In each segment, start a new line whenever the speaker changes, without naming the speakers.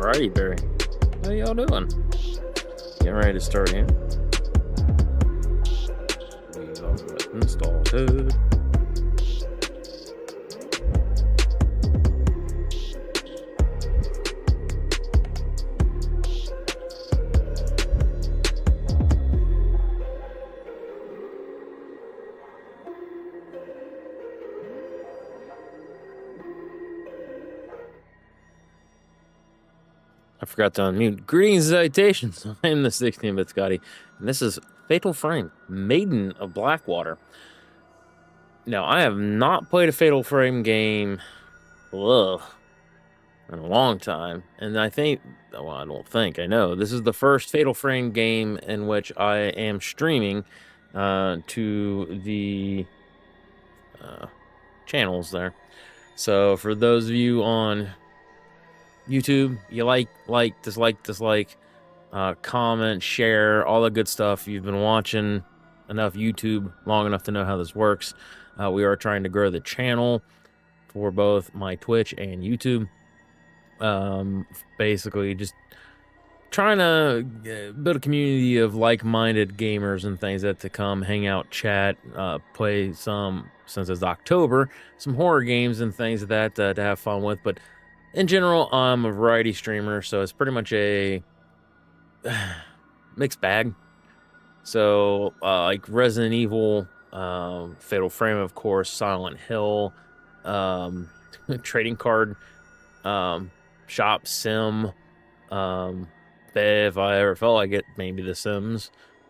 Alrighty, Barry. How y'all doing? Getting ready to start here. We are installed. I forgot to unmute. Greetings and salutations. I'm the 16-bit Scotty, and this is Fatal Frame, Maiden of Blackwater. Now, I have not played a Fatal Frame game in a long time, and I think, well, I don't think, I know, this is the first Fatal Frame game in which I am streaming to the channels there. So, for those of you on YouTube, you like, dislike, comment, share, all the good stuff. You've been watching enough YouTube long enough to know how this works. We are trying to grow the channel for both my Twitch and YouTube. Basically, just trying to build a community of like-minded gamers and things that to come, hang out, chat, play some, since it's October, some horror games and things like that to have fun with. But in general, I'm a variety streamer, so it's pretty much a mixed bag. So, like Resident Evil, Fatal Frame, of course, Silent Hill, trading card, shop sim, if I ever felt like it, maybe The Sims.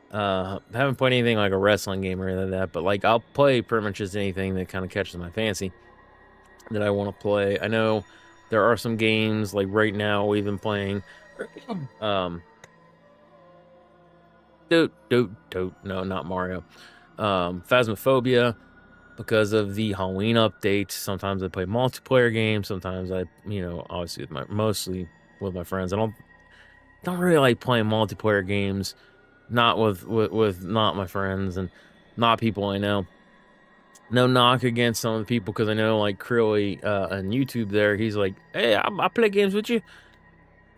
Haven't played anything like a wrestling game or anything like that, but like I'll play pretty much just anything that kind of catches my fancy that I want to play. I know there are some games, like right now we've been playing, no, not Mario, Phasmophobia, because of the Halloween update. Sometimes I play multiplayer games, sometimes I, obviously mostly with my friends. I don't really like playing multiplayer games, not with not my friends and not people I know. No knock against some of the people, because I know, like, Crilly on YouTube there, he's like, hey, I play games with you,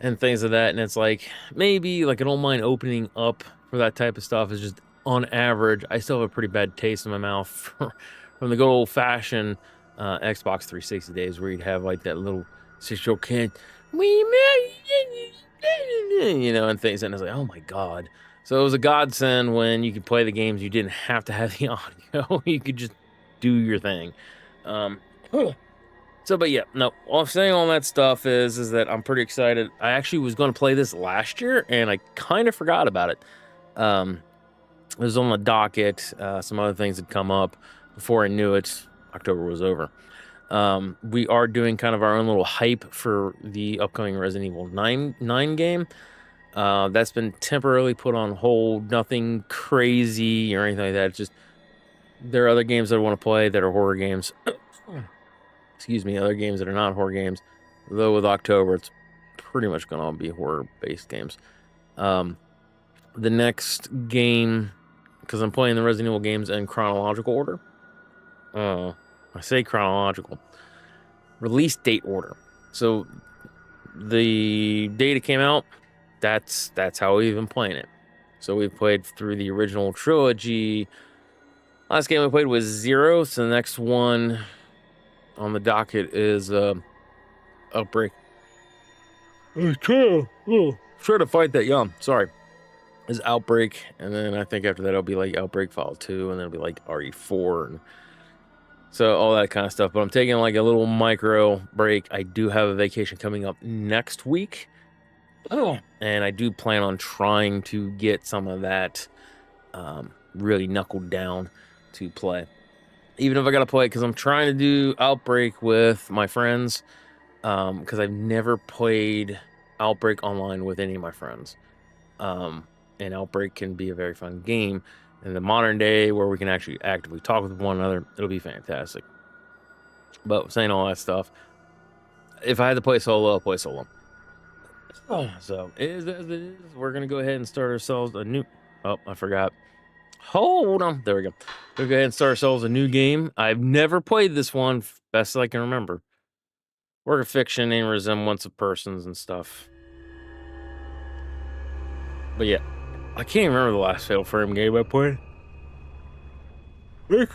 and things of that, and it's like, maybe, like, I don't mind opening up for that type of stuff. It's just, on average, I still have a pretty bad taste in my mouth from the good old-fashioned Xbox 360 days, where you'd have, like, that little 6-year-old kid, and things, and it's like, oh my god. So it was a godsend when you could play the games, you didn't have to have the audio, you could just do your thing. So, but yeah, no, all I'm saying all that stuff is that I'm pretty excited. I actually was going to play this last year, and I kind of forgot about it. It was on the docket. Some other things had come up. Before I knew it, October was over. We are doing kind of our own little hype for the upcoming Resident Evil 9 game. That's been temporarily put on hold. Nothing crazy or anything like that. It's just, there are other games that I want to play that are horror games. Excuse me, other games that are not horror games. Though with October, it's pretty much going to all be horror-based games. The next game, because I'm playing the Resident Evil games in chronological order. I say chronological. Release date order. So the date it came out, that's how we've been playing it. So we've played through the original trilogy. Last game we played was 0, so the next one on the docket is Outbreak. Try to fight that yum. Sorry. Is Outbreak, and then I think after that it'll be like Outbreak File 2, and then it'll be like RE4, and so all that kind of stuff. But I'm taking like a little micro break. I do have a vacation coming up next week. And I do plan on trying to get some of that really knuckled down to play. Even if I gotta play it, because I'm trying to do Outbreak with my friends, because I've never played Outbreak online with any of my friends. And Outbreak can be a very fun game. In the modern day, where we can actually actively talk with one another, it'll be fantastic. But saying all that stuff, if I had to play solo, I'll play solo. So, it is as it is. We're going to go ahead and start ourselves a new... Oh, I forgot. Hold on. There we go. We'll go ahead and start ourselves a new game. I've never played this one, best I can remember. Work of fiction and resemblance of persons and stuff. But yeah, I can't even remember the last Fatal Frame game I played. I'm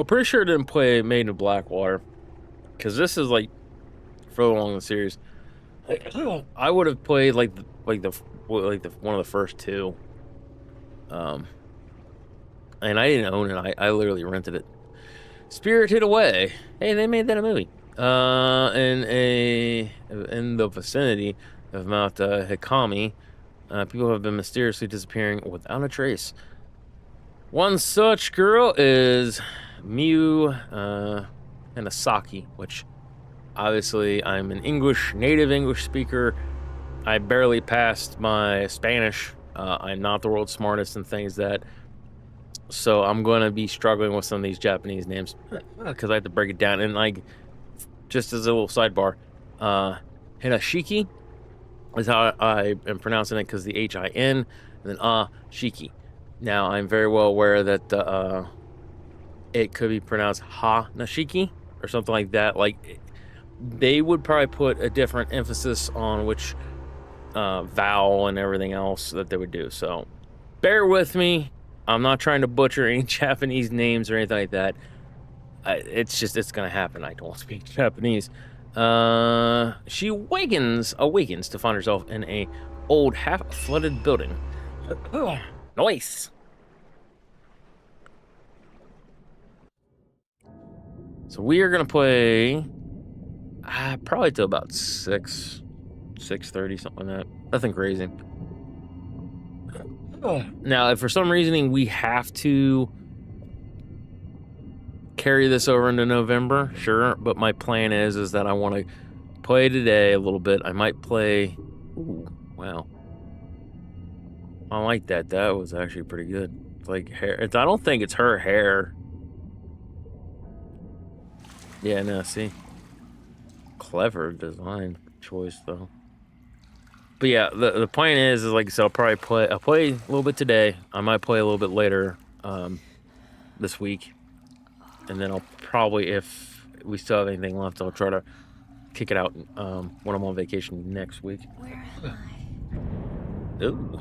pretty sure I didn't play Made in Blackwater, because this is like further along in the series. I would have played like the one of the first two. And I didn't own it. I literally rented it. Spirited Away. Hey, they made that a movie. In the vicinity of Mount Hikami, people have been mysteriously disappearing without a trace. One such girl is Miu Hanasaki, which obviously I'm an native English speaker. I barely passed my Spanish. I'm not the world's smartest and things that. So I'm going to be struggling with some of these Japanese names because I have to break it down. And like, just as a little sidebar, Hinashiki is how I am pronouncing it, because the H-I-N and then Shiki. Now, I'm very well aware that it could be pronounced Ha-Nashiki or something like that. Like, they would probably put a different emphasis on which vowel and everything else that they would do. So, bear with me. I'm not trying to butcher any Japanese names or anything like that. It's going to happen. I don't speak Japanese. She awakens to find herself in a old half-flooded building. Nice. So we are going to play probably till about 6:30, something like that. Nothing crazy. Now, if for some reason we have to carry this over into November, sure. But my plan is that I want to play today a little bit. I might play. Ooh, wow. I like that. That was actually pretty good. It's like hair. I don't think it's her hair. Yeah, no, see. Clever design choice, though. But yeah, the plan is like, so I'll play a little bit today. I might play a little bit later this week. And then I'll probably, if we still have anything left, I'll try to kick it out when I'm on vacation next week.
Where am I?
Ooh.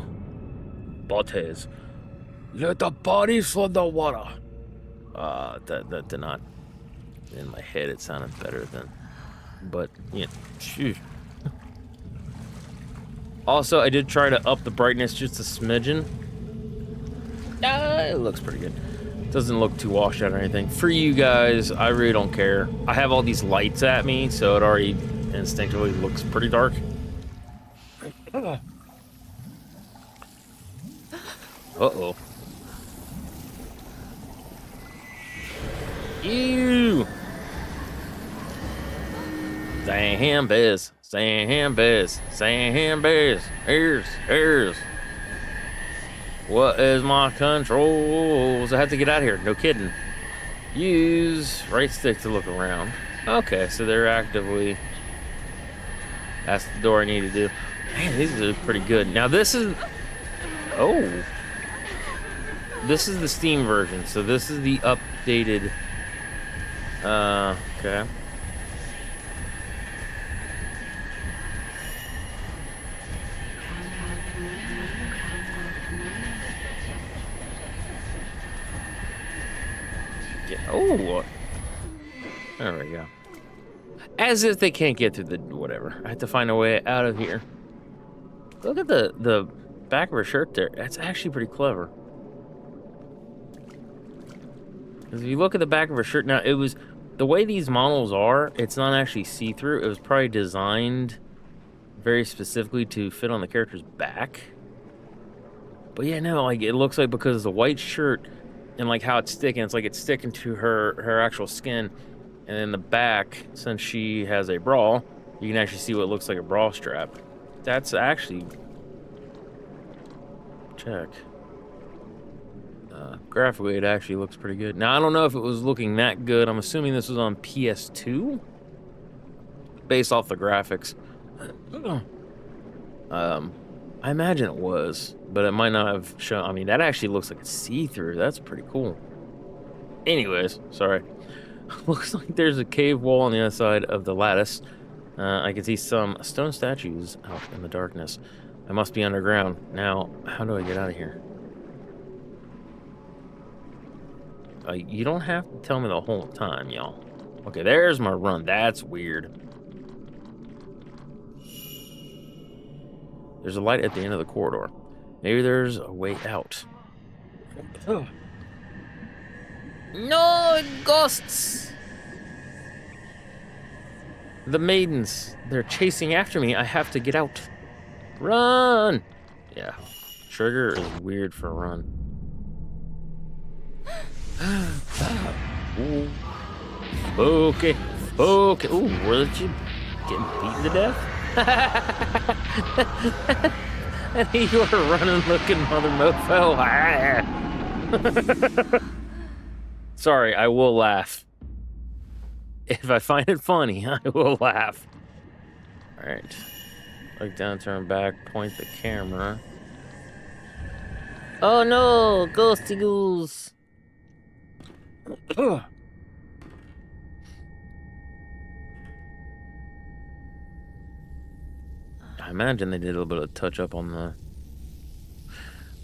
Bottes. Let the bodies flood the water. That did not. In my head, it sounded better than. But, yeah. Phew. Also, I did try to up the brightness just a smidgen. It looks pretty good. Doesn't look too washed out or anything. For you guys, I really don't care. I have all these lights at me, so it already instinctively looks pretty dark. Uh-oh. Ew! Sam Bez. Ears. What is my controls? I have to get out of here. No kidding. Use right stick to look around. Okay, so they're actively. That's the door I need to do. Man, these are pretty good. Now this is. Oh. This is the Steam version, so this is the updated. Okay. Oh, there we go. As if they can't get through the whatever. I have to find a way out of here. Look at the back of her shirt there. That's actually pretty clever. Because if you look at the back of her shirt now, it was the way these models are. It's not actually see-through. It was probably designed very specifically to fit on the character's back. But yeah, no, like it looks like because of the white shirt. And like how it's sticking, it's like it's sticking to her actual skin. And in the back, since she has a bra, you can actually see what looks like a bra strap. That's actually... Check. Graphically, it actually looks pretty good. Now, I don't know if it was looking that good. I'm assuming this was on PS2? Based off the graphics. I imagine it was, but it might not have shown. I mean, that actually looks like it's see-through. That's pretty cool. Anyways, sorry. Looks like there's a cave wall on the other side of the lattice. I can see some stone statues out in the darkness. I must be underground. Now, how do I get out of here? You don't have to tell me the whole time, y'all. Okay, there's my run. That's weird. There's a light at the end of the corridor. Maybe there's a way out. No, ghosts! The maidens. They're chasing after me. I have to get out. Run! Yeah. Trigger is weird for a run. Ooh. Okay. Okay. Ooh, were you getting beaten to death? And you were running looking mother mofo. Sorry, I will laugh. If I find it funny, I will laugh. Alright. Look down, turn back, point the camera. Oh no! Ghosty ghouls! I imagine they did a little bit of touch up on the...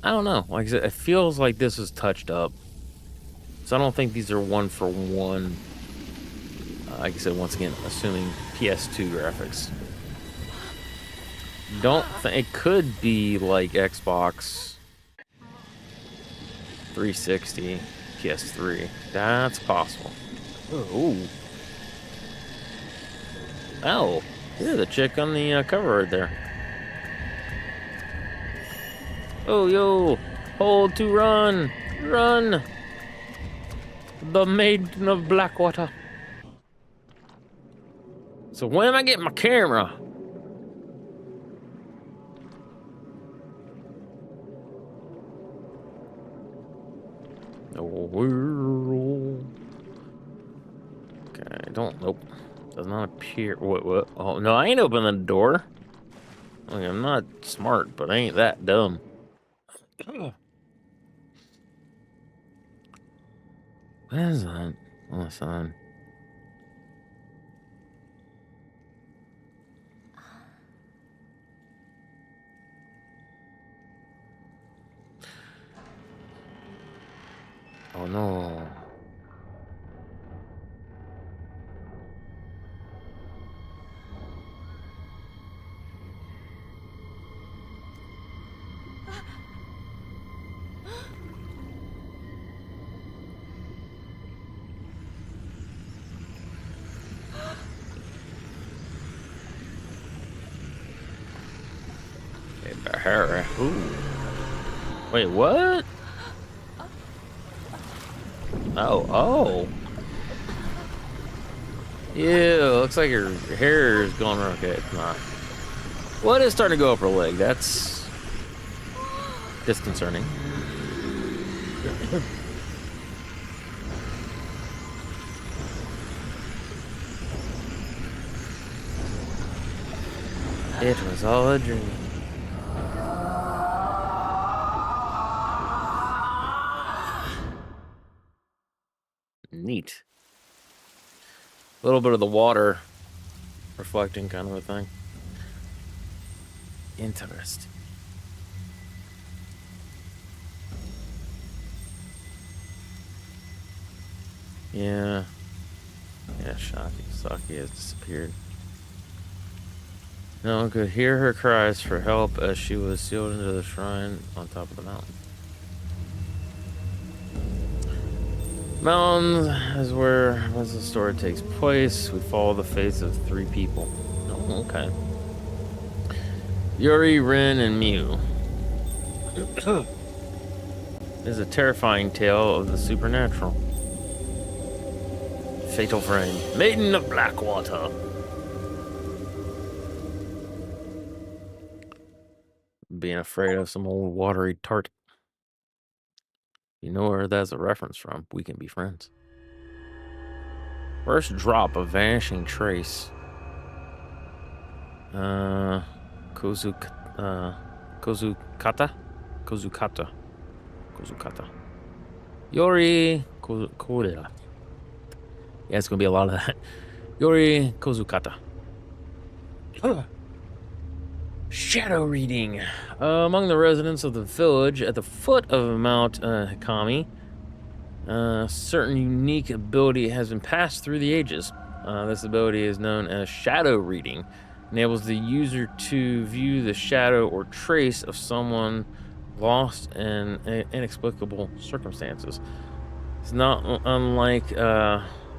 I don't know. Like I said, it feels like this was touched up. So I don't think these are one for one. Like I said, once again, assuming PS2 graphics. Don't think... It could be like Xbox 360, PS3. That's possible. Ooh. Oh. Yeah, the chick on the cover right there. Oh, yo. Hold to run. Run. The Maiden of Blackwater. So when am I getting my camera? Okay, don't... Nope. Does not appear... What? Oh, no, I ain't opening the door. I mean, I'm not smart, but I ain't that dumb. What is that? Oh, son. Oh, no. Harry. Ooh. Wait, what? Oh. Ew, looks like her hair is going wrong. Okay, it's not. Well, it is starting to go up her leg. That's disconcerting. It was all a dream. Neat. A little bit of the water reflecting kind of a thing. Interesting. Yeah. Yeah, Saki has disappeared. No one could hear her cries for help as she was sealed into the shrine on top of the mountain. Mountains is where the story takes place. We follow the fates of 3 people. Oh, okay. Yuri, Rin, and Mew. It is a terrifying tale of the supernatural. Fatal frame. Maiden of Blackwater. Being afraid of some old watery tart. You know where that's a reference from. We can be friends. First drop of Vanishing Trace. Kozukata? Yori Kodera. Yeah, it's gonna be a lot of that. Yori Kozukata. Shadow reading. Among the residents of the village at the foot of Mount Hikami, certain unique ability has been passed through the ages. This ability is known as shadow reading. Enables the user to view the shadow or trace of someone lost in inexplicable circumstances. It's not unlike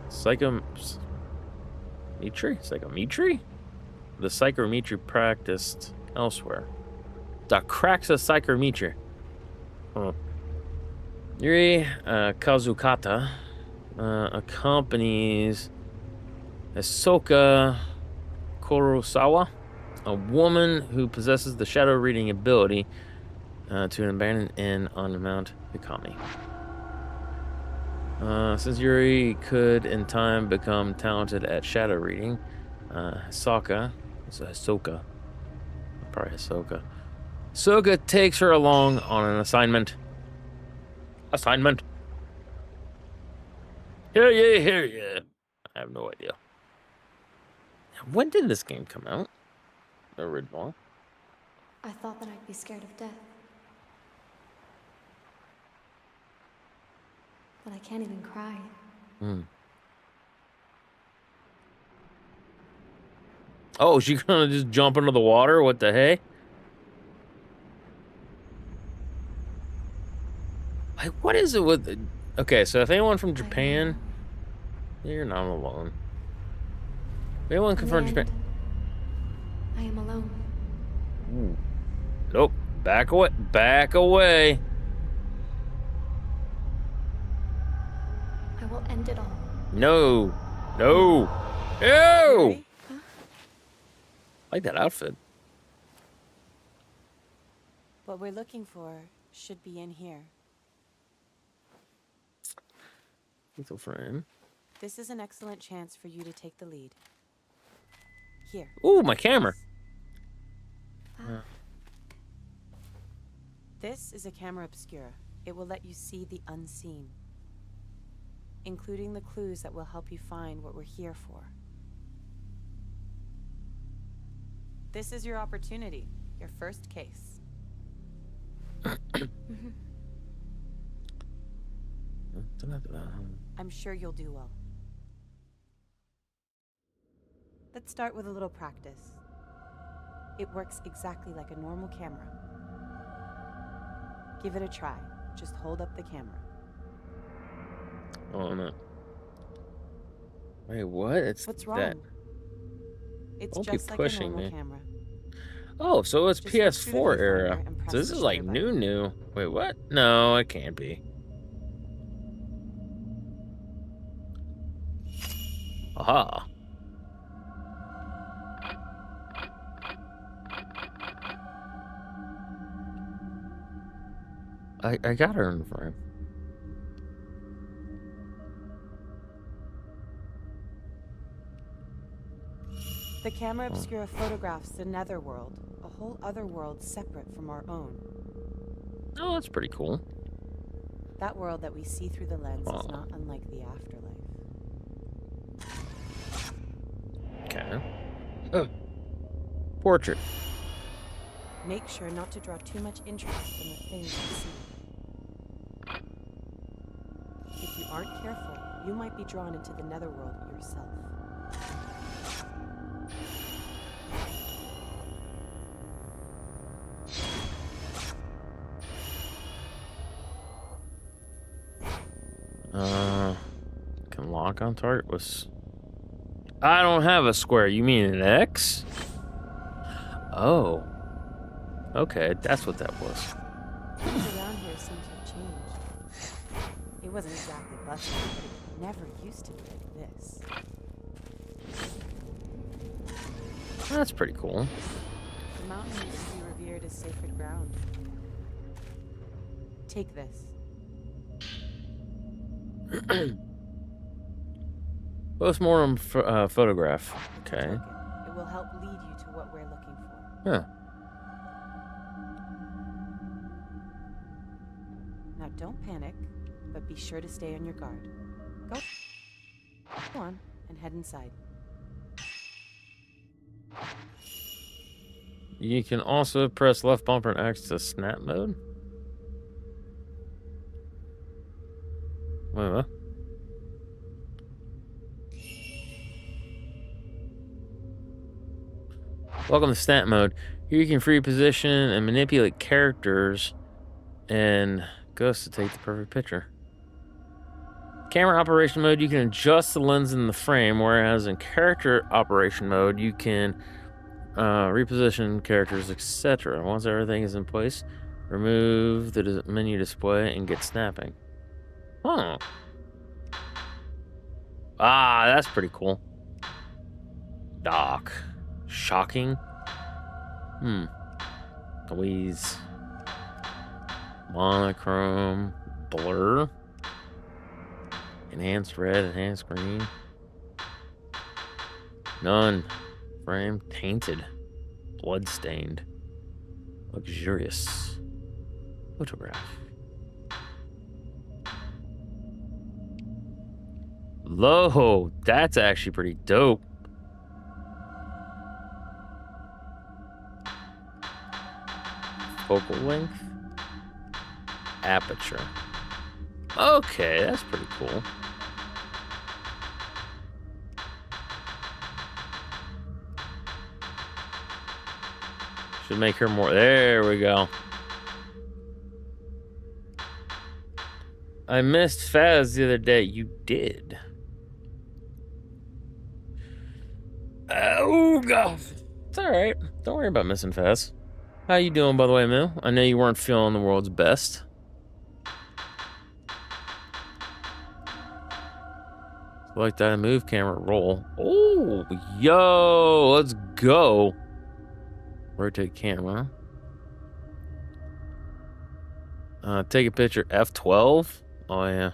psychometry? The psychometry practiced elsewhere. Dakraxa psychometry. Huh. Yuri Kazukata accompanies Hisoka Kurosawa, a woman who possesses the shadow reading ability, to an abandoned inn on Mount Hikami. Since Yuri could in time become talented at shadow reading, Hisoka, probably Hisoka. Hisoka takes her along on an assignment. Assignment. Hear ye, hear ye. I have no idea. When did this game come out? The original.
I thought that I'd be scared of death. But I can't even cry.
Oh, she gonna just jump into the water? What the heck? Like, what is it with... Okay, so if anyone from Japan... You're not alone. If anyone come from Japan...
I am alone.
Ooh. Nope. Back away. Back away.
I will end it all.
No. No. Ew!
Huh?
I like that outfit.
What we're looking for should be in here.
Little frame.
This is an excellent chance for you to take the lead. Here.
Ooh, my camera.
This is a camera obscura. It will let you see the unseen, including the clues that will help you find what we're here for. This is your opportunity, your first case. I'm sure you'll do well. Let's start with a little practice. It works exactly like a normal camera. Give it a try. Just hold up the camera.
Oh, no. Wait, what?
What's wrong?
That.
It's
Don't
just
be
like
pushing
a normal
me.
camera.
Oh, so it's
Just look through the
PS4 era.
viewfinder and press
So this
the
is like
shutter
new. Wait, what? No, it can't be. Aha. I got her in the frame.
The camera obscura photographs the netherworld, a whole other world separate from our own.
Oh, that's pretty cool.
That world that we see through the lens is not unlike the afterlife.
Okay. Oh. Portrait.
Make sure not to draw too much interest in the things you see. If you aren't careful, you might be drawn into the netherworld yourself.
Can lock on target was... I don't have a square. You mean an X? Oh. Okay, that's what that was.
Things around here seem to have changed. It wasn't exactly busted, but it never used to be like this.
That's pretty cool.
The mountain used to be revered as sacred ground. Take this.
Postmortem photograph. Okay.
Token. It will help lead you to what we're looking for.
Huh.
Now don't panic, but be sure to stay on your guard. Go on and head inside.
You can also press left bumper and access snap mode. Wait, what? Welcome to snap mode. Here you can free position and manipulate characters and ghosts to take the perfect picture. Camera operation mode, you can adjust the lens in the frame, whereas in character operation mode, you can reposition characters, etc. Once everything is in place, remove the menu display and get snapping. Huh. Ah, that's pretty cool. Doc. Shocking. Louise. Monochrome. Blur. Enhanced red, enhanced green. None. Frame tainted. Bloodstained. Luxurious. Photograph. Low. That's actually pretty dope. Focal length. Aperture. Okay, that's pretty cool. Should make her more. There we go. I missed Faz the other day. You did. Oh, God. It's all right. Don't worry about missing Faz. How you doing, by the way, Mill? I know you weren't feeling the world's best. Like that move camera roll. Oh, yo, let's go. Rotate camera. Take a picture. F12. Oh, yeah.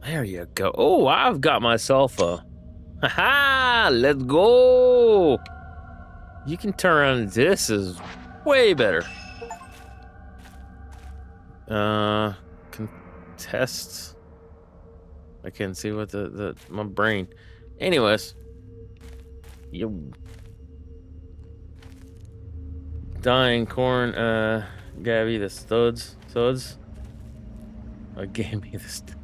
There you go. Oh, I've got myself a... Haha, let's go. You can turn around. This is way better. Contest. I can't see what my brain. Anyways. Yo. Dying corn, Gabby, the studs. Gave me the studs.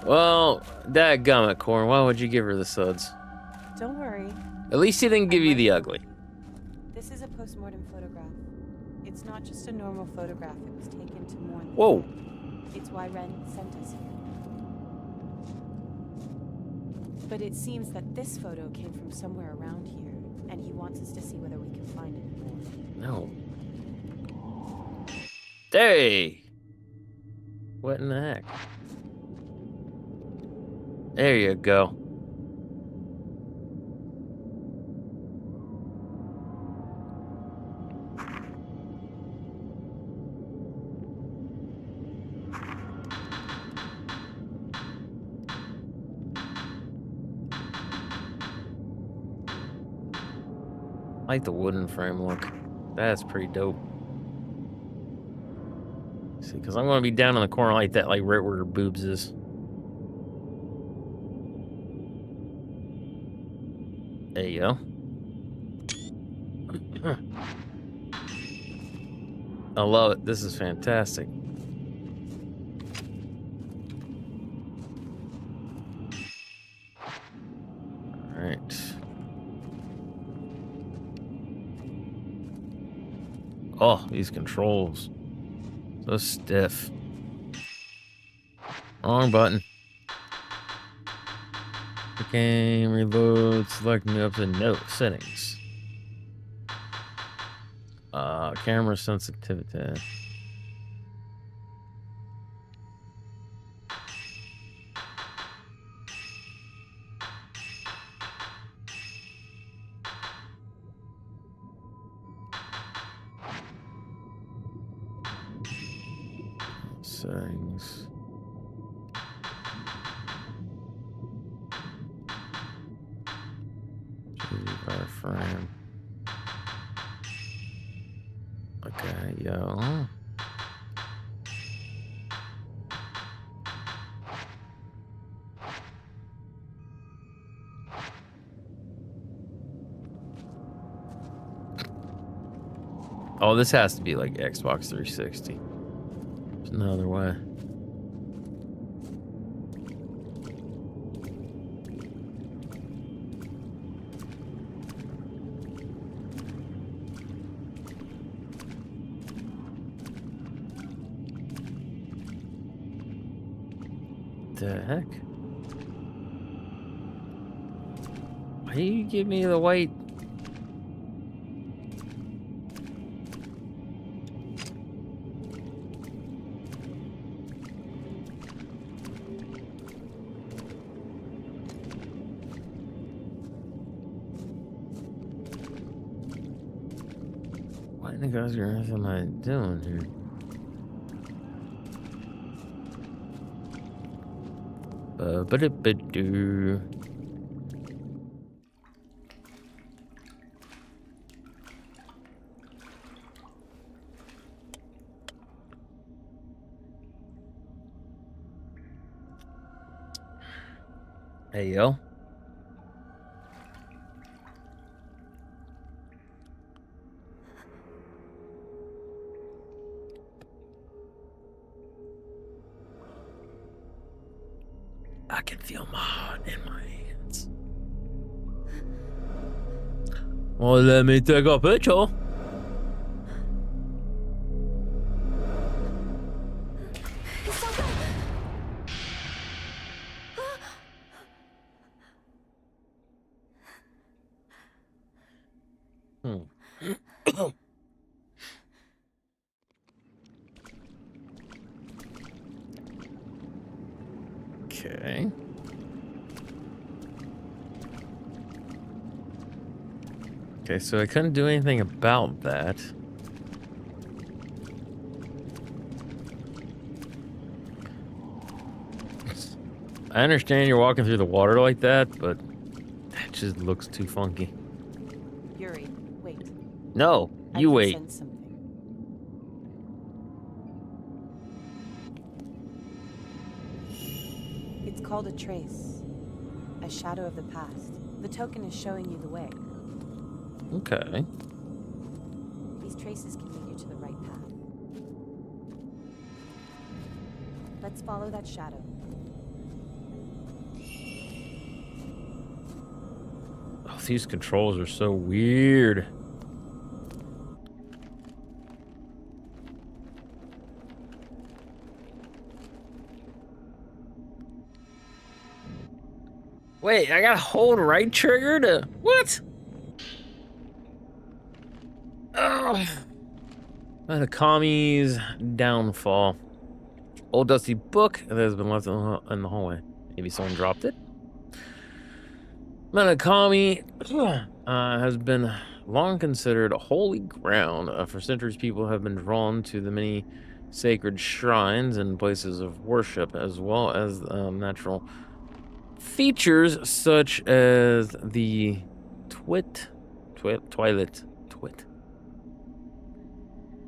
Well, dadgummit, Corn. Why would you give her the suds?
Don't worry.
At least he didn't give you the ugly.
This is a postmortem photograph. It's not just a normal photograph. It was taken to mourn.
Whoa.
It's why Ren sent us here. But it seems that this photo came from somewhere around here, and he wants us to see whether we can find it more.
No. Hey! What in the heck? There you go. I like the wooden frame look. That's pretty dope. See, because I'm going to be down in the corner like that, like right where her boobs is. There you go. I love it. This is fantastic. All right. Oh, these controls. So stiff. Wrong button. The game reload, select new up to no settings. Camera sensitivity. Settings. By frame. Okay, yo. Oh, this has to be like Xbox 360. There's no other way. The heck? Why do you give me the white? What in the gosh earth am I doing here? Ba-da-ba-doo. Hey, yo. I can feel my heart in my hands. Well, let me take a picture. Okay. Okay, so I couldn't do anything about that. I understand you're walking through the water like that, but that just looks too funky.
Yuri, wait.
No,
I
you
can
wait.
sense something. It's called a trace. A shadow of the past. The token is showing you the way.
Okay.
These traces can lead you to the right path. Let's follow that shadow.
Oh, these controls are so weird. Wait, I gotta hold right trigger to... What? Oh. Kami's downfall. Old dusty book that has been left in the hallway. Maybe someone dropped it. Kami has been long considered holy ground. For centuries, people have been drawn to the many sacred shrines and places of worship, as well as natural features such as the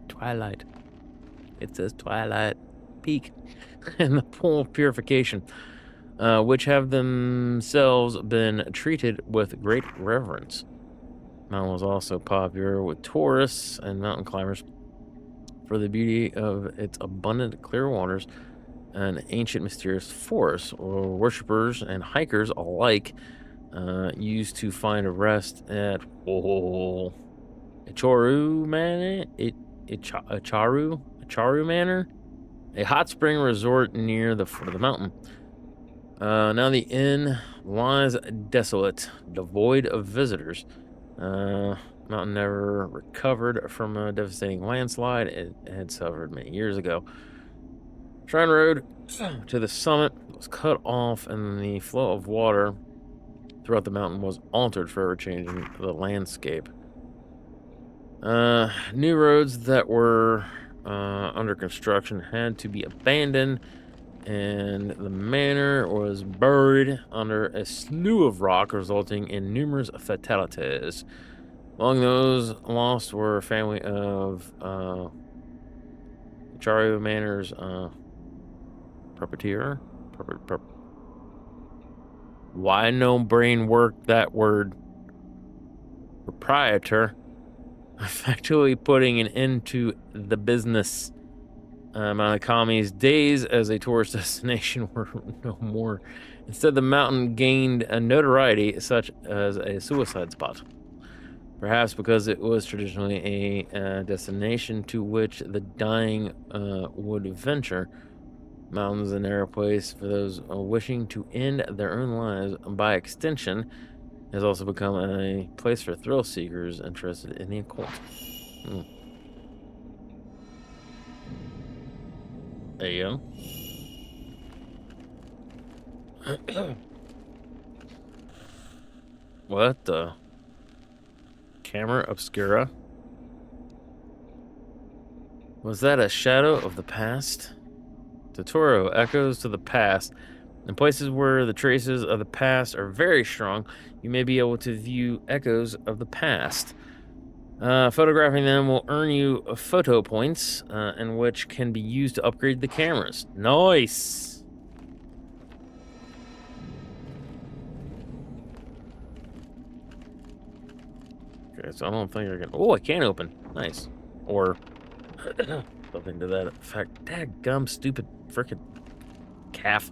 Twilight. It says Twilight Peak and the Pool of Purification, which have themselves been treated with great reverence. Mountain was also popular with tourists and mountain climbers for the beauty of its abundant clear waters and ancient mysterious forests. Worshippers and hikers alike used to find rest at Ichoru Manor, a hot spring resort near the foot of the mountain. Now the inn lies desolate, devoid of visitors. Mountain never recovered from a devastating landslide it had suffered many years ago. Shrine Road to the summit was cut off, and the flow of water throughout the mountain was altered, forever changing the landscape. New roads that were under construction had to be abandoned, and the manor was buried under a slew of rock, resulting in numerous fatalities. Among those lost were a family of Chario Manor's puppeteer. Why no brain work that word? Proprietor. effectively putting an end to the business. Manakami's days as a tourist destination were no more. Instead, the mountain gained a notoriety such as a suicide spot. Perhaps because it was traditionally a destination to which the dying would venture. Mountains a narrow place for those wishing to end their own lives. By extension, has also become a place for thrill seekers interested in the occult. There you go. What the? Camera obscura? Was that a shadow of the past? Totoro echoes to the past. In places where the traces of the past are very strong, you may be able to view echoes of the past. Photographing them will earn you photo points, and which can be used to upgrade the cameras. Nice! Okay, so I don't think I can... Oh, I can open. Nice. Or something to that effect. Dadgum, stupid frickin' calf.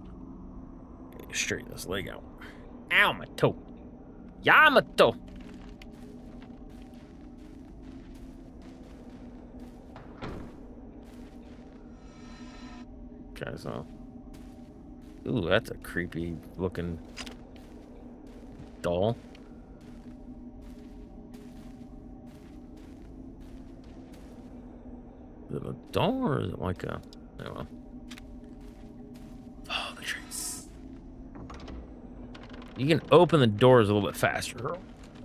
Straighten this leg out. Ow, my toe. Yamato! Okay, so... Ooh, that's a creepy looking doll. Is it a doll or is it like a... Oh, well. Oh, the trees. You can open the doors a little bit faster.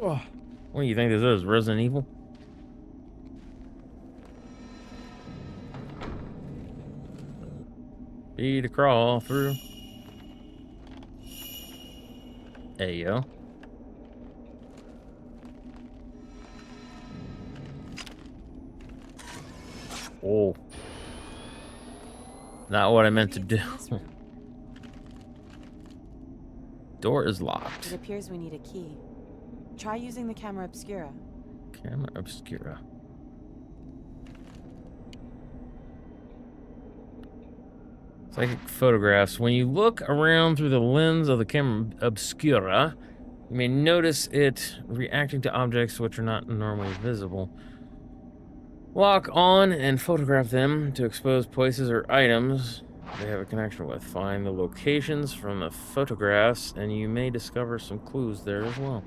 Oh. What do you think this is? Resident Evil? Be to crawl through. There you go. Oh. Not what I meant to do. Door is locked.
It appears we need a key. Try using the camera obscura.
Camera obscura. Psychic photographs. When you look around through the lens of the camera obscura, you may notice it reacting to objects which are not normally visible. Lock on and photograph them to expose places or items they have a connection with. Find the locations from the photographs, and you may discover some clues there as well.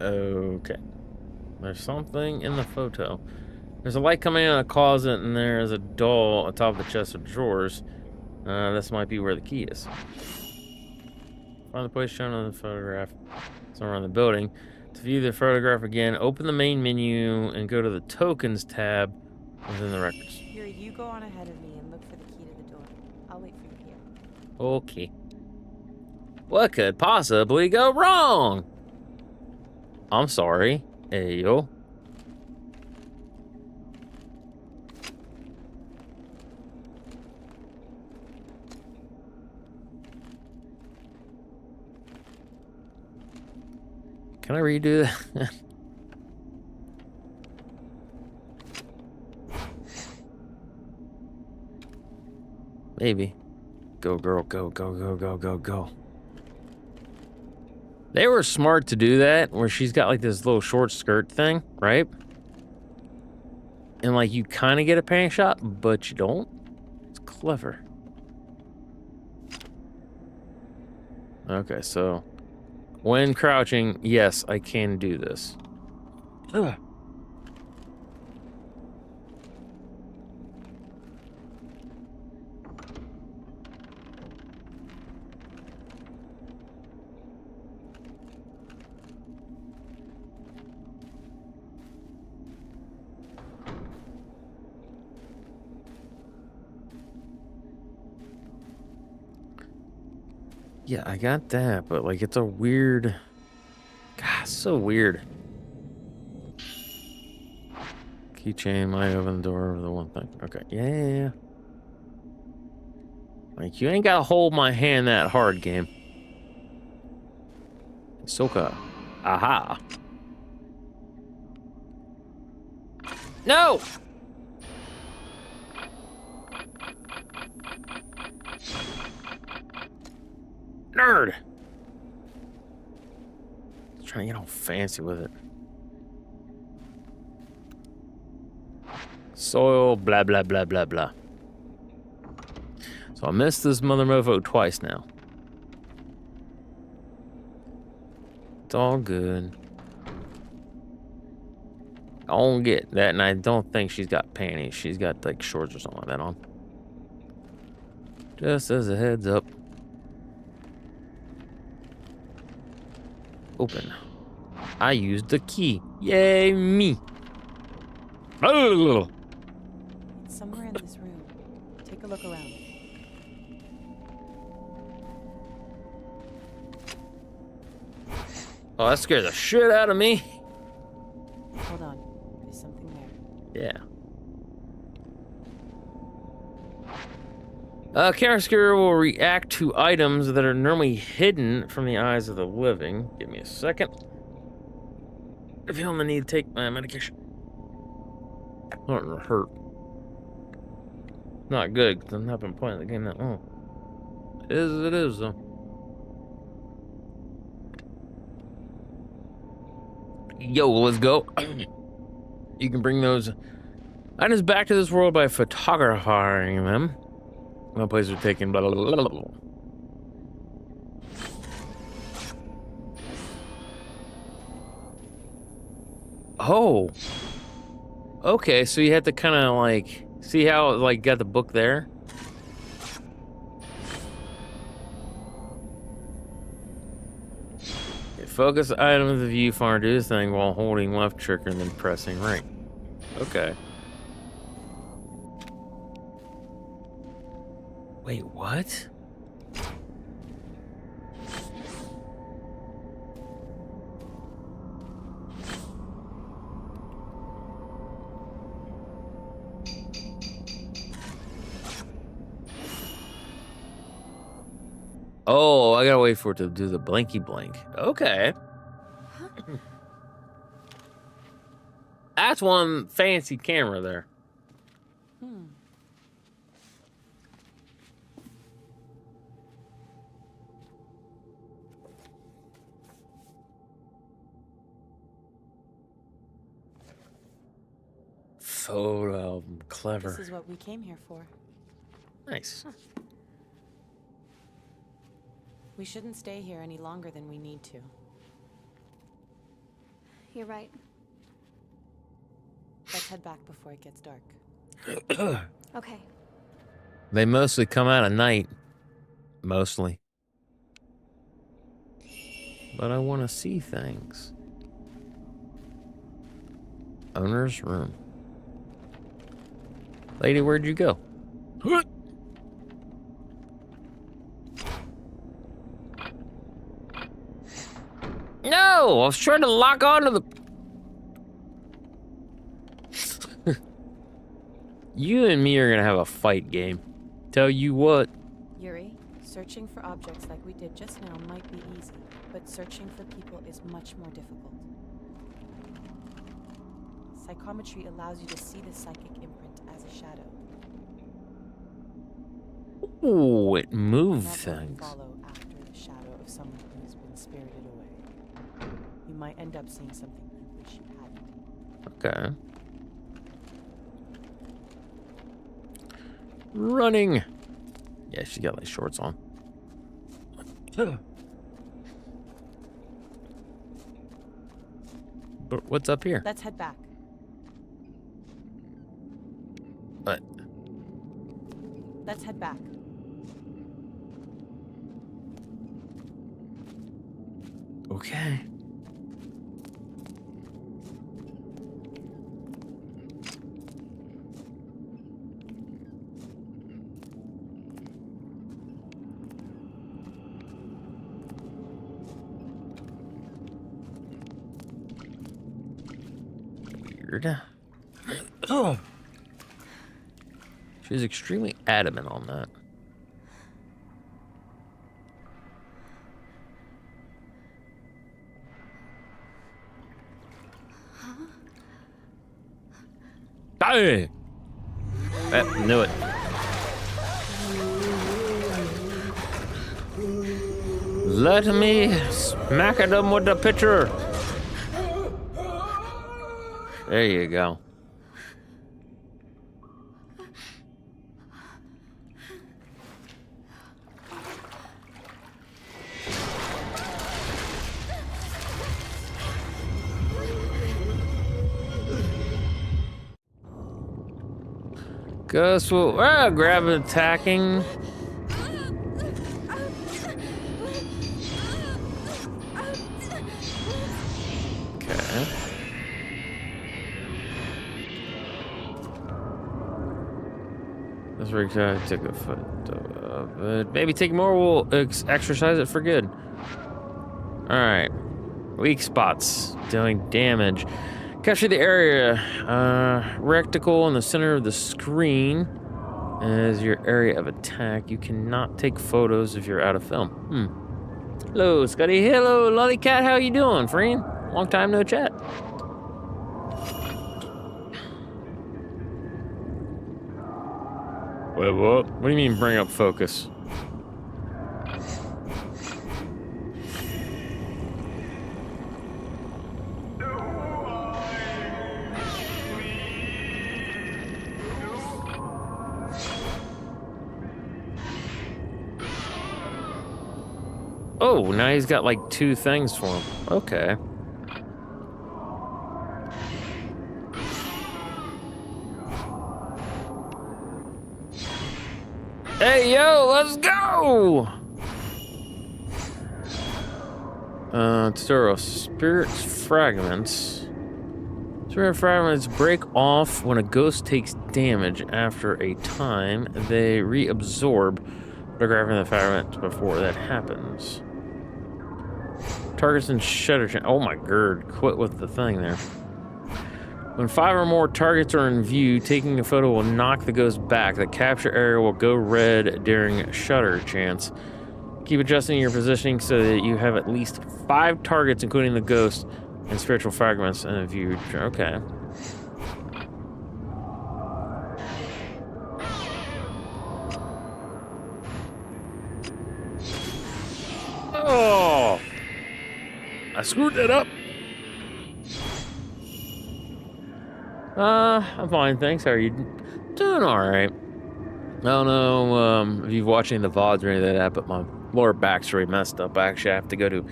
Okay. There's something in the photo. There's a light coming out of the closet, and there's a doll atop the chest of drawers. This might be where the key is. Find the place shown on the photograph somewhere in the building. To view the photograph again, open the main menu and go to the Tokens tab within the records.
Here, you go on ahead of me and look for the key to the door. I'll wait for you here.
Okay. What could possibly go wrong? I'm sorry. Ayo. Can I redo that? Maybe. Go, girl, go, go, go, go, go, go. They were smart to do that, where she's got like this little short skirt thing, right? And like you kind of get a panty shot, but you don't. It's clever. Okay, so when crouching, yes, I can do this. Ugh. Yeah, I got that, but like it's a weird... God, so weird. Keychain might open the door over the one thing. Okay, yeah. Like, you ain't gotta hold my hand that hard, game. Soka. Aha. No! Nerd! Trying to get all fancy with it. Soil, blah, blah, blah, blah, blah. So I missed this mother mofo twice now. It's all good. I don't get that, and I don't think she's got panties. She's got, like, shorts or something like that on. Just as a heads up. Open. I used the key. Yay, me. Oh.
It's somewhere in this room. Take a look around.
Oh, that scared the shit out of me.
Hold on. There's something there.
Yeah. Camera Obscura will react to items that are normally hidden from the eyes of the living. Give me a second. I feel the need to take my medication. Starting to hurt. Not good, because I've not been playing the game that long. It is, though. Yo, let's go. You can bring those items back to this world by photographing them. No place are taken, blah, blah, blah, blah, blah. Oh. Okay, so you have to kind of like see how it like got the book there. Focus item of the viewfinder, do this thing while holding left trigger and then pressing right. Okay. Wait, what? Oh, I gotta wait for it to do the blinky blink. Okay. That's one fancy camera there. Photo album, clever.
This is what we came here for.
Nice.
We shouldn't stay here any longer than we need to.
You're right.
Let's head back before it gets dark.
Okay.
They mostly come out at night. Mostly. But I want to see things. Owner's room. Lady, where'd you go? No! I was trying to lock onto the... You and me are gonna have a fight game. Tell you what.
Yuri, searching for objects like we did just now might be easy, but searching for people is much more difficult. Psychometry allows you to see the psychic imprint as a shadow.
Ooh, it moves
Not
things.
follow after the shadow of someone who's been spirited away. You might end up seeing something you wish you hadn't.
Okay. Running. Yeah, she got like shorts on. But what's up here?
Let's head back.
What?
Let's head back.
Okay. Weird. Oh. She's extremely adamant on that. Die! Knew it. Let me smack at them with the pitcher. There you go. Gus will grab and attacking. Okay. That's where I took a photo of it. Maybe take more. We'll exercise it for good. All right. Weak spots dealing damage. Capture the area. Rectangle in the center of the screen as your area of attack. You cannot take photos if you're out of film. Hello, Scotty. Hello, Lollycat. How you doing, friend? Long time no chat. Wait, what? What do you mean bring up focus? Oh, now he's got like 2 things for him. Okay. Hey, yo, let's go! Toro, spirit fragments. Spirit fragments break off when a ghost takes damage. After a time, they reabsorb, photographing the fragment before that happens. Targets and shutter. Oh my god, quit with the thing there. When 5 or more targets are in view, taking a photo will knock the ghost back. The capture area will go red during shutter chance. Keep adjusting your positioning so that you have at least 5 targets, including the ghost and spiritual fragments, in view. Okay. Oh! I screwed that up. I'm fine, thanks. How are you? Doing alright. I don't know if you've watched any of the VODs or anything like that, but my lower back's really messed up. I actually have to go to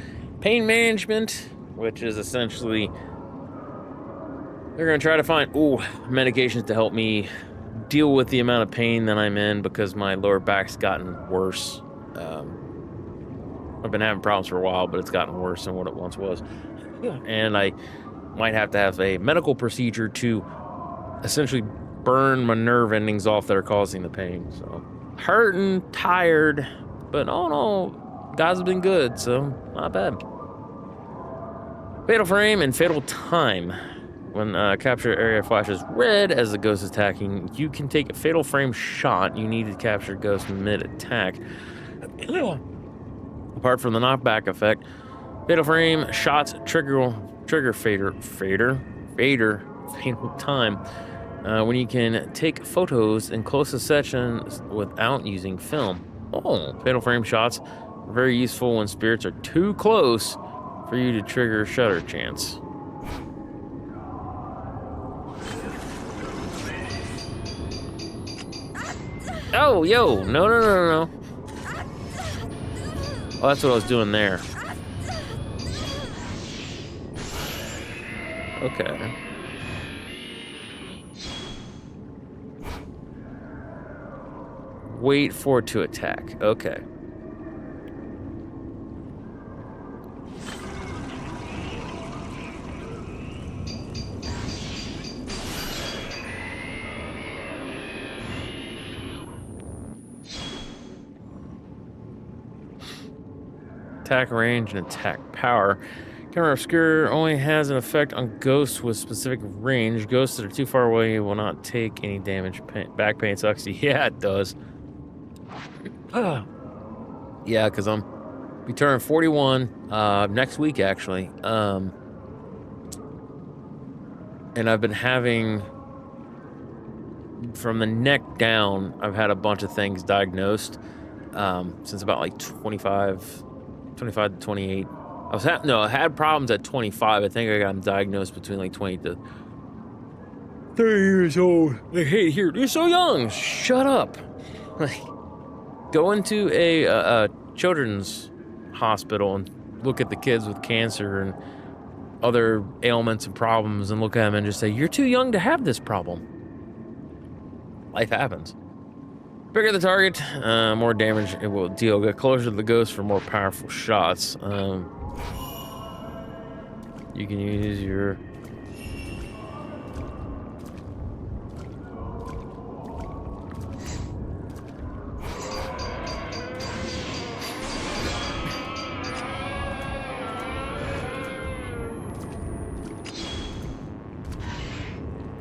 pain management, which is essentially they're going to try to find medications to help me deal with the amount of pain that I'm in because my lower back's gotten worse. I've been having problems for a while, but it's gotten worse than what it once was. And I might have to have a medical procedure to essentially burn my nerve endings off that are causing the pain. So hurting, tired, but oh no, guys have been good, so not bad. Fatal frame and fatal time. When capture area flashes red as the ghost is attacking, you can take a fatal frame shot. You need to capture ghost mid-attack. Apart from the knockback effect, fatal frame shots trigger fatal time when you can take photos in closest sections without using film. Oh, fatal frame shots are very useful when spirits are too close for you to trigger shutter chance. Oh, yo, no. Oh, that's what I was doing there. Okay. Wait for it to attack. Okay. Attack range and attack power. Camera obscure only has an effect on ghosts with specific range. Ghosts that are too far away will not take any damage. Back pain sucks. Yeah, it does. Yeah, because I'm be turning 41 next week actually. And I've been having from the neck down, I've had a bunch of things diagnosed since about like 25 to 28. I had problems at 25. I think I got them diagnosed between like 20 to 30 years old. Like, hey, here, you're so young. Shut up. Like, go into a children's hospital and look at the kids with cancer and other ailments and problems and look at them and just say, you're too young to have this problem. Life happens. Bigger the target, more damage it will deal. Get closer to the ghost for more powerful shots. You can use your...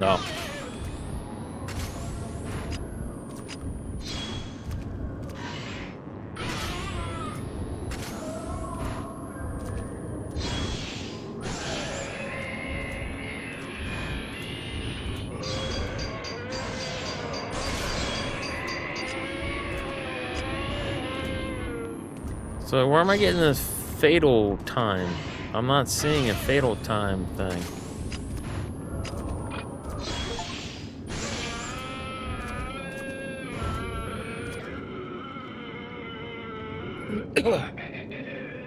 No. So where am I getting this fatal time? I'm not seeing a fatal time thing.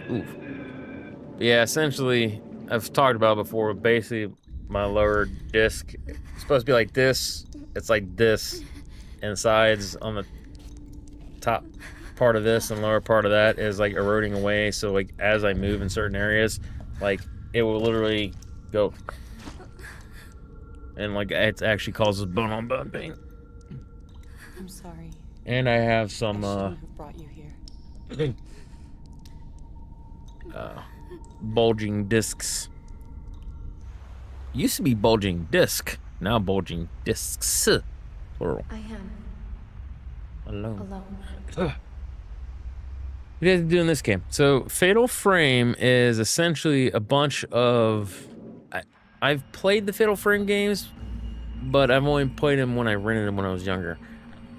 Oof. Yeah, essentially, I've talked about it before. Basically, my lower disc is supposed to be like this. It's like this, and sides on the top part of this and lower part of that is like eroding away. So like as I move in certain areas, like it will literally go, and like it actually causes bone-on-bone pain.
I'm sorry.
And I have some
I shouldn't have brought you here.
bulging discs. Used to be bulging disc, now bulging discs. Plural.
I am
Alone.
alone.
What do you have to do in this game? So, Fatal Frame is essentially a bunch of... I've played the Fatal Frame games, but I've only played them when I rented them when I was younger.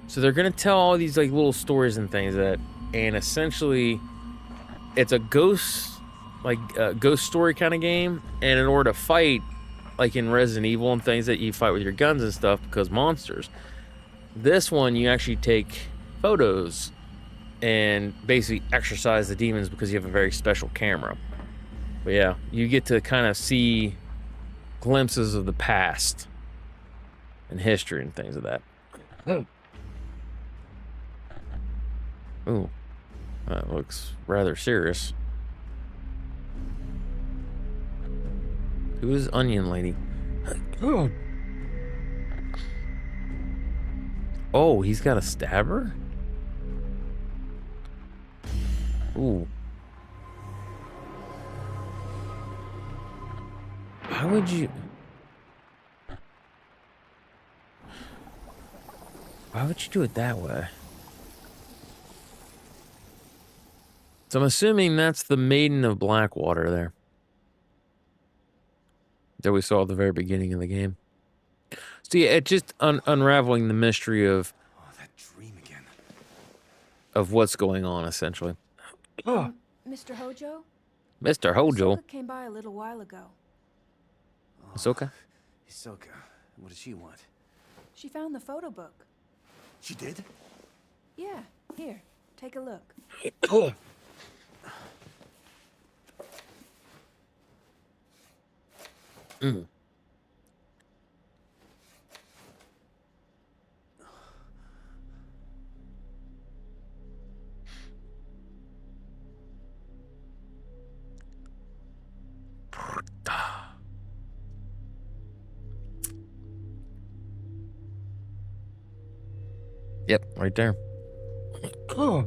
So they're going to tell all these like little stories and things and essentially it's a ghost story kind of game, and in order to fight, like in Resident Evil and things, that you fight with your guns and stuff because monsters. This one, you actually take photos and basically exorcise the demons because you have a very special camera. But yeah, you get to kind of see glimpses of the past and history and things of that. Ooh, that looks rather serious. Who is Onion Lady? Oh, he's got a stabber? Ooh. Why would you... Why would you do it that way? So I'm assuming that's the Maiden of Blackwater there. That we saw at the very beginning of the game. So yeah, it's just unraveling the mystery of...
Oh, that dream again.
Of what's going on, essentially.
Mr. Hojo?
Mr. Hojo.
Ahsoka came by a little while ago.
Ahsoka?
Ahsoka, what does she want?
She found the photo book.
She did?
Yeah, here, take a look.
Mm. Yep, right there. Oh.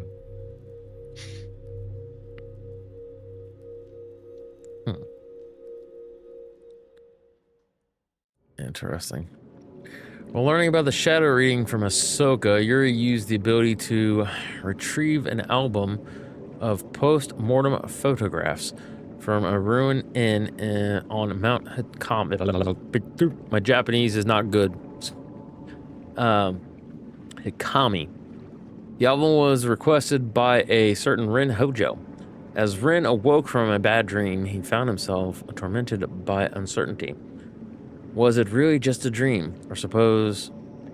Interesting. While learning about the shadow reading from Ahsoka, Yuri used the ability to retrieve an album of post-mortem photographs from a ruined inn on Mount Hakam. My Japanese is not good. Hikami. The album was requested by a certain Rin Hojo. As Rin awoke from a bad dream, he found himself tormented by uncertainty. Was it really just a dream,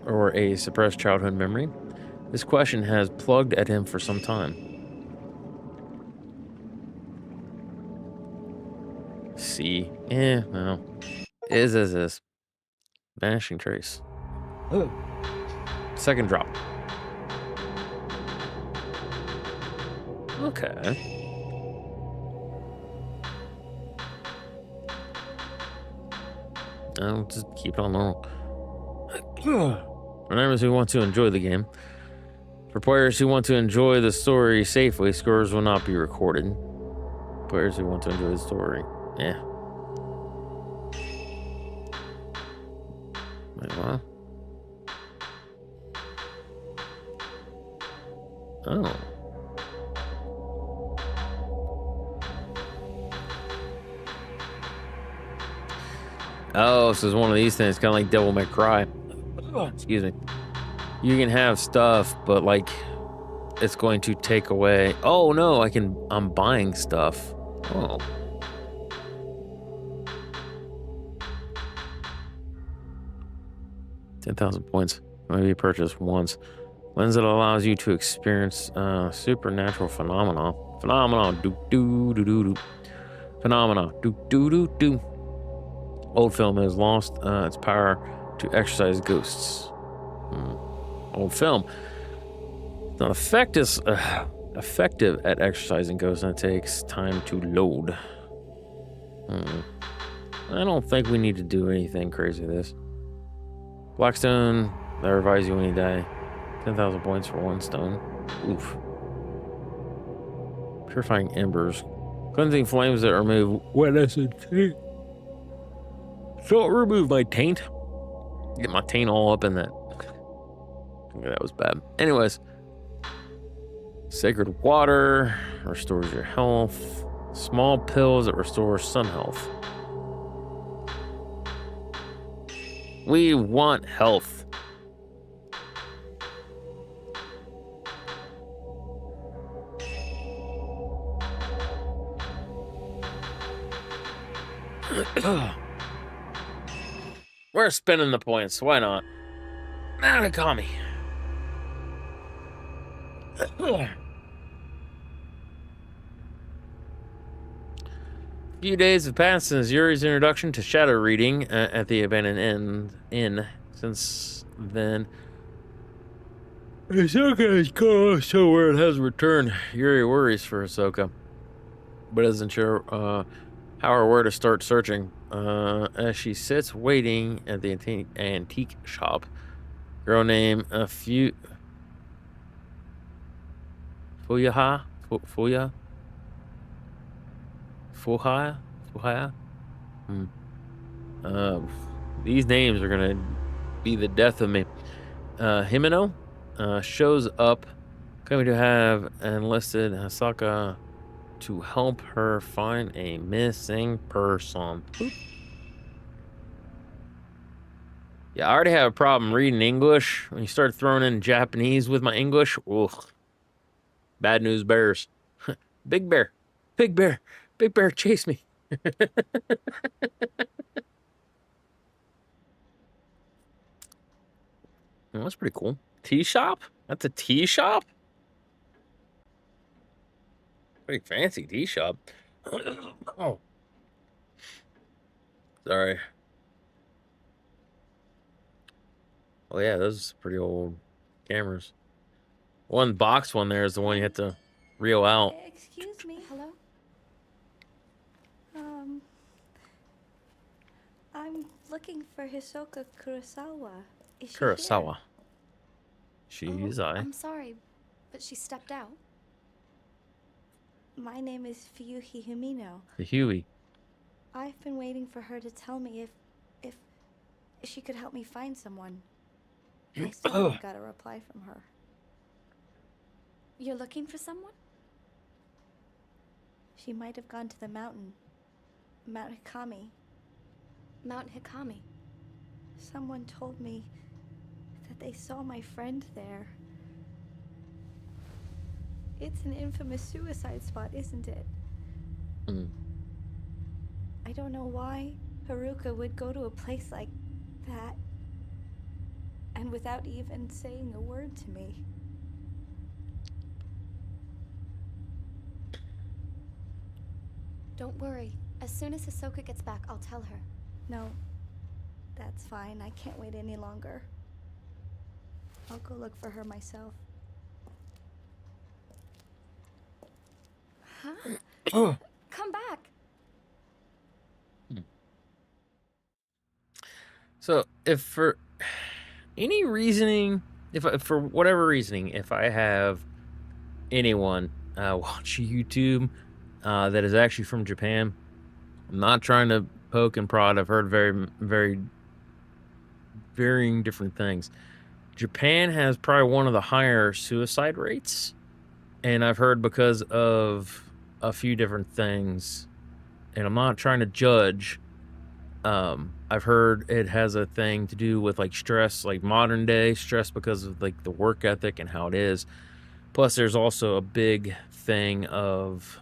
or a suppressed childhood memory? This question has plugged at him for some time. See, no. Is. Vanishing trace. Second drop. Okay. I'll just keep it on normal. For members who want to enjoy the game. For players who want to enjoy the story safely, scores will not be recorded. Players who want to enjoy the story. Yeah. Wait, what? Oh. Oh, so it's one of these things, kind of like Devil May Cry. Excuse me. You can have stuff, but like, it's going to take away. Oh no, I'm buying stuff. Oh. $10,000 points. Maybe purchase once. Lens that allows you to experience supernatural phenomena. Phenomena. Phenomena. Old film has lost its power to exorcise ghosts. Old film. It's not effective at exorcising ghosts, and it takes time to load. I don't think we need to do anything crazy with this. Blackstone, that revives you when you die. 10,000 points for one stone. Oof. Purifying embers. Cleansing flames that remove wetness and taint. So remove my taint. Get my taint all up in that. Okay, that was bad. Anyways. Sacred water restores your health. Small pills that restore some health. We want health. We're spending the points. Why not? Hikami. Few days have passed since Yuri's introduction to shadow reading at the abandoned inn. Since then, Hisoka is gone somewhere and has returned. Yuri worries for Hisoka, but isn't sure how or where to start searching. As she sits waiting at the antique shop, girl named Fuya. These names are gonna be the death of me. Himeno shows up, claiming to have enlisted Hisaka to help her find a missing person. Oop. Yeah, I already have a problem reading English. When you start throwing in Japanese with my English, ugh. Bad news bears. Big bear. Big bear. Big bear, chase me. Oh, that's pretty cool. Tea shop? That's a tea shop? Pretty fancy tea shop. Oh. Sorry. Oh yeah, those are pretty old cameras. One box one there is the one you have to reel out.
Excuse me.
Hello?
I'm looking for Hisoka Kurosawa. Is she
Kurosawa. She is
I'm sorry, but she stepped out. My name is Fuyuhi Himino.
The Huey.
I've been waiting for her to tell me if she could help me find someone. I still haven't got a reply from her.
You're looking for someone?
She might have gone to the mountain. Mount Hikami.
Mount Hikami.
Someone told me that they saw my friend there. It's an infamous suicide spot, isn't it?
Mm.
I don't know why Haruka would go to a place like that, and without even saying a word to me.
Don't worry. As soon as Hisoka gets back, I'll tell her.
No, that's fine. I can't wait any longer. I'll go look for her myself.
Huh? Come back.
So, if for any reasoning, if for whatever reasoning, if I have anyone watch YouTube that is actually from Japan, I'm not trying to poke and prod. I've heard very varying different things. Japan has probably one of the higher suicide rates, and I've heard because of a few different things, and I'm not trying to judge. I've heard it has a thing to do with like stress, like modern day stress because of like the work ethic and how it is. Plus there's also a big thing of,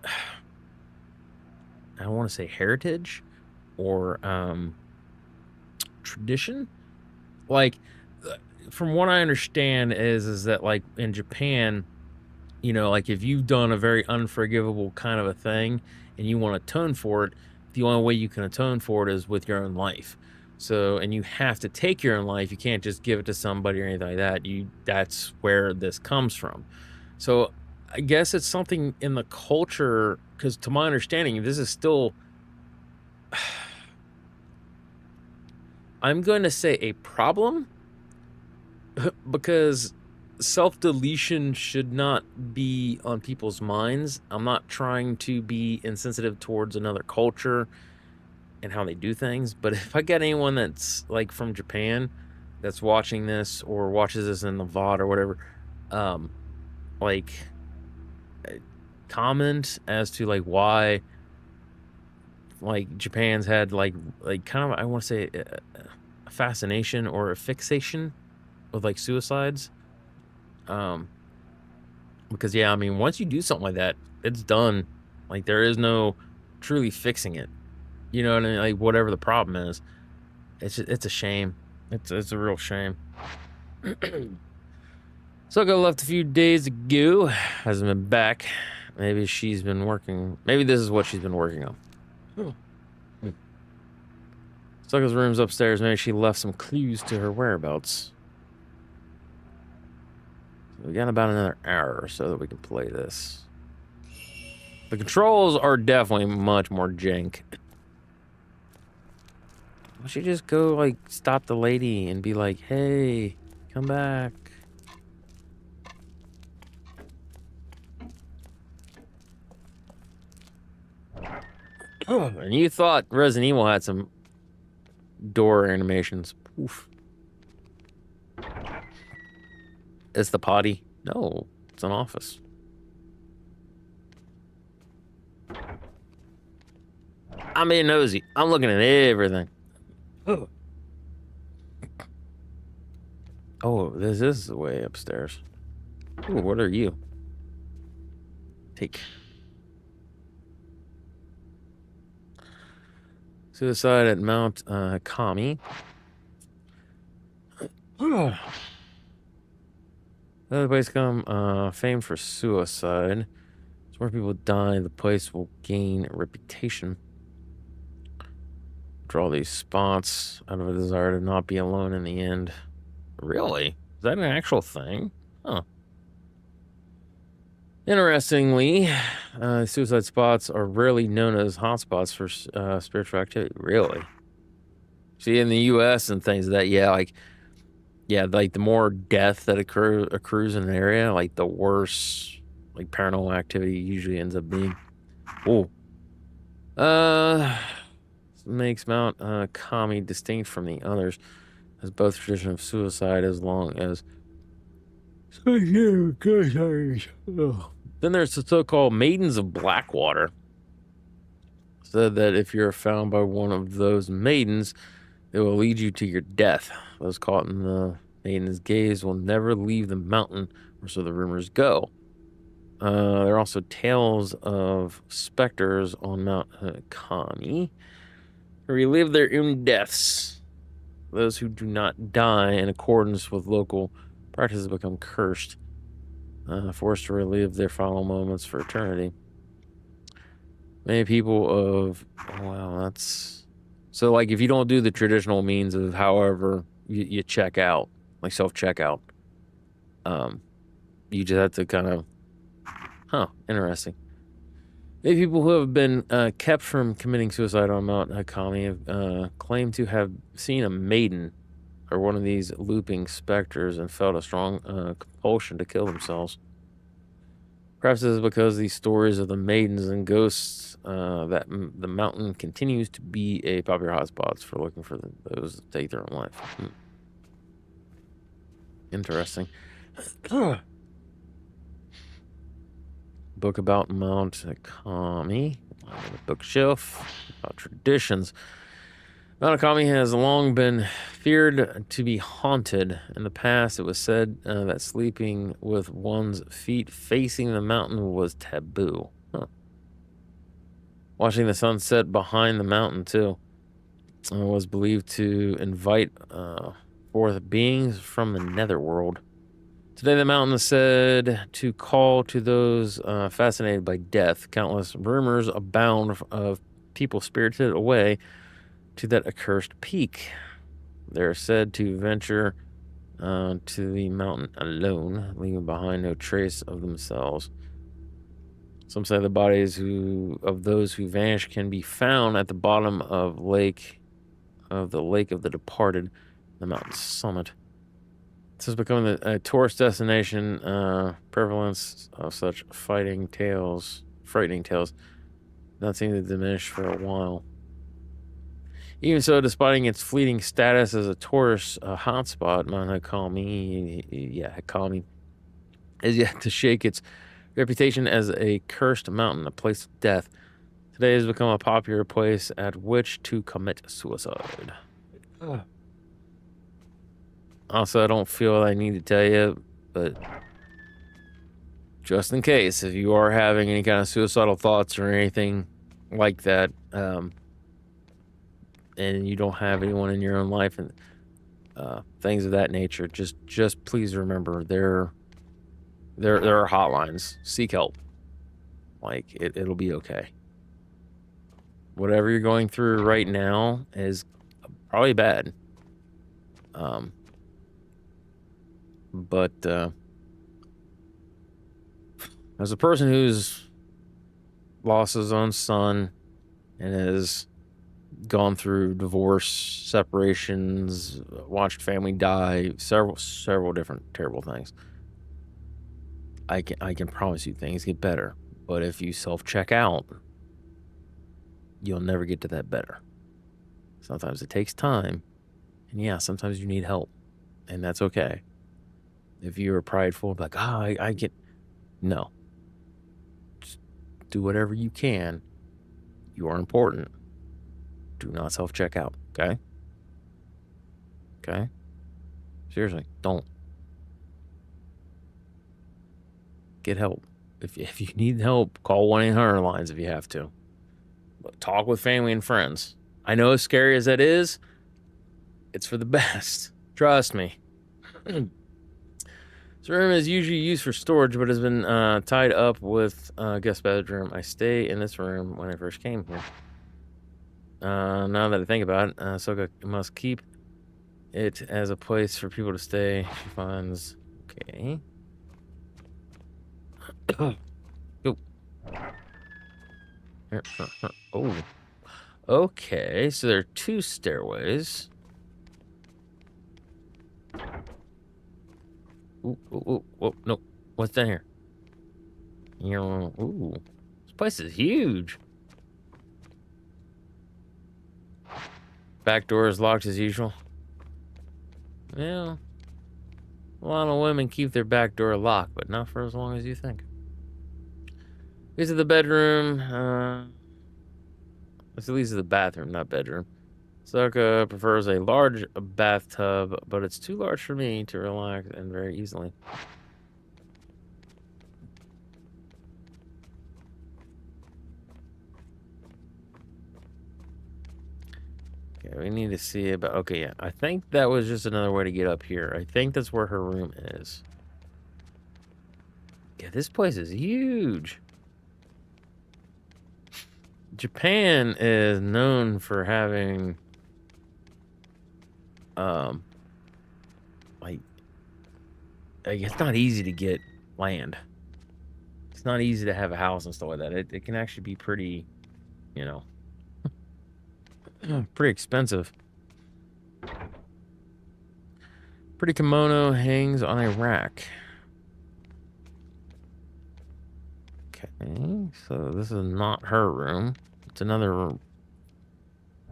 I don't want to say heritage or tradition. Like from what I understand is that like in Japan, you know, like if you've done a very unforgivable kind of a thing and you want to atone for it, the only way you can atone for it is with your own life. So, and you have to take your own life. You can't just give it to somebody or anything like that. That's where this comes from. So I guess it's something in the culture, because to my understanding, this is still, I'm going to say a problem, because self-deletion should not be on people's minds. I'm not trying to be insensitive towards another culture and how they do things, but if I get anyone that's like from Japan that's watching this or watches this in the VOD or whatever, like comment as to like why like Japan's had like kind of, I want to say a fascination or a fixation with like suicides. Because yeah, I mean, once you do something like that, it's done. Like there is no truly fixing it. You know what I mean? Like whatever the problem is, it's a shame. It's a real shame. Soko left a few days ago. Hasn't been back. Maybe she's been working. Maybe this is what she's been working on. Soko's room's upstairs. Maybe she left some clues to her whereabouts. We got about another hour or so that we can play this. The controls are definitely much more jank. Why don't you just go, like, stop the lady and be like, hey, come back. Oh, and you thought Resident Evil had some door animations. Oof. It's the potty. No, it's an office. I'm being nosy. I'm looking at everything. Oh, this is the way upstairs. Ooh, what are you? Take. Suicide at Mount Kami. Another place come famed for suicide. It's where people die. The place will gain a reputation. Draw these spots out of a desire to not be alone in the end. Really? Is that an actual thing? Huh. Interestingly, suicide spots are rarely known as hotspots for spiritual activity. Really? See, in the U.S. and things like that, yeah, like the more death that accrues in an area, like the worse, like paranormal activity usually ends up being. Oh. Makes Mount Kami distinct from the others, as both tradition of suicide as long as. Then there's the so-called Maidens of Blackwater. Said that if you're found by one of those maidens, It will lead you to your death. Those caught in the maiden's gaze will never leave the mountain, or so the rumors go. There are also tales of specters on Mount Kami who relive their own deaths. Those who do not die in accordance with local practices become cursed, forced to relive their final moments for eternity. Many people of... Wow, that's... So, like, if you don't do the traditional means of however you check out, like self-checkout, you just have to kind of... Huh, interesting. Many people who have been kept from committing suicide on Mount Hakami have claimed to have seen a maiden or one of these looping specters and felt a strong compulsion to kill themselves. Perhaps this is because these stories of the maidens and ghosts that the mountain continues to be a popular hotspot for looking for those that take their own life. Interesting. Book about Mount Kami on the bookshelf about traditions. Mount Kami has long been feared to be haunted. In the past, it was said that sleeping with one's feet facing the mountain was taboo. Huh. Watching the sunset behind the mountain, too, was believed to invite forth beings from the netherworld. Today, the mountain is said to call to those fascinated by death. Countless rumors abound of people spirited away to that accursed peak. They're said to venture to the mountain alone, leaving behind no trace of themselves. Some say the bodies of those who vanished can be found at the bottom of the lake of the departed, the mountain's summit. This has become a tourist destination. Prevalence of such frightening tales, not seem to diminish for a while. Even so, despite its fleeting status as a tourist hotspot, Mount Hakami is yet to shake its reputation as a cursed mountain, a place of death. Today has become a popular place at which to commit suicide. Also, I don't feel I need to tell you, but just in case, if you are having any kind of suicidal thoughts or anything like that, and you don't have anyone in your own life and things of that nature, just please remember there are hotlines. Seek help. Like it'll be okay. Whatever you're going through right now is probably bad. But as a person who's lost his own son and has gone through divorce, separations, watched family die, several different terrible things, I can promise you things get better. But if you self-check out, you'll never get to that better. Sometimes it takes time, and yeah, sometimes you need help, and that's okay. If you're prideful, like, I get... No. Just do whatever you can. You are important. Do not self-check out, okay? Okay? Seriously, don't. Get help. If you need help, call 1-800-LINES if you have to. But talk with family and friends. I know as scary as that is, it's for the best. Trust me. This room is usually used for storage, but has been tied up with guest bedroom. I stay in this room when I first came here. Now that I think about it, Soka must keep it as a place for people to stay. She finds... Okay. Go. Oh. Okay, so there are 2 stairways. Ooh, no. What's down here? Ooh. This place is huge. Back door is locked as usual. Well, a lot of women keep their back door locked, but not for as long as you think. These are the bedroom. At least the bathroom, not bedroom. Soka prefers a large bathtub, but it's too large for me to relax and very easily. Okay, we need to see about... Okay, yeah. I think that was just another way to get up here. I think that's where her room is. Yeah, this place is huge. Japan is known for having... like it's not easy to get land. It's not easy to have a house and stuff like that. It can actually be pretty, you know, pretty expensive. Pretty kimono hangs on a rack. Okay, so this is not her room. It's another room.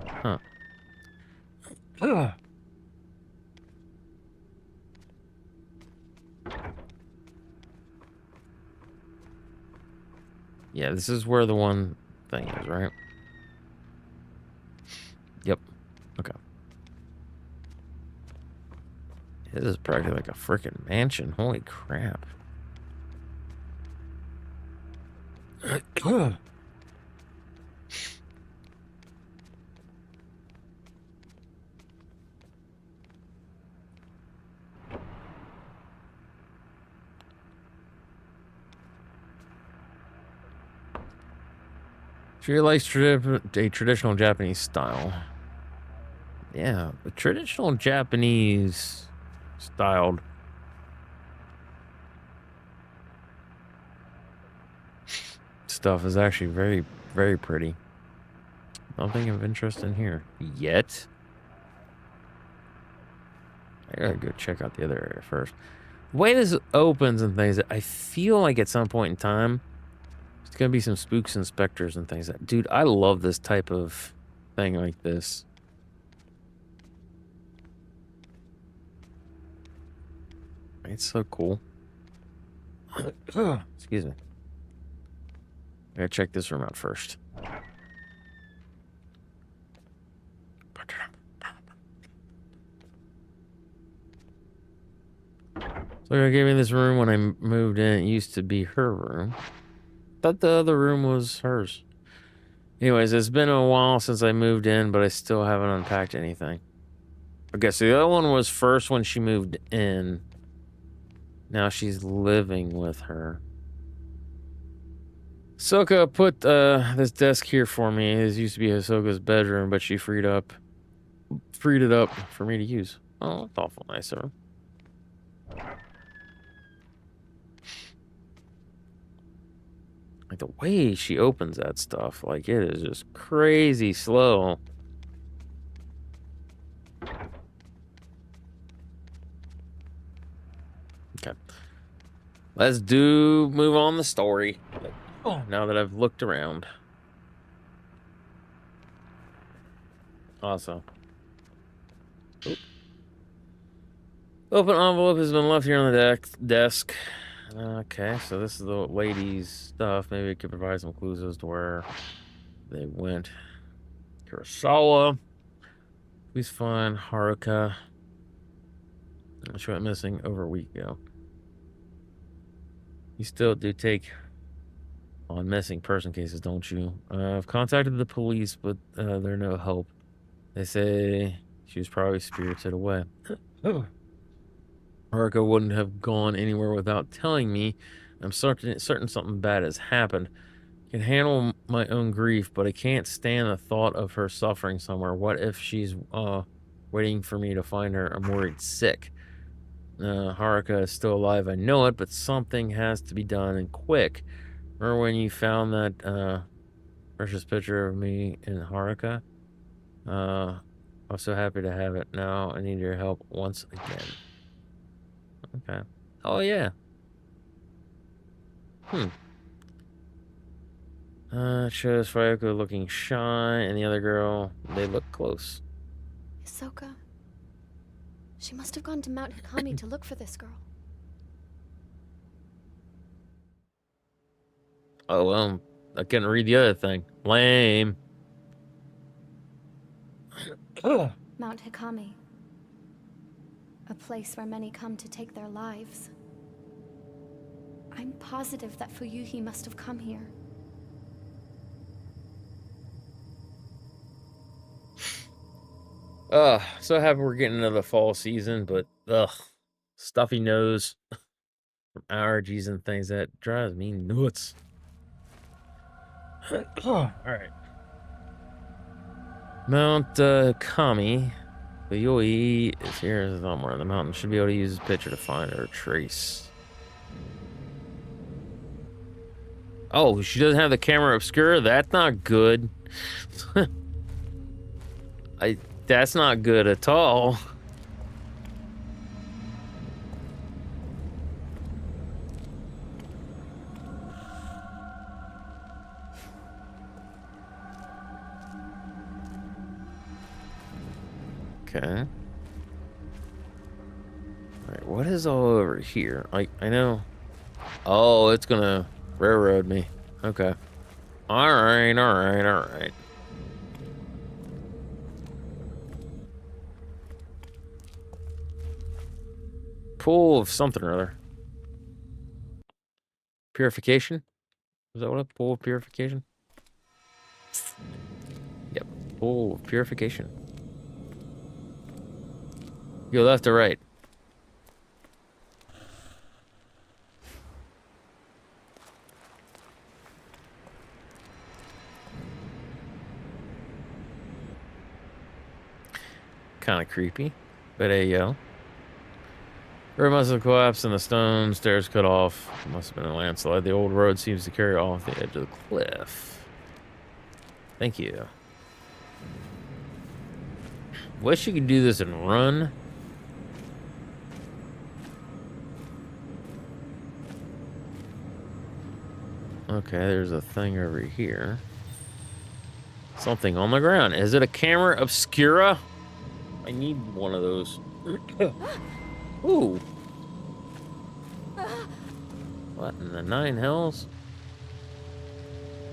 Huh. Ugh. Yeah, this is where the one thing is, right? Yep. Okay. This is practically like a freaking mansion. Holy crap. She likes a traditional Japanese style. Yeah, the traditional Japanese styled stuff is actually very, very pretty. Nothing of interest in here yet. I gotta go check out the other area first. The way this opens and things, I feel like at some point in time, there's gonna be some spooks and specters and things. Dude, I love this type of thing like this. It's so cool. Excuse me. I gotta check this room out first. So I gave me this room when I moved in. It used to be her room. Thought the other room was hers. Anyways, it's been a while since I moved in, but I still haven't unpacked anything. Okay, so the other one was first when she moved in. Now she's living with her. Soka put this desk here for me. This used to be Hisoka's bedroom, but she freed it up for me to use. Oh, that's awful nice of her. Like the way she opens that stuff, like it is just crazy slow. Okay. Let's move on the story. Now that I've looked around. Also. Oop. Open envelope has been left here on the desk. Okay, so this is the lady's stuff. Maybe it could provide some clues as to where they went. Kurosawa. Please find Haruka. She went missing over a week ago. You still do take on missing person cases, don't you? I've contacted the police, but they're no help. They say she was probably spirited away. Haruka wouldn't have gone anywhere without telling me. I'm certain something bad has happened. I can handle my own grief, but I can't stand the thought of her suffering somewhere. What if she's waiting for me to find her? I'm worried sick. Haruka is still alive, I know it, but something has to be done, and quick. Remember when you found that precious picture of me and Haruka? I was so happy to have it. Now I need your help once again. Okay. Oh, yeah. It shows Ryoko looking shy, and the other girl, they look close.
Hisoka. She must have gone to Mount Hikami to look for this girl.
Oh, well, I couldn't read the other thing. Lame.
Mount Hikami. A place where many come to take their lives. I'm positive that Fuyuhi must have come here.
So happy we're getting into the fall season, but stuffy nose from allergies and things, that drives me nuts. All right. Mount Kami. Fuyuhi is here somewhere. The mountain should be able to use this picture to find her trace. Oh, she doesn't have the camera obscura? That's not good. That's not good at all. Okay. Alright, what is all over here? I know. Oh, it's gonna railroad me. Okay. Alright. Pool of something or other. Purification? Is that what a pool of purification? Yep. Pool of purification. Go left or right? Kind of creepy, but hey, yo. Road must have collapsed and the stone stairs cut off. Must have been a landslide. The old road seems to carry off the edge of the cliff. Thank you. Wish you could do this and run. Okay, there's a thing over here. Something on the ground. Is it a camera obscura? I need one of those. Ooh. What in the nine hells?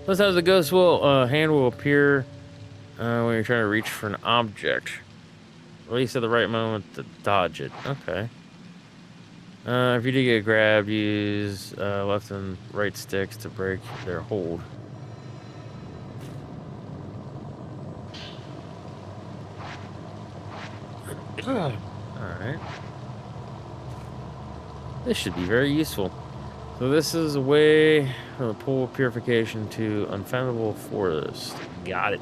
Sometimes the ghost hand will appear when you're trying to reach for an object. Release at the right moment to dodge it. Okay. If you do get grabbed, use left and right sticks to break their hold. Alright. This should be very useful. So this is a way from the pool of purification to unfathomable forest. Got it.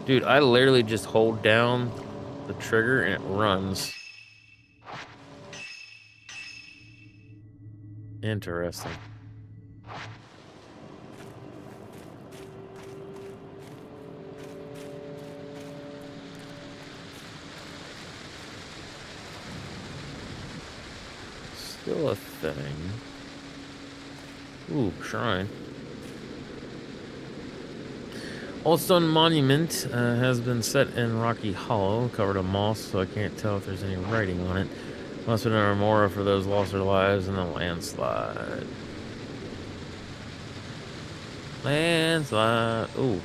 Dude, I literally just hold down the trigger and it runs. Interesting. Still a thing. Ooh, shrine. Old stone monument has been set in rocky hollow, covered in moss, so I can't tell if there's any writing on it. Must have been a memorial for those lost their lives in the landslide. Landslide. Ooh,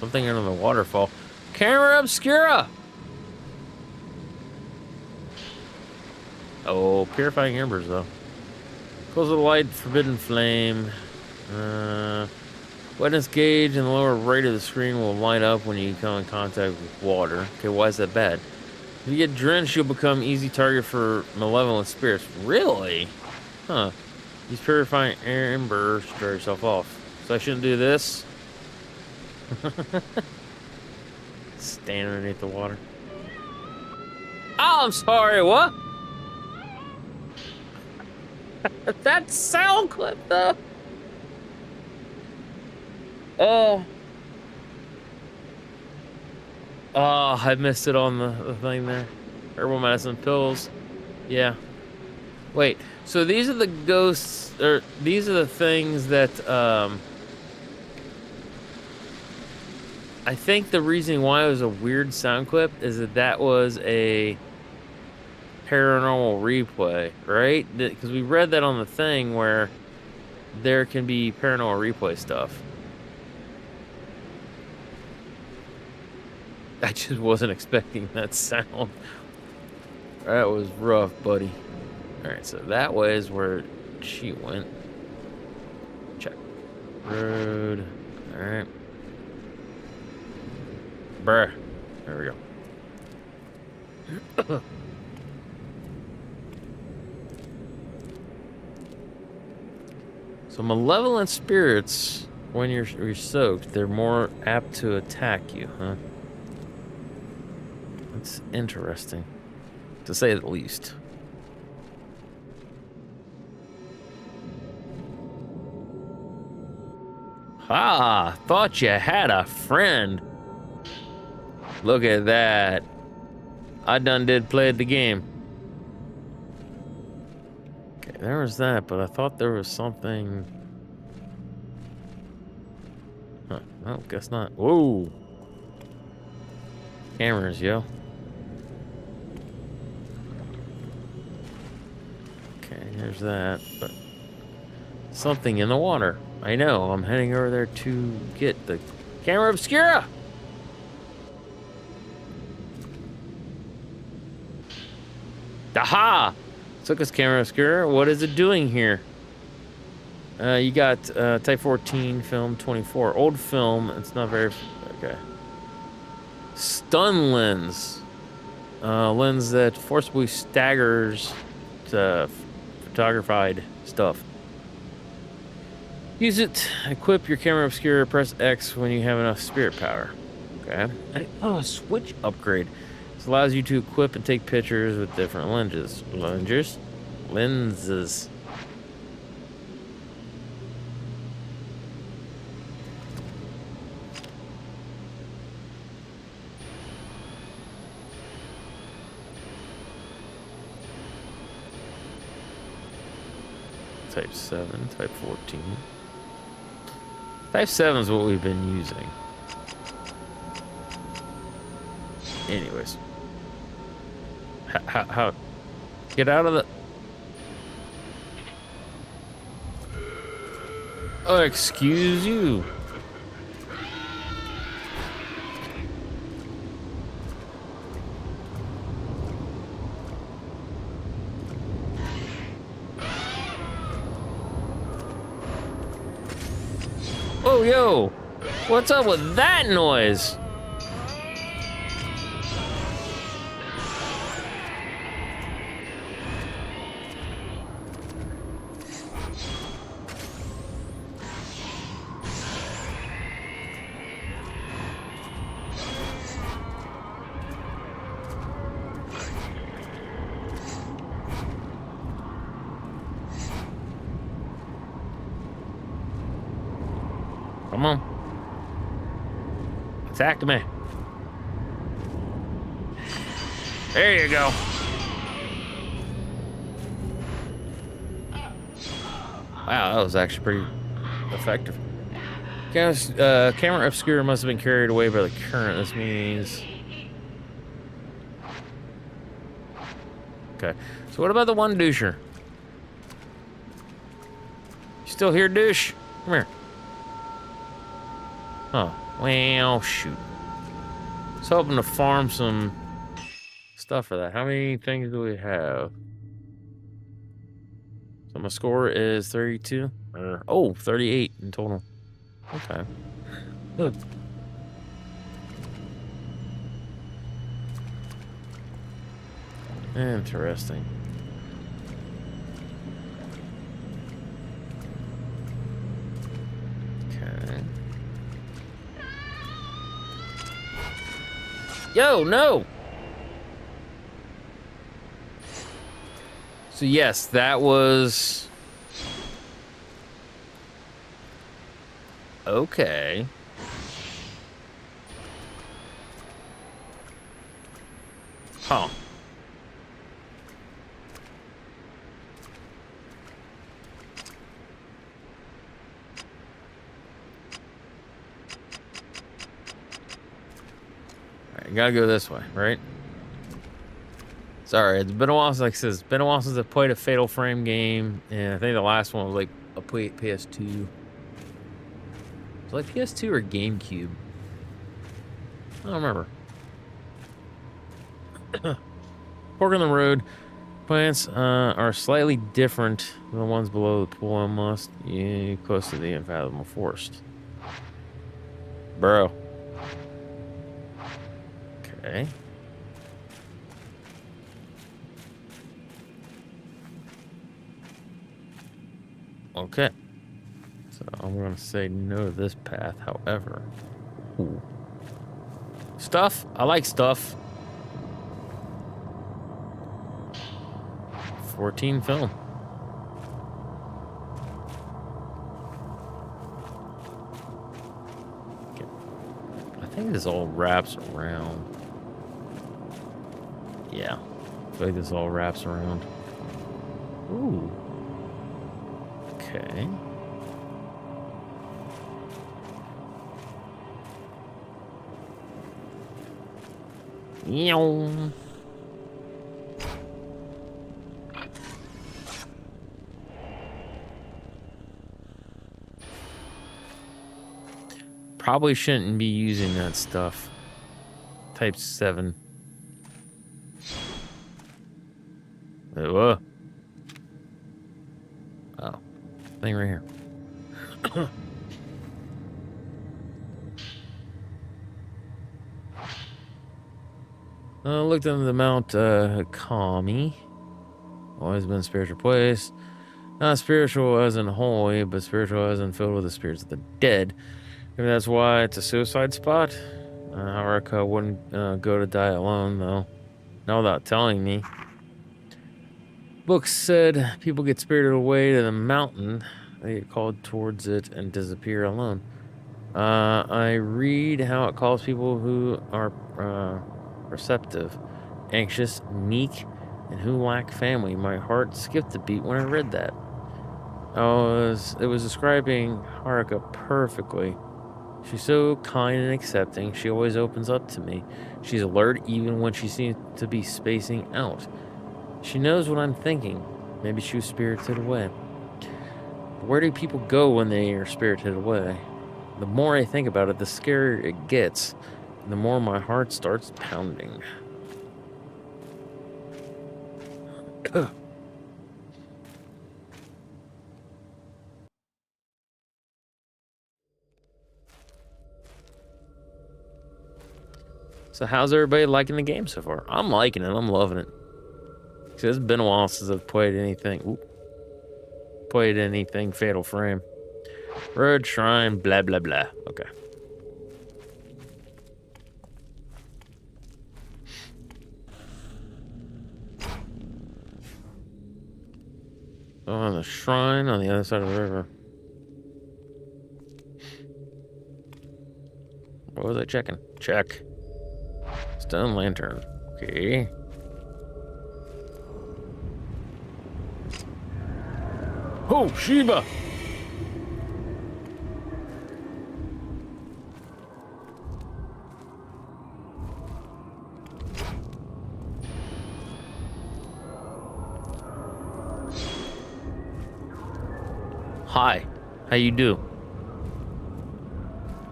something under the waterfall. Camera obscura. Oh, purifying embers though. Close the light, forbidden flame. Wetness gauge in the lower right of the screen will light up when you come in contact with water. Okay, why is that bad? If you get drenched, you'll become easy target for malevolent spirits. Really? Huh. Use purifying embers to dry yourself off. So I shouldn't do this? Stand underneath the water. Oh, I'm sorry, what? That sound clip, though. Oh. Oh, I missed it on the thing there. Herbal medicine pills. Yeah. Wait, so these are the ghosts, or these are the things that, I think the reason why it was a weird sound clip is that was a paranormal replay, right? Because we read that on the thing where there can be paranormal replay stuff. I just wasn't expecting that sound. That was rough, buddy. Alright, so that way is where she went. Check. Road. Alright. Bruh. There we go. So malevolent spirits, when you're soaked, they're more apt to attack you, huh? That's interesting, to say the least. Ah, thought you had a friend. Look at that. I done did play the game. Okay, there was that, but I thought there was something. Huh, well, guess not. Whoa. Cameras, yo. Okay, here's that, but something in the water. I know, I'm heading over there to get the camera obscura. Aha! Took us camera obscura. What is it doing here? You got type 14, film 24. Old film, it's not very... Okay. Stun lens. Lens that forcibly staggers to photographied stuff. Use it. Equip your camera obscura. Press X when you have enough spirit power. Okay. Oh, switch upgrade. This allows you to equip and take pictures with different lenses. Lenses. Type 7, type 14. Type 7 is what we've been using. Anyways. How? Get out of the... Oh, excuse you. Oh, yo. What's up with that noise? Come on. Attack me. There you go. Wow, that was actually pretty effective. Guys, camera obscura must have been carried away by the current. This means... Okay. So what about the one doucher? You still here, douche? Come here. Oh, well, shoot. I was hoping to farm some stuff for that. How many things do we have? So my score is 32. Oh, 38 in total. Okay. Good. Interesting. Okay. Yo, no! So yes, that was... Okay. Huh. You gotta go this way, right? Sorry, it's been a while since, like I said, it's been a while since I played a Fatal Frame game, and I think the last one was like a PS2. Was it like PS2 or GameCube? I don't remember. Fork in the road. Plants are slightly different than the ones below the pool and must be close to the unfathomable forest. Bro. Okay. Okay. So I'm going to say no to this path, however. Ooh. Stuff? I like stuff. 14 film. Okay. I think this all wraps around. Yeah. I feel like this all wraps around. Ooh. Okay. Meow. Probably shouldn't be using that stuff. Type 7. Whoa. Oh. Thing right here. Looked into the Mount Kami. Always been a spiritual place. Not spiritual as in holy, but spiritual as in filled with the spirits of the dead. Maybe that's why it's a suicide spot. Haruka wouldn't go to die alone, though. Not without telling me. Books said people get spirited away to the mountain. They get called towards it and disappear alone. I read how it calls people who are receptive, anxious, meek, and who lack family. My heart skipped a beat when I read that. It was describing Haruka perfectly. She's so kind and accepting. She always opens up to me. She's alert even when she seems to be spacing out. She knows what I'm thinking. Maybe she was spirited away. But where do people go when they are spirited away? The more I think about it, the scarier it gets. The more my heart starts pounding. So how's everybody liking the game so far? I'm liking it. I'm loving it. See, it's been a while since I've played anything. Played anything Fatal Frame. Road, shrine, blah, blah, blah. Okay. Oh, the shrine on the other side of the river. What was I checking? Check. Stone lantern. Okay. Oh, Sheba! Hi. How you do?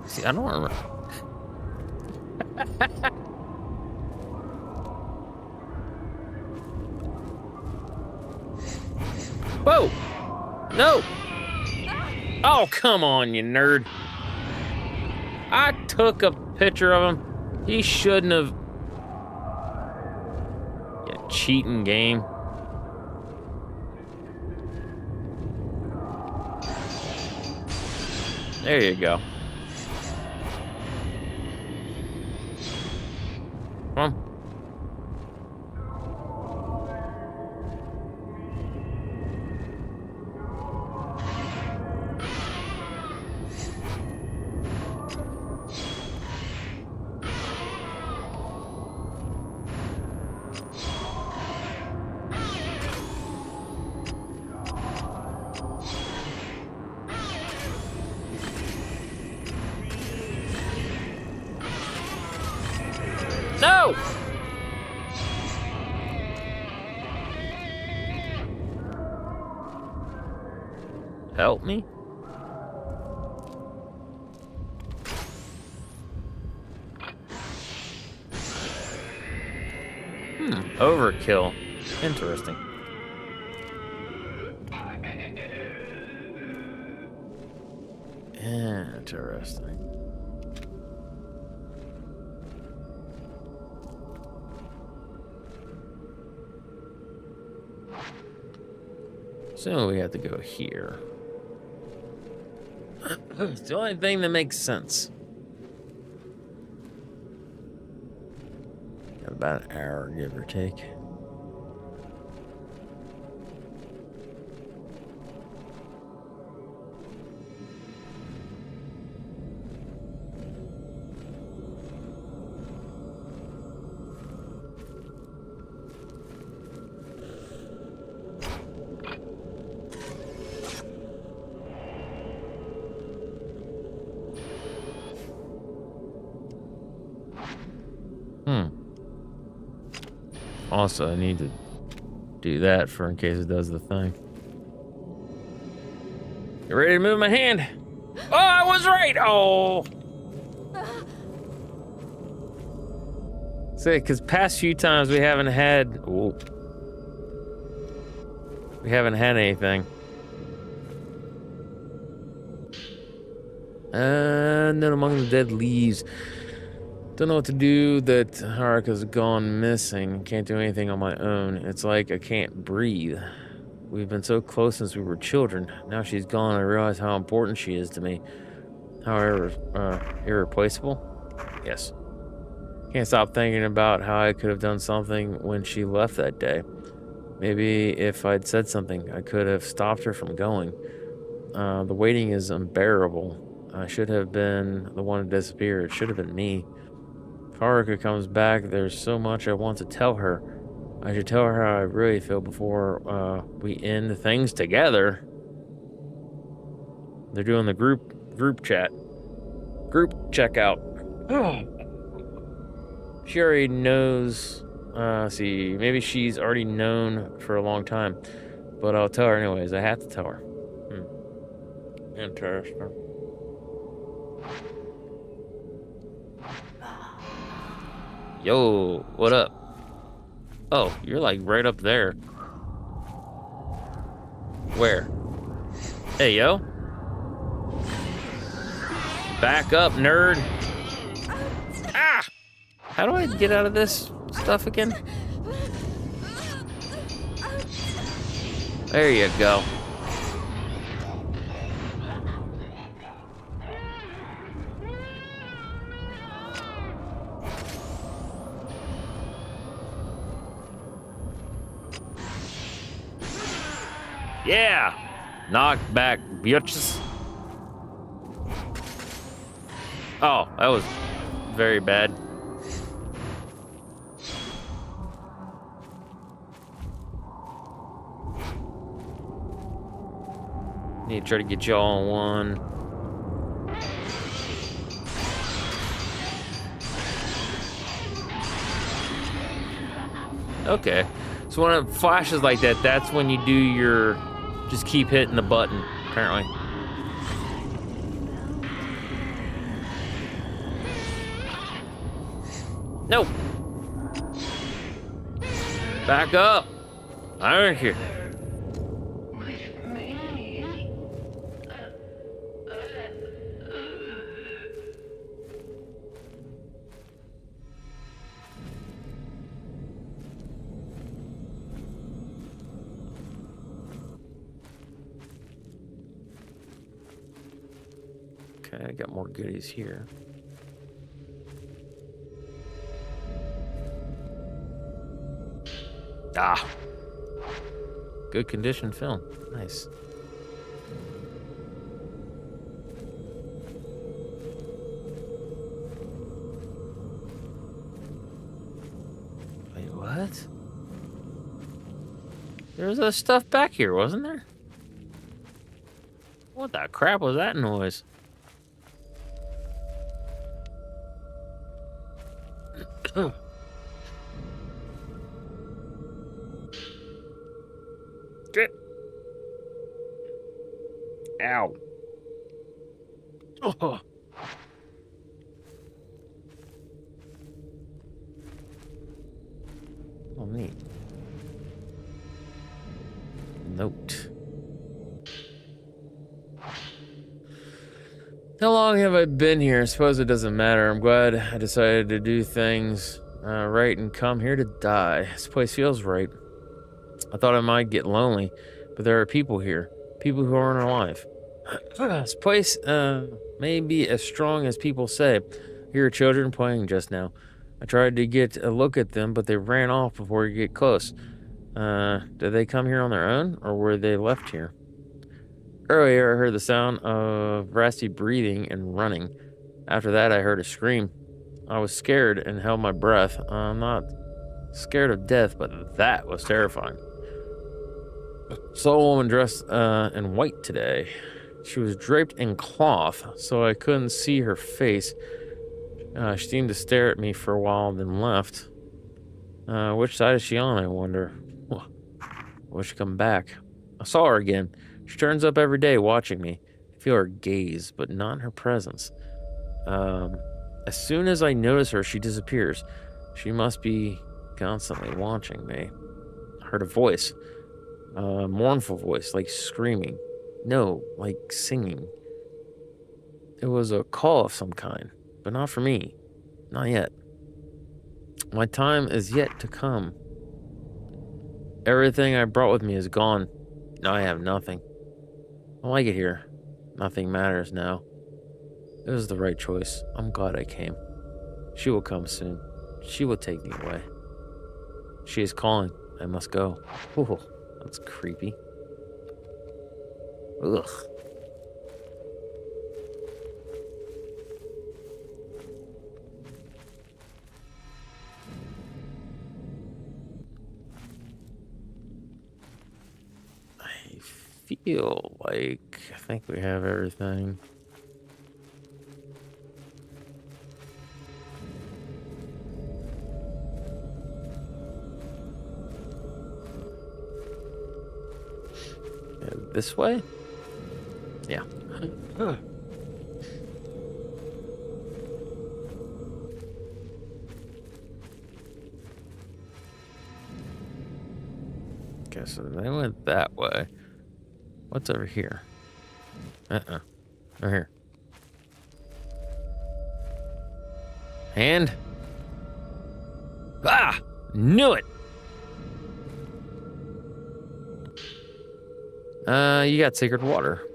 See, I don't remember. Whoa! No! Oh, come on, you nerd. I took a picture of him. He shouldn't have. You cheating game. There you go. Come on. No! Help me? Overkill. Interesting. Interesting. So we have to go here. It's the only thing that makes sense. Got about an hour, give or take. Also, I need to do that for in case it does the thing. You ready to move my hand? Oh, I was right! Oh! See, because past few times we haven't had... Ooh. We haven't had anything. And then among the dead leaves. Don't know what to do that Haruka's gone missing. Can't do anything on my own. It's like I can't breathe. We've been so close since we were children. Now she's gone, I realize how important she is to me. However, irreplaceable? Yes. Can't stop thinking about how I could have done something when she left that day. Maybe if I'd said something, I could have stopped her from going. The waiting is unbearable. I should have been the one to disappear. It should have been me. If Haruka comes back, there's so much I want to tell her. I should tell her how I really feel before we end things together. They're doing the group chat. Group checkout. She already knows. See, maybe she's already known for a long time. But I'll tell her anyways. I have to tell her. Interesting. Yo, what up? Oh, you're like right up there. Where? Hey, yo. Back up, nerd. Ah! How do I get out of this stuff again? There you go. Yeah! Knock back, bitches. Oh, that was very bad. Need to try to get y'all on one. Okay. So when it flashes like that, that's when you do your... Just keep hitting the button, apparently. Nope. Back up. I'm here. Okay, I got more goodies here. Ah. Good condition film. Nice. Wait, what? There was stuff back here, wasn't there? What the crap was that noise? Get. Ow. Oh. Oh neat. Note. How long have I been here? I suppose it doesn't matter. I'm glad I decided to do things right and come here to die. This place feels right. I thought I might get lonely, but there are people here. People who aren't alive. This place may be as strong as people say. Here are children playing just now. I tried to get a look at them, but they ran off before you get close. Did they come here on their own, or were they left here? Earlier, I heard the sound of Rusty breathing and running. After that, I heard a scream. I was scared and held my breath. I'm not scared of death, but that was terrifying. Saw a woman dressed in white today. She was draped in cloth, so I couldn't see her face. She seemed to stare at me for a while, then left. Which side is she on, I wonder? Will she come back? I saw her again. She turns up every day watching me. I feel her gaze, but not her presence. As soon as I notice her, she disappears. She must be constantly watching me. I heard a voice. A mournful voice, like screaming. No, like singing. It was a call of some kind, but not for me. Not yet. My time is yet to come. Everything I brought with me is gone. Now I have nothing. I like it here. Nothing matters now. It was the right choice. I'm glad I came. She will come soon. She will take me away. She is calling. I must go. Oh, that's creepy. Ugh. I feel like I think we have everything. This way? Yeah. Okay, so they went that way. What's over here? Over here. Hand? Ah! Knew it! You got sacred water.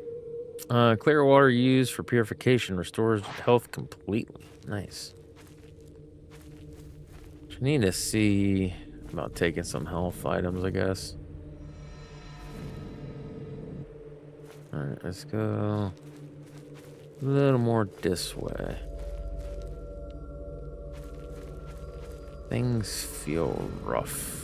Clear water used for purification restores health completely. Nice. I need to see about taking some health items, I guess. Alright, let's go a little more this way. Things feel rough.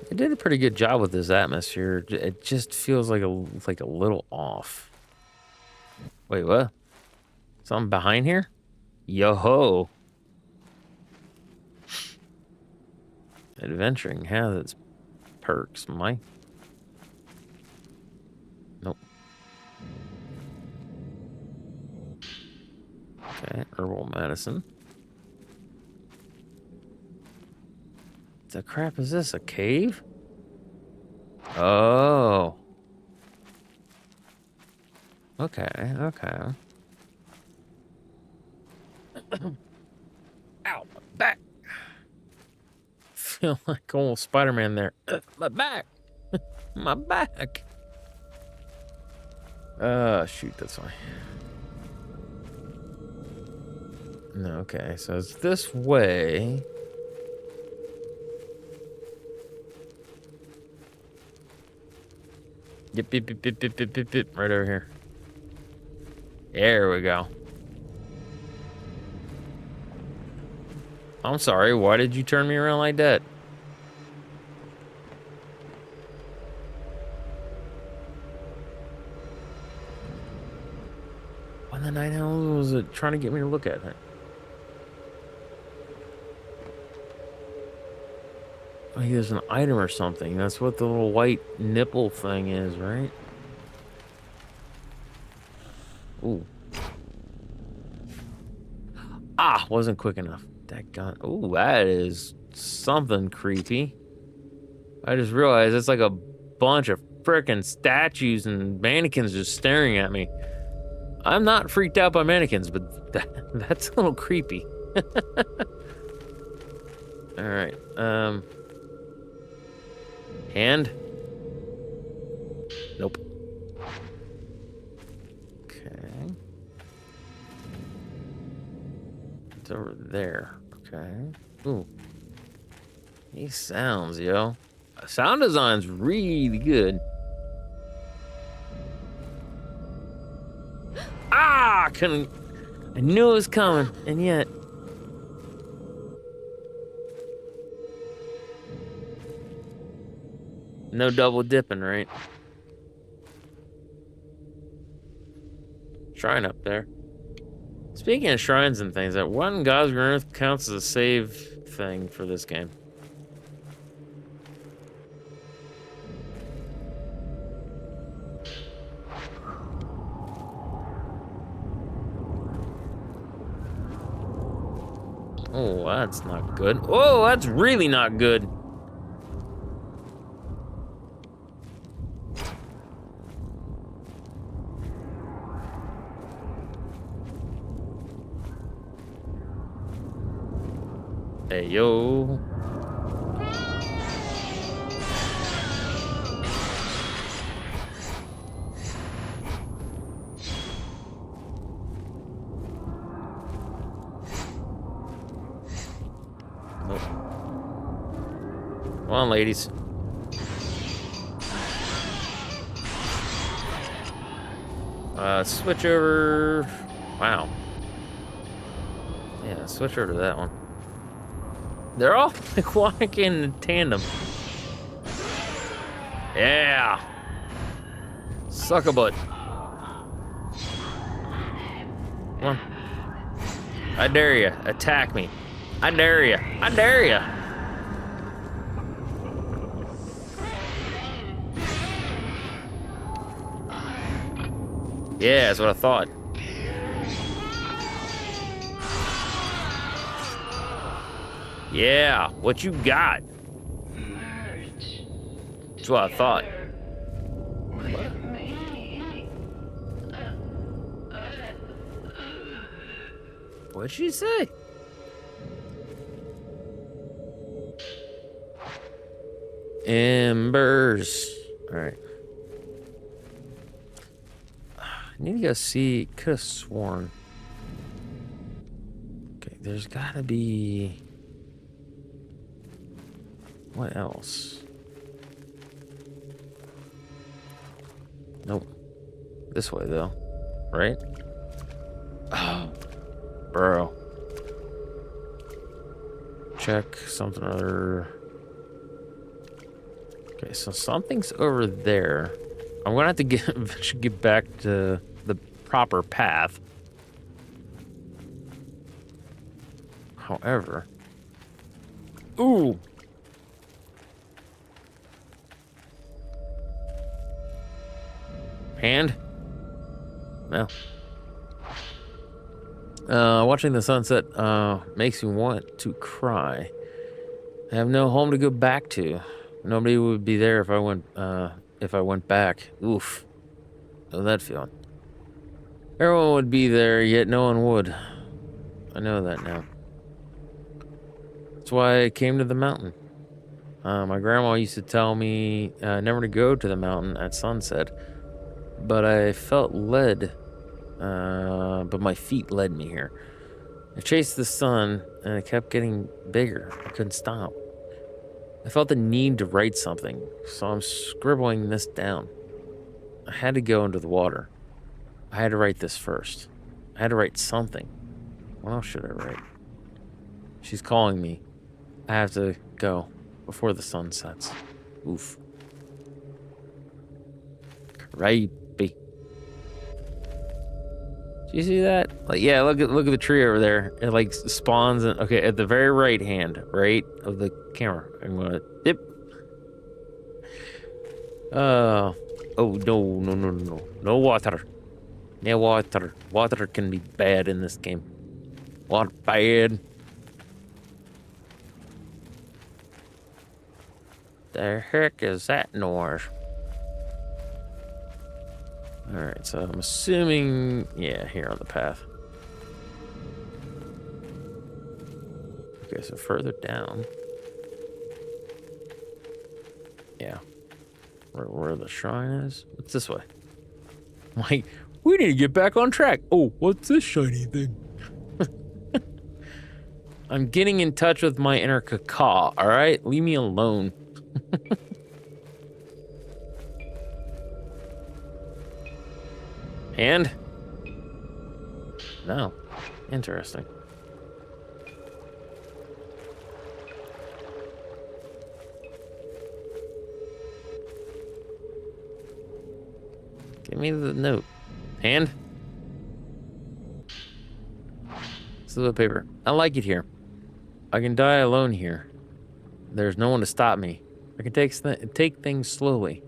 They did a pretty good job with this atmosphere. It just feels like a little off. Wait, what? Something behind here? Yo-ho! Adventuring has its perks, Mike. Nope. Okay, herbal medicine. The crap is this? A cave? Oh. Okay, okay. Ow, my back. Feel like old Spider-Man there. My back. My back. Shoot, that's fine. No, okay, so it's this way. Yep, yep, yep, yep, yep, yep, yep, right over here. There we go. I'm sorry, why did you turn me around like that? What the night hell was it trying to get me to look at it? Like there's an item or something. That's what the little white nipple thing is, right? Ooh. Ah, wasn't quick enough. That gun. Ooh, that is something creepy. I just realized it's like a bunch of frickin' statues and mannequins just staring at me. I'm not freaked out by mannequins, but that's a little creepy. All right. Hand? Nope. Okay. It's over there. Okay. Ooh. These sounds, yo. Sound design's really good. Ah! I knew it was coming, and yet. No double dipping, right? Shrine up there. Speaking of shrines and things, that one God's Green Earth counts as a save thing for this game. Oh, that's not good. Oh, that's really not good. Hey, yo. Oh. Come on, ladies. Switch over. Wow. Yeah, switch over to that one. They're all like walking in tandem. Yeah. Suck a butt. Come on. I dare you. Attack me. I dare you. I dare you. Yeah, that's what I thought. Yeah, what you got? That's what I thought. What'd she say? Embers. All right. I need to go see. Could have sworn. Okay, there's gotta be. What else? Nope. This way, though. Right? Oh. Bro. Check something or other. Okay, so something's over there. I'm gonna have to get back to the proper path. However. Ooh! Hand? No. Watching the sunset makes me want to cry. I have no home to go back to. Nobody would be there if I went back. Oof. Know that feeling. Everyone would be there, yet no one would. I know that now. That's why I came to the mountain. My grandma used to tell me never to go to the mountain at sunset. But I felt led, but my feet led me here. I chased the sun, and it kept getting bigger. I couldn't stop. I felt the need to write something, so I'm scribbling this down. I had to go into the water. I had to write this first. I had to write something. What else should I write? She's calling me. I have to go before the sun sets. Oof. Creepy. Do you see that? Like, yeah, look at the tree over there. It like spawns in, okay, at the very right hand, right of the camera. I'm gonna dip. Oh no water. No water. Water can be bad in this game. What bad? The heck is that noise? Alright, so I'm assuming, yeah, here on the path. Okay, so further down. Yeah. Where the shrine is? It's this way. Like, we need to get back on track. Oh, what's this shiny thing? I'm getting in touch with my inner caca, alright? Leave me alone. And? No. Interesting. Give me the note. Hand? Slip of paper. I like it here. I can die alone here. There's no one to stop me. I can take things slowly.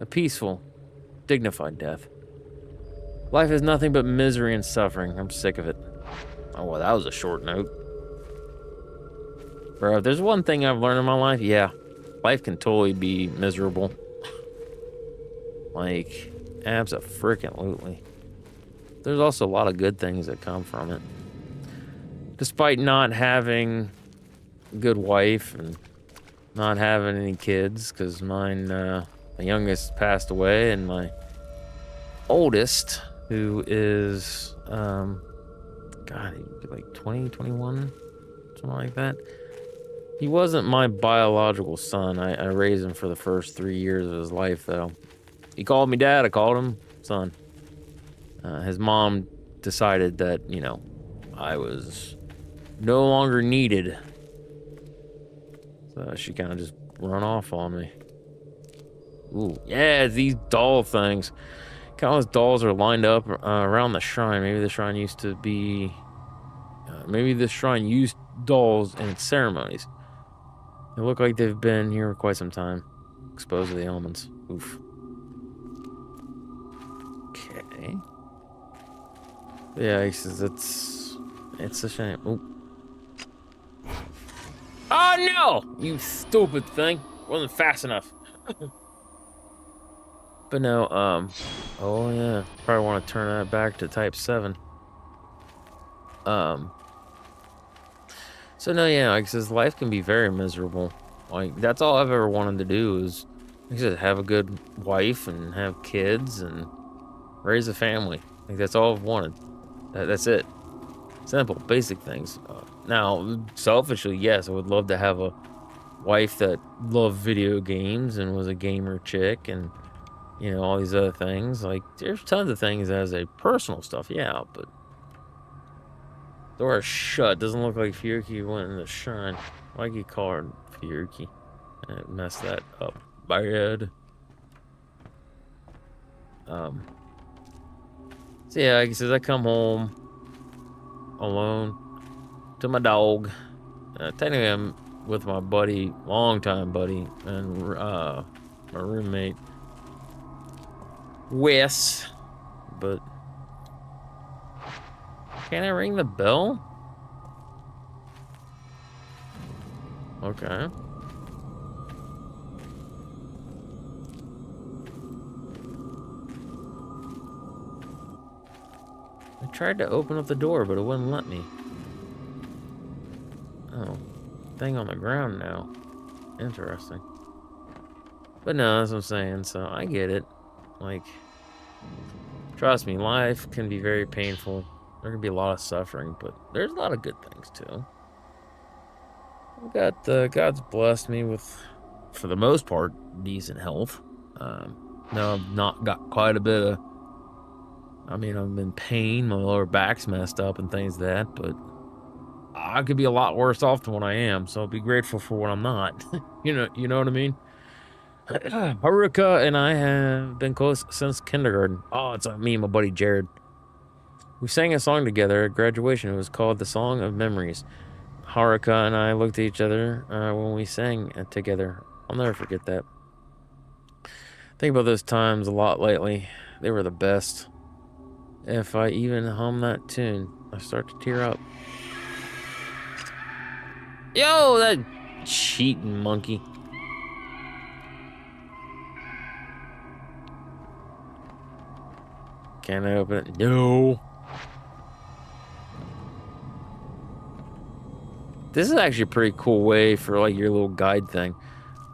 A peaceful, dignified death. Life is nothing but misery and suffering. I'm sick of it. Oh, well, that was a short note. Bro, if there's one thing I've learned in my life, yeah. Life can totally be miserable. Like, abso-freaking-lutely. There's also a lot of good things that come from it. Despite not having a good wife and not having any kids, because mine, my youngest passed away, and my oldest, who is, God, he'd be like 20, 21, something like that. He wasn't my biological son. I raised him for the first 3 years of his life, though. He called me dad, I called him son. His mom decided that, you know, I was no longer needed. So she kind of just run off on me. Ooh, yeah, these doll things. Countless dolls are lined up around the shrine. Maybe the shrine used to be... maybe the shrine used dolls in its ceremonies. They look like they've been here for quite some time. Exposed to the elements. Oof. Okay. Yeah, he says it's a shame. Ooh. Oh no! You stupid thing. Wasn't fast enough. But no, oh yeah. Probably want to turn that back to type 7. So no, yeah, like I says, life can be very miserable. Like, that's all I've ever wanted to do is, like I said, have a good wife and have kids and raise a family. Like, that's all I've wanted. That's it. Simple, basic things. Now, selfishly, yes, I would love to have a wife that loved video games and was a gamer chick and, you know, all these other things. Like, there's tons of things as a personal stuff, yeah, but... Door is shut. Doesn't look like Fuyuki went in the shrine. Why'd you call her Fuyuki? And messed that up bad. So yeah, like he says, I come home alone to my dog. Technically, I'm with my buddy, longtime buddy, and my roommate, Wes. But can I ring the bell? Okay. I tried to open up the door, but it wouldn't let me. Oh, thing on the ground now. Interesting. But no, that's what I'm saying, so I get it. Like, trust me, life can be very painful. There can be a lot of suffering, but there's a lot of good things too. I've got God's blessed me with, for the most part, decent health. Now I've not got quite a bit of. I mean, I'm in pain. My lower back's messed up and things like that, but I could be a lot worse off than what I am. So I'll be grateful for what I'm not. you know what I mean. Haruka and I have been close since kindergarten. Oh, it's like me and my buddy Jared. We sang a song together at graduation. It was called The Song of Memories. Haruka and I looked at each other when we sang together. I'll never forget that. Think about those times a lot lately. They were the best. If I even hum that tune, I start to tear up. Yo, that cheating monkey. Can I open it? No. This is actually a pretty cool way for like your little guide thing.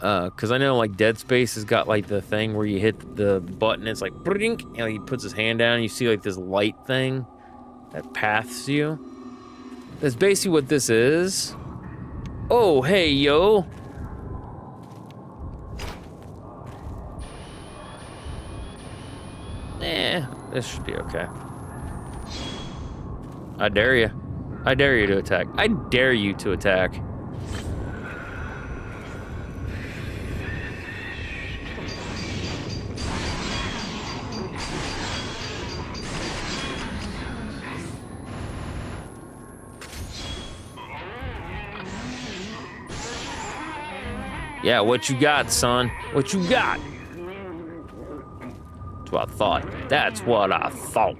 Cause I know like Dead Space has got like the thing where you hit the button, it's like brink, and he puts his hand down and you see like this light thing that paths you. That's basically what this is. Oh, hey, yo. This should be okay. I dare you. I dare you to attack. I dare you to attack. Yeah, what you got, son? What you got? That's what I thought. That's what I thought.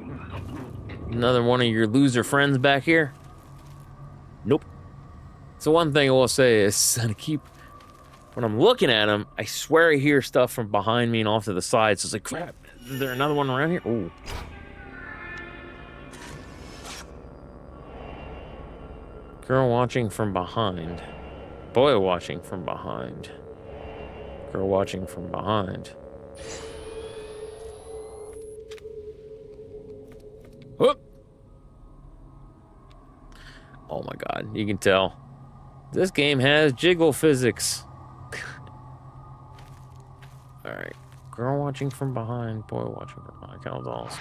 Another one of your loser friends back here? Nope. So one thing I will say is, when I'm looking at him, I swear I hear stuff from behind me and off to the side. So it's like, crap, is there another one around here? Ooh. Girl watching from behind. Boy watching from behind. Girl watching from behind. Whoop. Oh my god, you can tell. This game has jiggle physics. Alright. Girl watching from behind, boy watching from behind. Count dolls.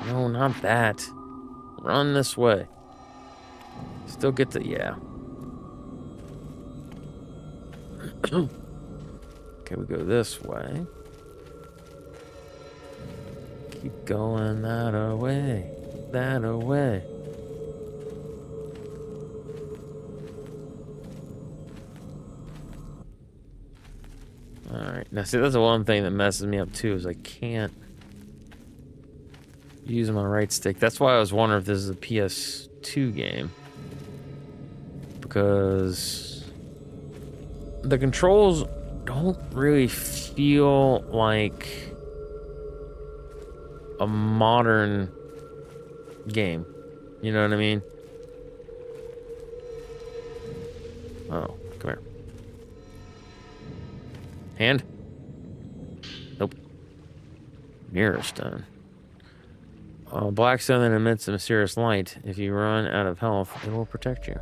No, not that. Run this way. Still get to, yeah. Okay, we go this way. Keep going that away. That away. Alright, now see, that's the one thing that messes me up too, is I can't use my right stick. That's why I was wondering if this is a PS2 game. Because the controls don't really feel like a modern game. You know what I mean? Oh, come here. Hand? Nope. Mirror stone. Black stone that emits a mysterious light. If you run out of health, it will protect you.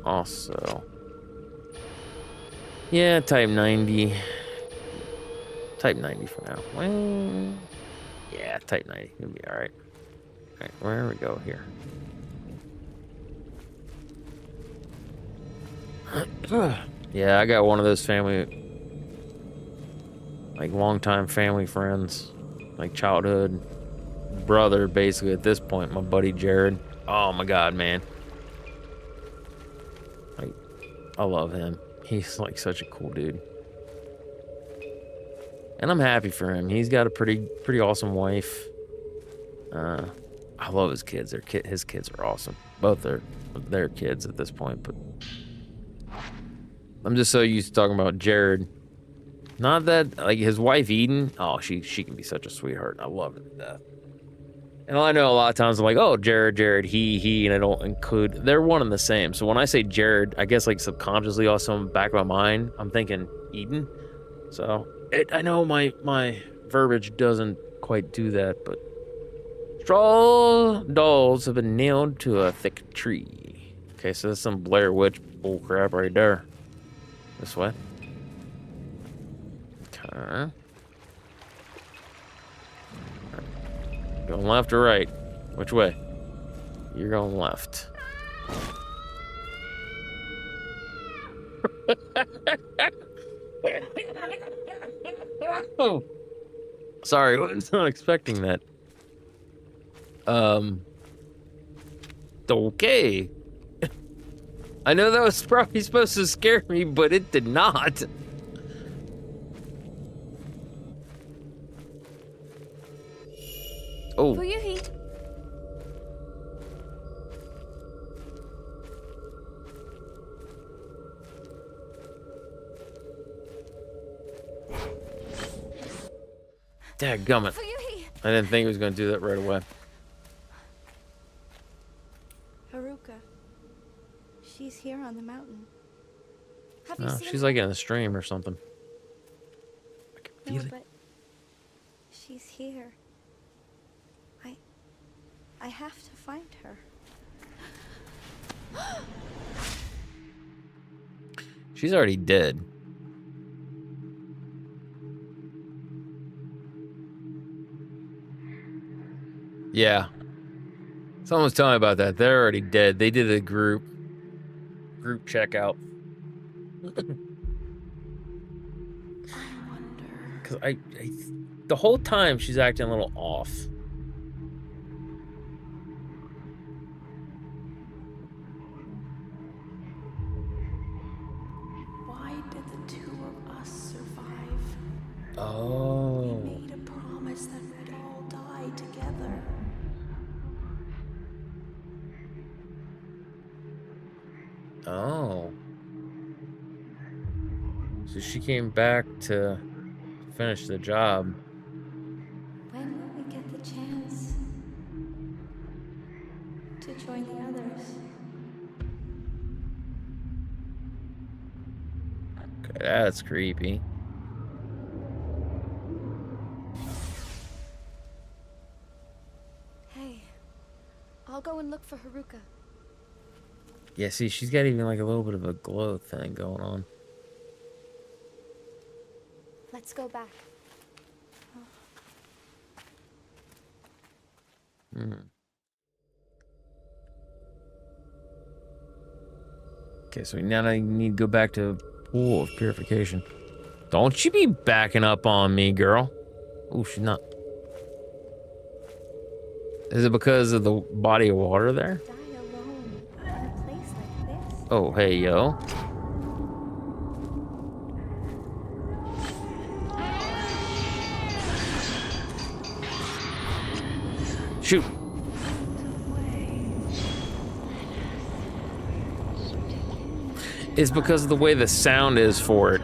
Also, yeah, type 90. Type 90 for now. Well, yeah, type 90. It'll be alright. Alright, where we go here? Yeah, I got one of those family, like longtime family friends, like childhood brother, basically at this point, my buddy Jared. Oh my god, man. Like, I love him. He's like such a cool dude. And I'm happy for him. He's got a pretty awesome wife. I love his kids. His kids are awesome. Both their kids at this point, but I'm just so used to talking about Jared. Not that, like, his wife Eden, oh, she can be such a sweetheart. I love her to death. And I know a lot of times I'm like, oh, Jared, he, and I don't include, they're one and the same. So when I say Jared, I guess like subconsciously also in the back of my mind, I'm thinking Eden. So I know my verbiage doesn't quite do that, but straw dolls have been nailed to a thick tree. Okay, so that's some Blair Witch bullcrap right there. This way. Okay. Going left or right? Which way? You're going left. Oh, sorry, I was not expecting that. Okay. I know that was probably supposed to scare me, but it did not. Oh.
Fuyuhi!
Dadgummit.
Fuyuhi!
I didn't think he was going to do that right away.
Haruka. She's here on the mountain.
Have you
Oh,
seen
she's
her?
like in a stream or something. I can
No,
feel it.
but she's here. I have to find her.
She's already dead. Yeah. Someone was telling me about that. They're already dead. They did a group checkout. Because I the whole time she's acting a little off.
Why did the two of us survive?
Oh.
We made a promise that we'd all die together.
Oh. So she came back to finish the job.
When will we get the chance to join the others?
Okay, that's creepy.
Hey, I'll go and look for Haruka.
Yeah, see, she's got even like a little bit of a glow thing going on.
Let's go back.
Okay, so now I need to go back to pool of purification. Don't you be backing up on me, girl. Oh, she's not. Is it because of the body of water there?
Die alone in a place like this?
Oh, hey, yo. Shoot. It's because of the way the sound is for it.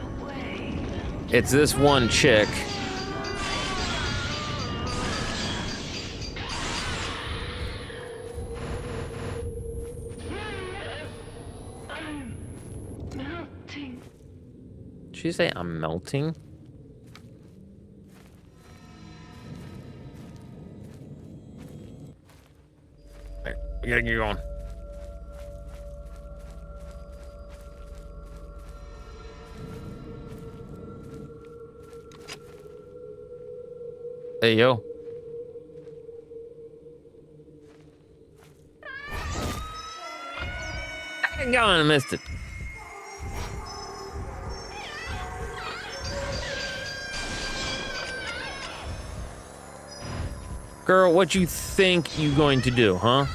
It's this one chick. Did she say I'm melting? Alright, we gotta get going. Hey, yo. I missed it. Girl, what you think you going to do, huh?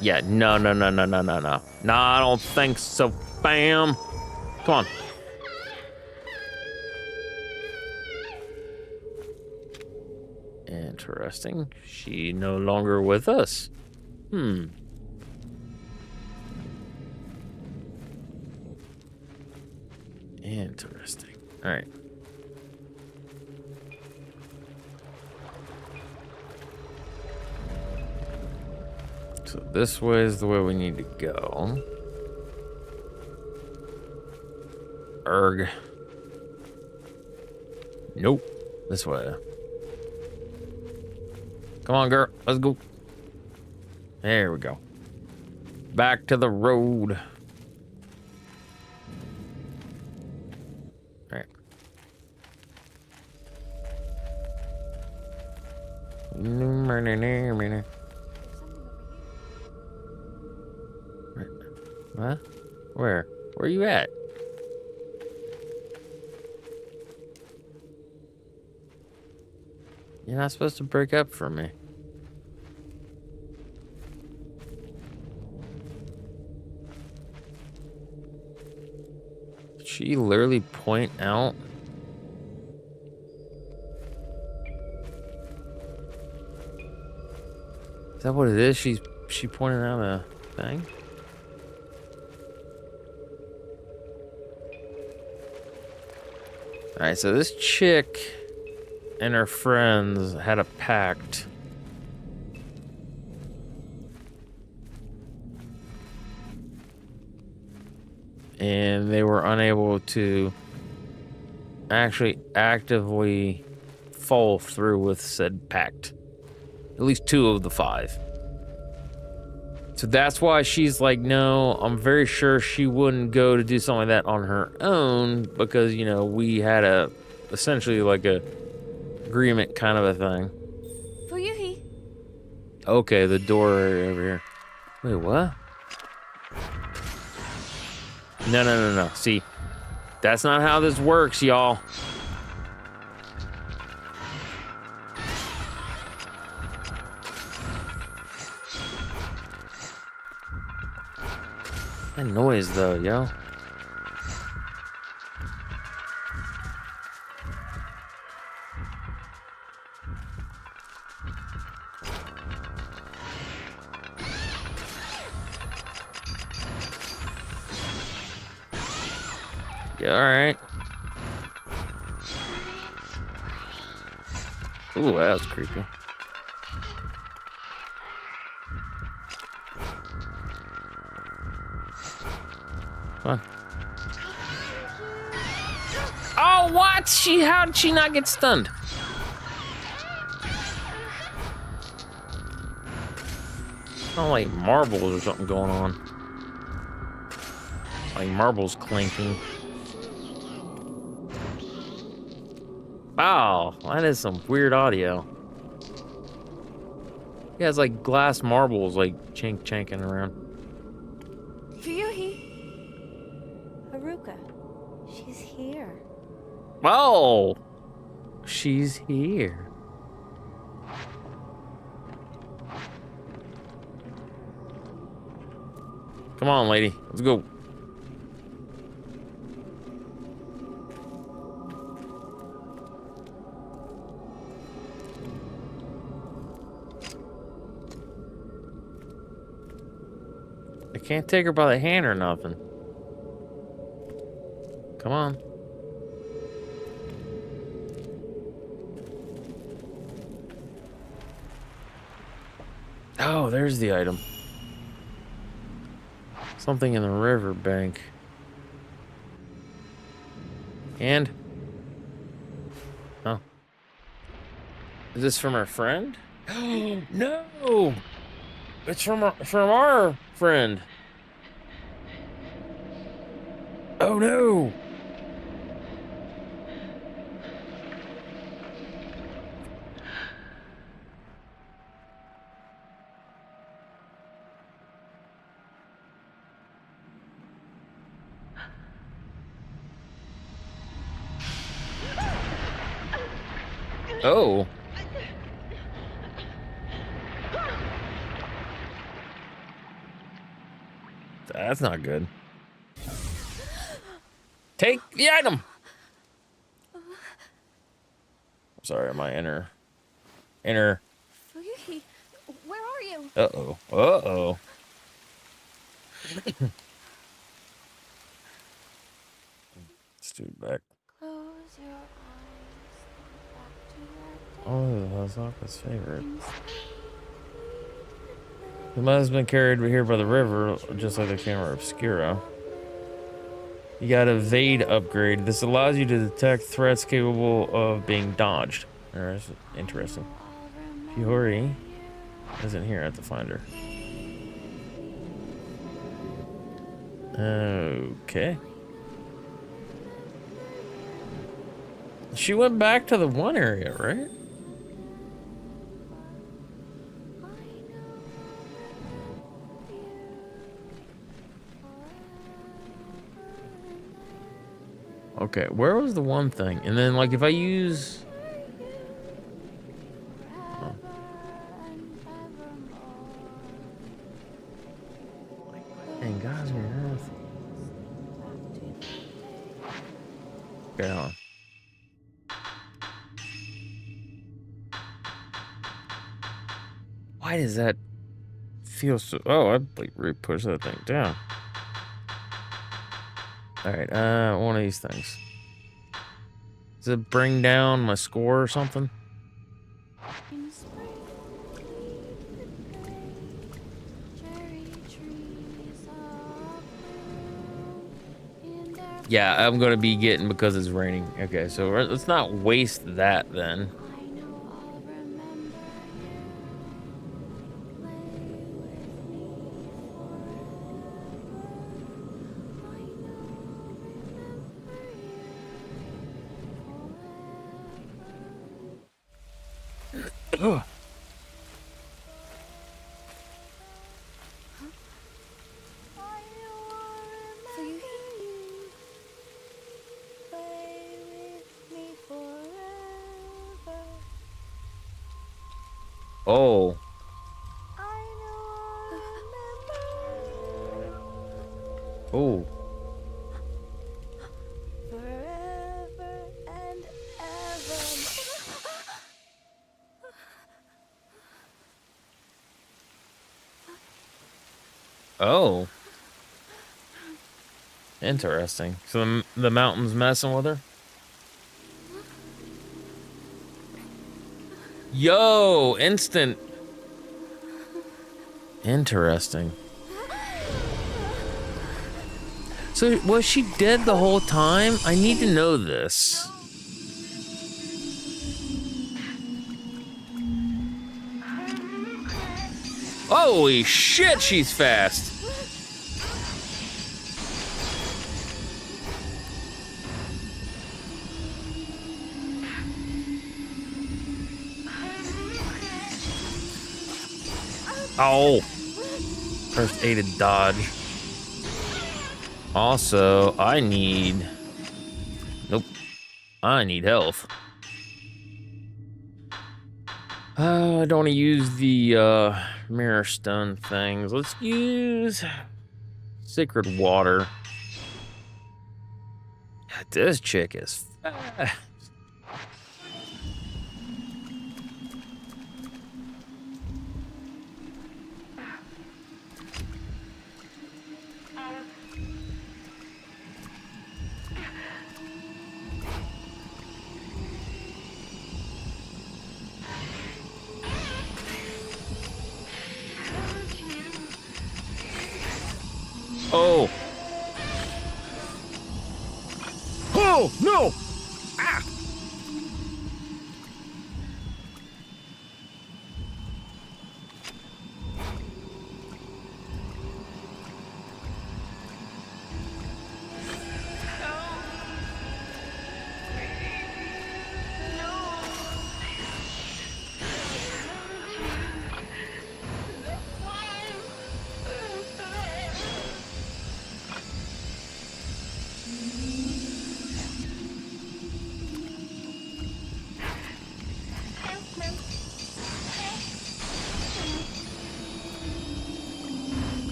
Yeah, no. No, I don't think so, fam. Come on. Interesting. She no longer with us. Interesting. All right. So this way is the way we need to go. Erg. Nope. This way. Come on, girl. Let's go. There we go. Back to the road. All right. What? Where? Where are you at? You're not supposed to break up from me. Did she literally point out Is that what it is? She pointed out a thing? Alright, so this chick and her friends had a pact. And they were unable to actually actively follow through with said pact. At least 2 of the 5. So that's why she's like, no, I'm very sure she wouldn't go to do something like that on her own because, you know, we had essentially like a agreement kind of a thing.
Fuyuhi.
Okay, the door over here. Wait, what? No. See, that's not how this works, y'all. That noise, though, yo. Yeah, all right. Ooh, that was creepy. Come on. Oh, what? How did she not get stunned? Not like marbles or something going on. Like marbles clinking. Wow, that is some weird audio. Yeah, it's like glass marbles, like chanking around.
Fuyuhi. Haruka. She's here.
Oh, she's here. Come on, lady, let's go. I can't take her by the hand or nothing. Come on. Oh, there's the item. Something in the riverbank. And? Oh. Is this from our friend? No! It's from our friend. Oh no! Oh. That's not good. Take the item. Sorry, my inner.
Fuyuhi, where are you?
Uh-oh. Dude back.
Close your eyes. Back to that day.
Oh, that's Aka's favorite. The mud has been carried here by the river, just like the camera obscura. You got a evade upgrade. This allows you to detect threats capable of being dodged. Interesting. If you hurry, isn't here. I have to find her. Okay. She went back to the one area, right? Okay, where was the one thing? And then, like, if I use... Oh. Dang, guys, on earth. Okay, hold on. Why does that feel so... Oh, I'd like re-push that thing down. Alright, one of these things. Does it bring down my score or something? Yeah, I'm gonna be getting because it's raining. Okay, so let's not waste that then. Ugh. Oh. Oh.
Forever and ever.
Oh. Interesting. So the mountain's messing with her? Yo, instant. Interesting. So was she dead the whole time? I need to know this. Holy shit, she's fast. Oh. First aided dodge. Also, I need... Nope. I need health. I don't want to use the mirror stone things. Let's use sacred water. God, this chick is fast. Oh. Oh, no. Ah.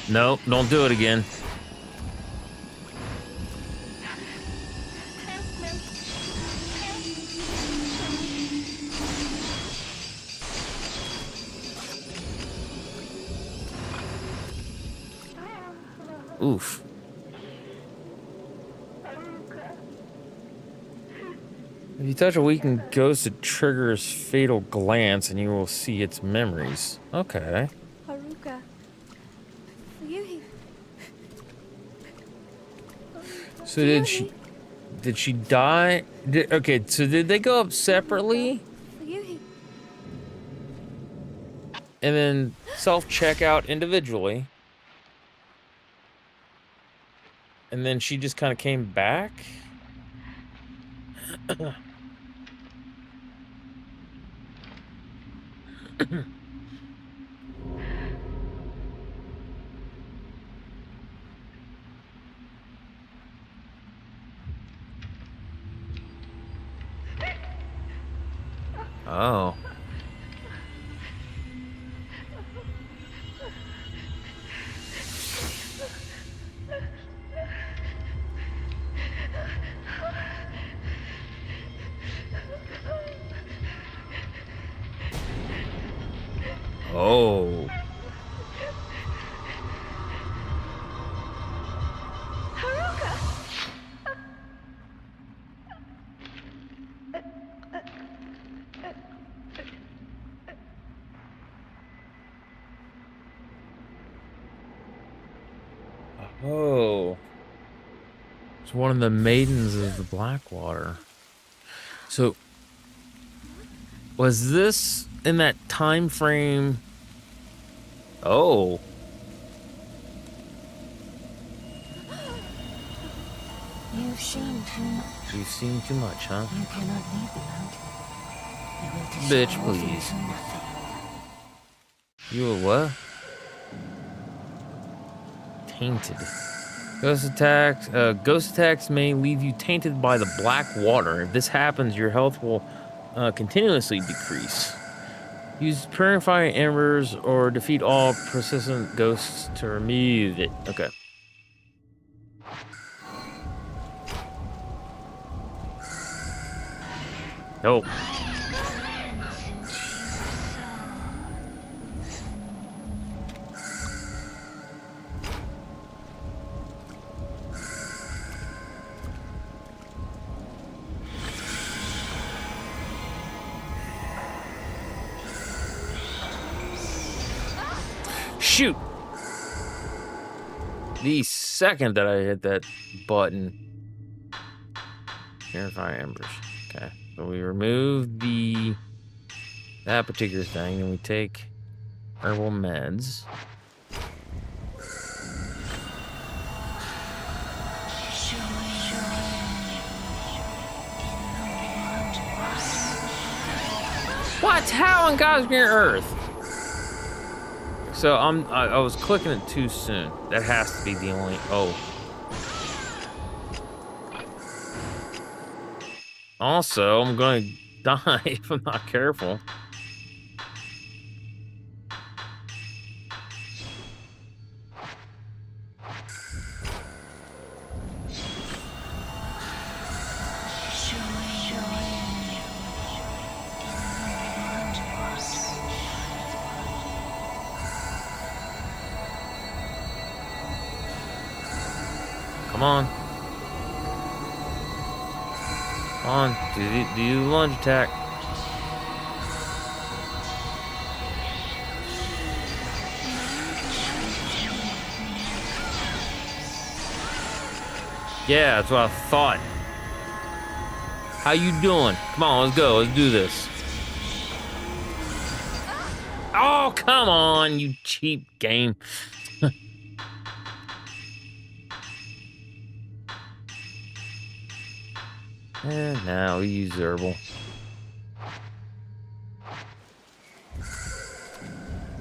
No, don't do it again. Oof. If you touch a weakened ghost, it triggers fatal glance and you will see its memories. Okay.
Haruka. Yui.
So did she die? Okay, so did they go up separately
Yui.
and then self-check out individually? And then she just kind of came back? Oh. Oh. Oh. It's one of the maidens of the Blackwater. So, was this in that time frame? Oh.
You've seen too much.
You've seen too much, huh?
You cannot leave the mountain. You will
Bitch,
dissolve
please.
into nothing.
You a what? Tainted. Ghost attacks may leave you tainted by the black water. If this happens, your health will continuously decrease. Use purifying embers or defeat all persistent ghosts to remove it. Okay. Nope. Shoot! The second that I hit that button. Purify embers. Okay. So we remove that particular thing, and we take herbal meds. What? How on God's green earth? So I was clicking it too soon. That has to be the only. Oh. Also, I'm going to die if I'm not careful. Come on. Come on, do the lunge attack. Yeah, that's what I thought. How you doing? Come on, let's go. Let's do this. Oh, come on, you cheap game. And now we use herbal.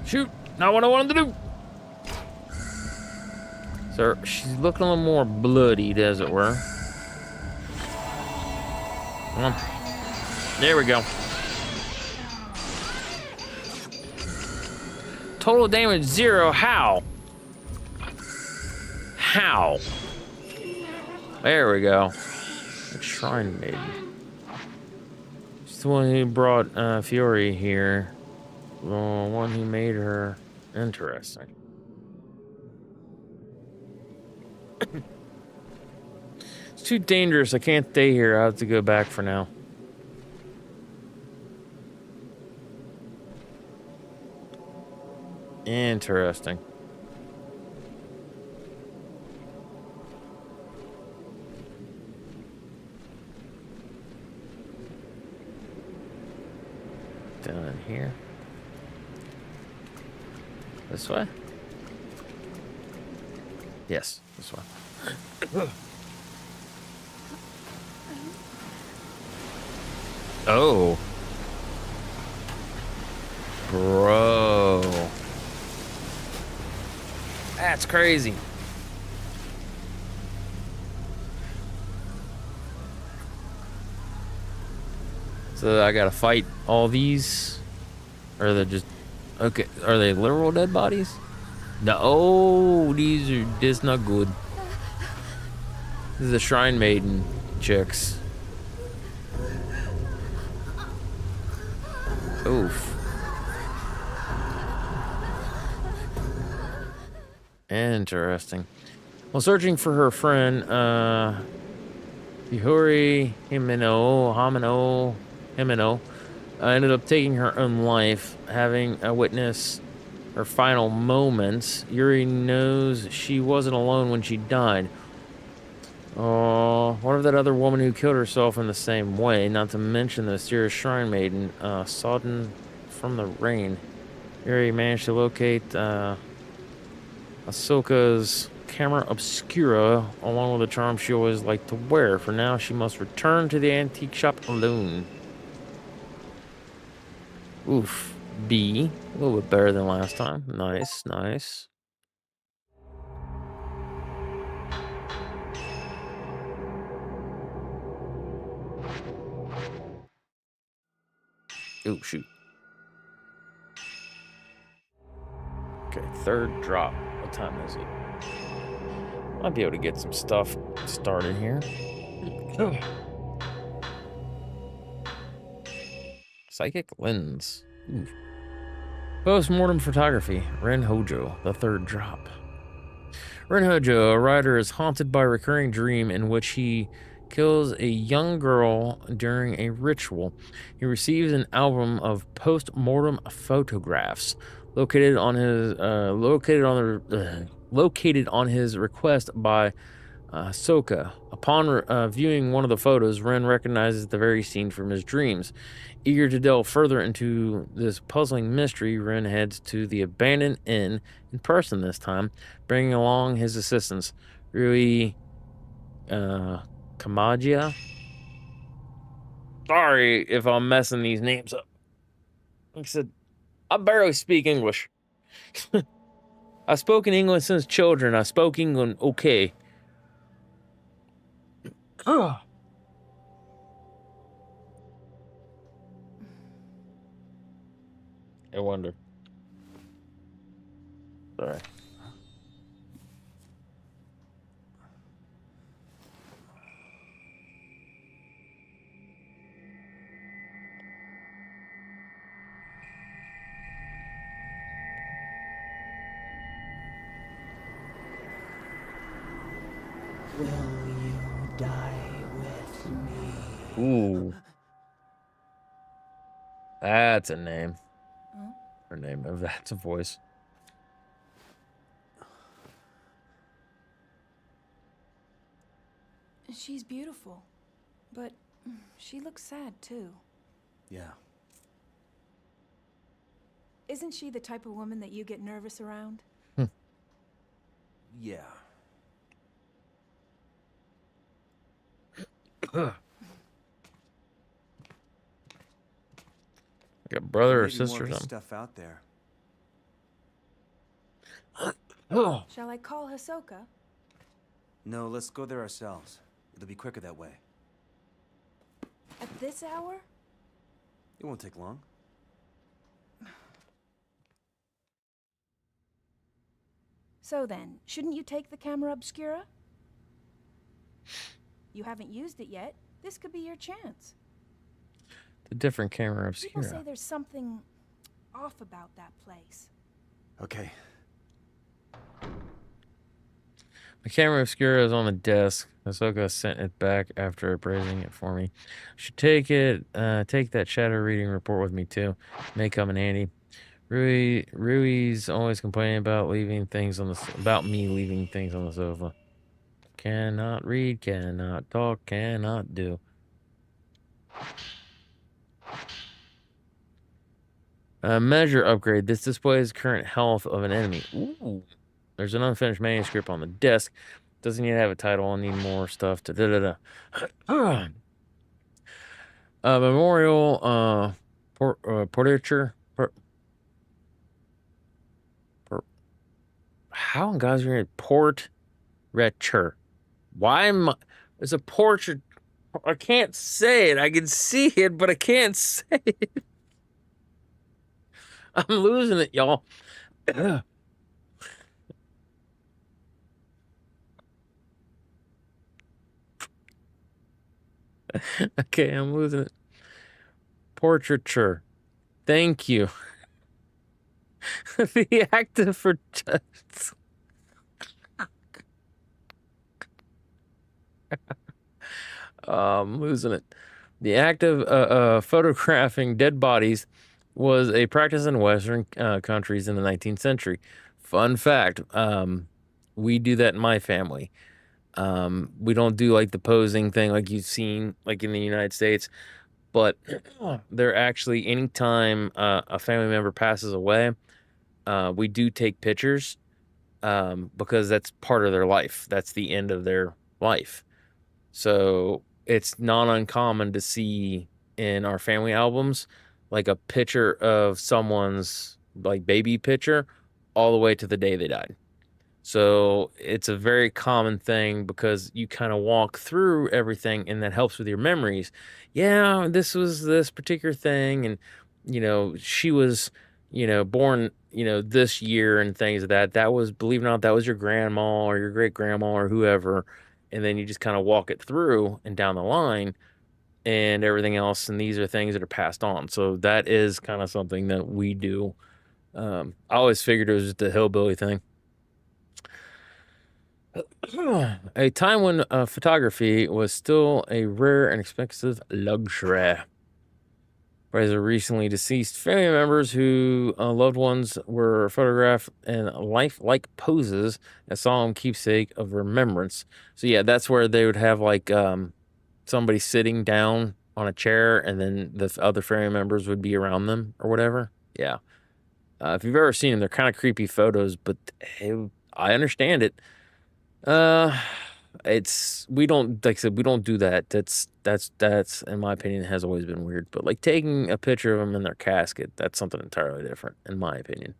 Shoot! Not what I wanted to do! So she's looking a little more bloodied, as it were. Come on. There we go. Total damage 0. How? How? There we go. Shrine Maiden. She's the one who brought Fury here. The one who made her interesting. It's too dangerous. I can't stay here. I have to go back for now. Interesting. Down here. This way? Yes, this way. Oh. Bro. That's crazy. So I gotta fight all these? Or they're just... Okay, are they literal dead bodies? No, oh, these are just not good. This is the Shrine Maiden chicks. Oof. Interesting. While searching for her friend, Ihori Himeno ended up taking her own life, having witnessed her final moments. Yuri knows she wasn't alone when she died. Oh, what of that other woman who killed herself in the same way? Not to mention the mysterious shrine maiden, sodden from the rain. Yuri managed to locate Ahsoka's camera obscura, along with the charm she always liked to wear. For now, she must return to the antique shop alone. Oof. B. A little bit better than last time. Nice, nice. Oh, shoot. Okay, third drop. What time is it? Might be able to get some stuff started here. Psychic lens. Ooh. Post-mortem photography. Ren Hojo, the third drop. Ren Hojo, a writer, is haunted by a recurring dream in which he kills a young girl during a ritual. He receives an album of post-mortem photographs located on his request by Ahsoka. Upon viewing one of the photos, Ren recognizes the very scene from his dreams. Eager to delve further into this puzzling mystery, Ren heads to the abandoned inn in person this time, bringing along his assistants, Rui Kamagia. Sorry if I'm messing these names up. Like I said, I barely speak English. I've spoken English since children. I spoke English okay. I wonder. Sorry.
Will you die with me?
Ooh. That's a name.
Huh?
Her name. Oh, that's a voice.
She's beautiful, but she looks sad too.
Yeah.
Isn't she the type of woman that you get nervous around?
Yeah.
Like a brother or
Maybe more
sister or
of his
something.
stuff out there.
Shall I call Ahsoka?
No, let's go there ourselves. It'll be quicker that way.
At this hour?
It won't take long.
So then, shouldn't you take the camera obscura? You haven't used it yet. This could be your chance.
The different camera
People say
obscura.
there's something off about that place.
Okay.
The camera obscura is on the desk. Ahsoka sent it back after appraising it for me. Should take it. Take that shadow reading report with me too. May come in handy. Rui's always complaining about leaving things on about me leaving things on the sofa. Cannot read, cannot talk, cannot do. Measure upgrade. This displays current health of an enemy. Ooh. There's an unfinished manuscript on the desk. Doesn't yet have a title. I'll need more stuff to memorial portraiture. How in God's name? Portraiture. Why am I? It's a portrait. I can't say it. I can see it, but I can't say it. I'm losing it, y'all. Okay, I'm losing it. Portraiture. Thank you. The active for I'm losing it. The act of photographing dead bodies was a practice in Western countries in the 19th century. Fun fact, we do that in my family. We don't do like the posing thing like you've seen like in the United States, but they're actually anytime a family member passes away, we do take pictures because that's part of their life. That's the end of their life. So it's not uncommon to see in our family albums like a picture of someone's like baby picture all the way to the day they died. So it's a very common thing because you kind of walk through everything and that helps with your memories. Yeah, this was this particular thing, and she was, born, this year and things of that. That was, believe it or not, that was your grandma or your great grandma or whoever. And then you just kind of walk it through and down the line and everything else. And these are things that are passed on. So that is kind of something that we do. I always figured it was just a hillbilly thing. A time when photography was still a rare and expensive luxury. By the recently deceased family members who loved ones were photographed in lifelike poses as solemn keepsake of remembrance. So yeah, that's where they would have like somebody sitting down on a chair, and then the other family members would be around them or whatever. Yeah, if you've ever seen them, they're kind of creepy photos, but I understand it. We don't, like I said, we don't do that. That's in my opinion has always been weird. But like taking a picture of them in their casket, that's something entirely different, in my opinion.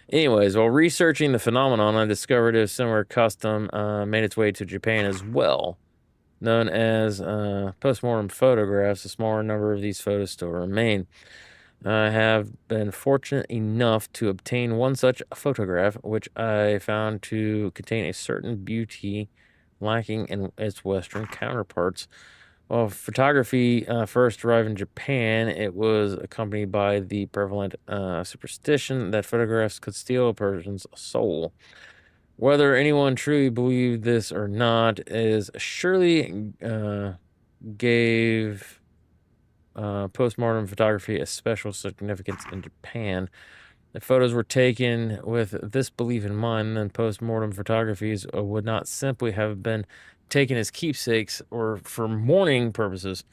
Anyways, while researching the phenomenon, I discovered a similar custom made its way to Japan as well, known as postmortem photographs. A smaller number of these photos still remain. I have been fortunate enough to obtain one such photograph, which I found to contain a certain beauty lacking in its Western counterparts. While photography first arrived in Japan, it was accompanied by the prevalent superstition that photographs could steal a person's soul. Whether anyone truly believed this or not is surely gave postmortem photography a special significance in Japan. If photos were taken with this belief in mind, then postmortem photographies would not simply have been taken as keepsakes or for mourning purposes.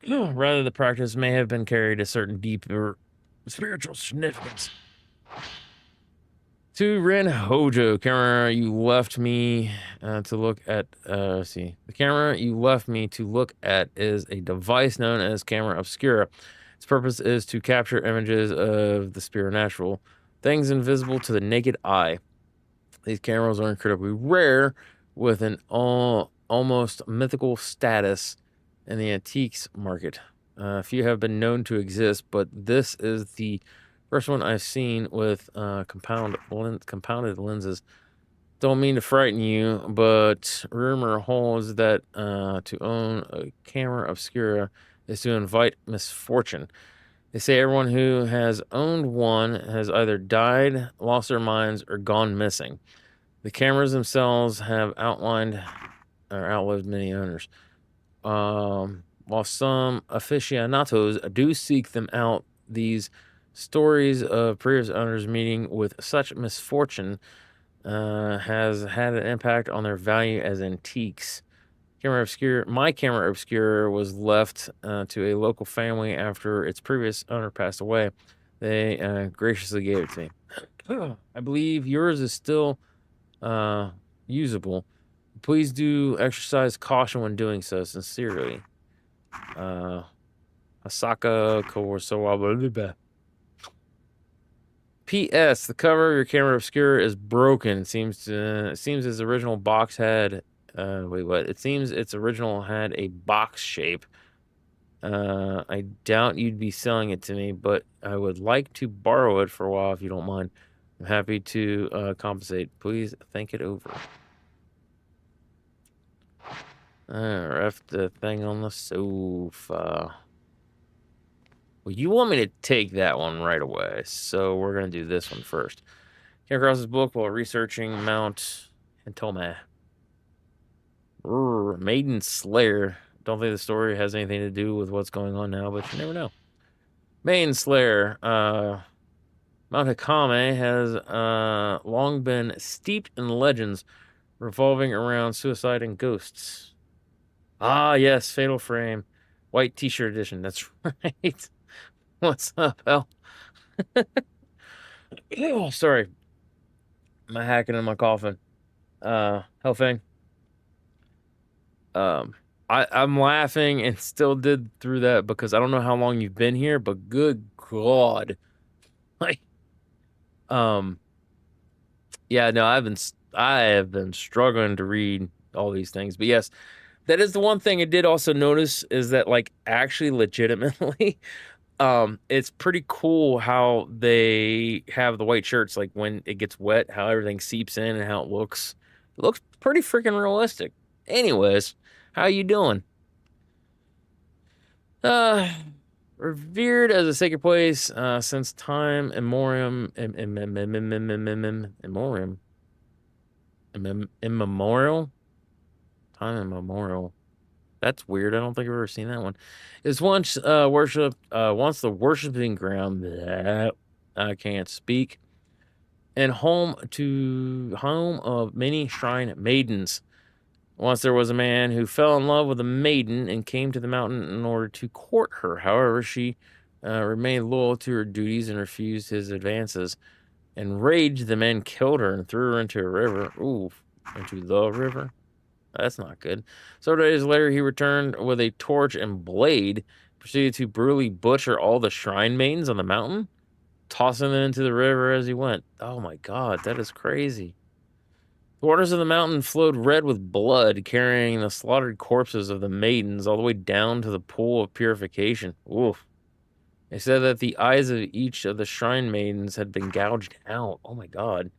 Rather, the practice may have been carried a certain deeper spiritual significance. To Ren Hojo, camera you left me to look at. The camera you left me to look at is a device known as camera obscura. Its purpose is to capture images of the supernatural, things invisible to the naked eye. These cameras are incredibly rare, with an almost mythical status in the antiques market. Few have been known to exist, but this is the first one I've seen with compounded lenses. Don't mean to frighten you, but rumor holds that to own a camera obscura is to invite misfortune. They say everyone who has owned one has either died, lost their minds, or gone missing. The cameras themselves have outlived many owners. While some aficionados do seek them out, these stories of previous owners meeting with such misfortune has had an impact on their value as antiques. My camera obscura was left to a local family after its previous owner passed away. They graciously gave it to me. I believe yours is still usable. Please do exercise caution when doing so. Sincerely, Asaka Kawasawa. P.S. The cover of your camera obscura is broken. It seems its original box had. It seems its original had a box shape. I doubt you'd be selling it to me, but I would like to borrow it for a while if you don't mind. I'm happy to compensate. Please think it over. Left the thing on the sofa. Well, you want me to take that one right away, so we're going to do this one first. Came across this book while researching Mount Hentome. Maiden Slayer. Don't think the story has anything to do with what's going on now, but you never know. Maiden Slayer. Mount Hakame has long been steeped in legends revolving around suicide and ghosts. Ah, yes, Fatal Frame. White t-shirt edition. That's right. What's up, Hell? Oh, sorry. I'm hacking in my coffin. Hellfang. I'm laughing and still did through that because I don't know how long you've been here, but good God. Like, yeah, no, I have been struggling to read all these things. But yes, that is the one thing I did also notice is that, like, actually legitimately, it's pretty cool how they have the white shirts, like when it gets wet, how everything seeps in and how it looks. It looks pretty freaking realistic. Anyways, how you doing? Revered as a sacred place since time immemorial. Time immemorial. That's weird. I don't think I've ever seen that one. Is once once the worshiping ground. I can't speak. And home of many shrine maidens. Once there was a man who fell in love with a maiden and came to the mountain in order to court her. However, she remained loyal to her duties and refused his advances. Enraged, the man killed her and threw her into a river. Ooh, into the river? That's not good. Several days later, he returned with a torch and blade, proceeded to brutally butcher all the shrine maidens on the mountain, tossing them into the river as he went. Oh my God, that is crazy. The waters of the mountain flowed red with blood, carrying the slaughtered corpses of the maidens all the way down to the pool of purification. Oof. They said that the eyes of each of the shrine maidens had been gouged out. Oh my God.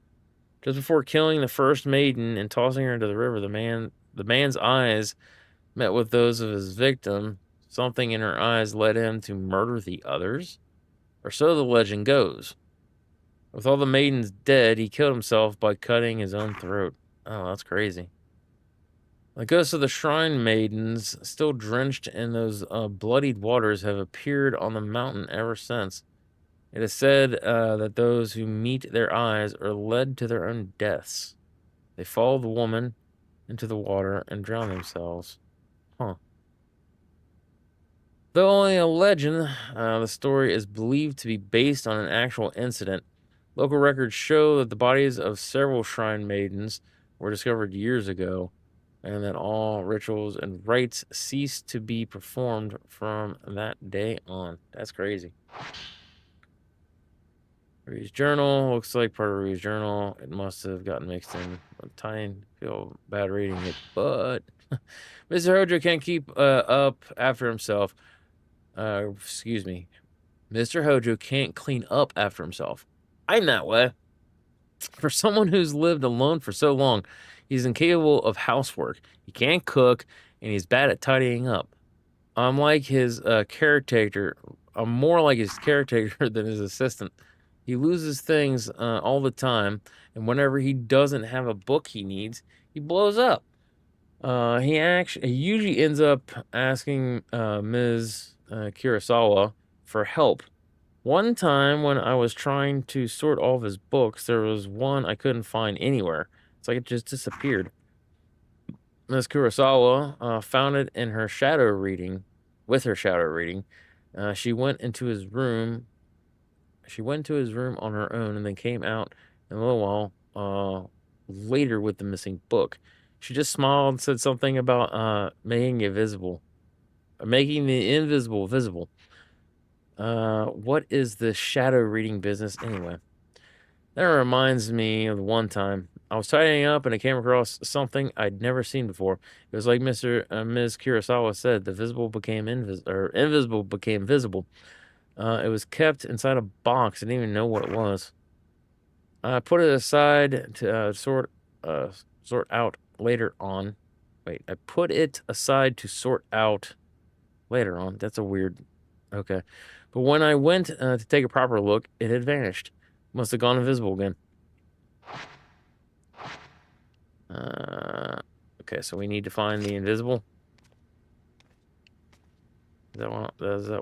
Just before killing the first maiden and tossing her into the river, the man's eyes met with those of his victim. Something in her eyes led him to murder the others, or so the legend goes. With all the maidens dead, he killed himself by cutting his own throat. Oh, that's crazy. The ghosts of the shrine maidens, still drenched in those bloodied waters, have appeared on the mountain ever since. It is said that those who meet their eyes are led to their own deaths. They follow the woman into the water and drown themselves. Huh. Though only a legend, the story is believed to be based on an actual incident. Local records show that the bodies of several shrine maidens were discovered years ago, and that all rituals and rites ceased to be performed from that day on. That's crazy. Rui's journal looks like part of Rui's journal. It must have gotten mixed in. I'm tiny. Feel bad reading it, but Mr. Hojo can't keep up after himself. Excuse me. Mr. Hojo can't clean up after himself. I'm that way. For someone who's lived alone for so long, he's incapable of housework. He can't cook, and he's bad at tidying up. I'm like his caretaker. I'm more like his caretaker than his assistant. He loses things all the time, and whenever he doesn't have a book he needs, he blows up. He usually ends up asking Ms. Kurosawa for help. One time when I was trying to sort all of his books, there was one I couldn't find anywhere. It's like it just disappeared. Ms. Kurosawa found it in her shadow reading. With her shadow reading, she went into his room. She went to his room on her own and then came out in a little while later with the missing book. She just smiled and said something about making it visible. Making the invisible visible. What is the shadow reading business anyway? That reminds me of one time I was tidying up and I came across something I'd never seen before. It was like Ms. Kurosawa said, the visible became invisible became visible. It was kept inside a box. I didn't even know what it was. I put it aside to sort out later on. Wait, I put it aside to sort out later on. That's a weird. Okay. But when I went to take a proper look, it had vanished. Must have gone invisible again. Okay, so we need to find the invisible. Is that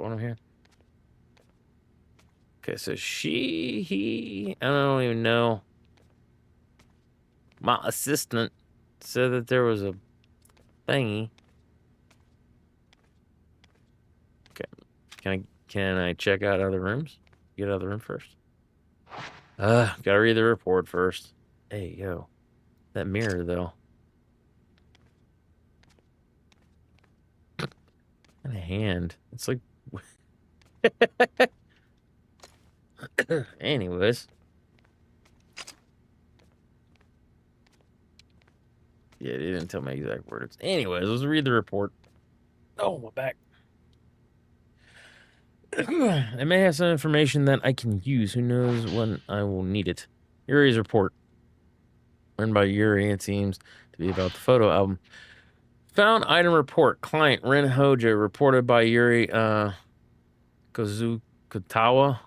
one I'm here? Okay, so he, I don't even know. My assistant said that there was a thingy. Okay, can I check out other rooms? Get out of the room first. Gotta read the report first. Hey, yo, that mirror though. And a hand. It's like. Anyways. Yeah, they didn't tell me exact words. Anyways, let's read the report. Oh, my back. I may have some information that I can use. Who knows when I will need it. Yuri's report. Written by Yuri, it seems to be about the photo album. Found item report. Client Ren Hoja, reported by Yuri Kazukata.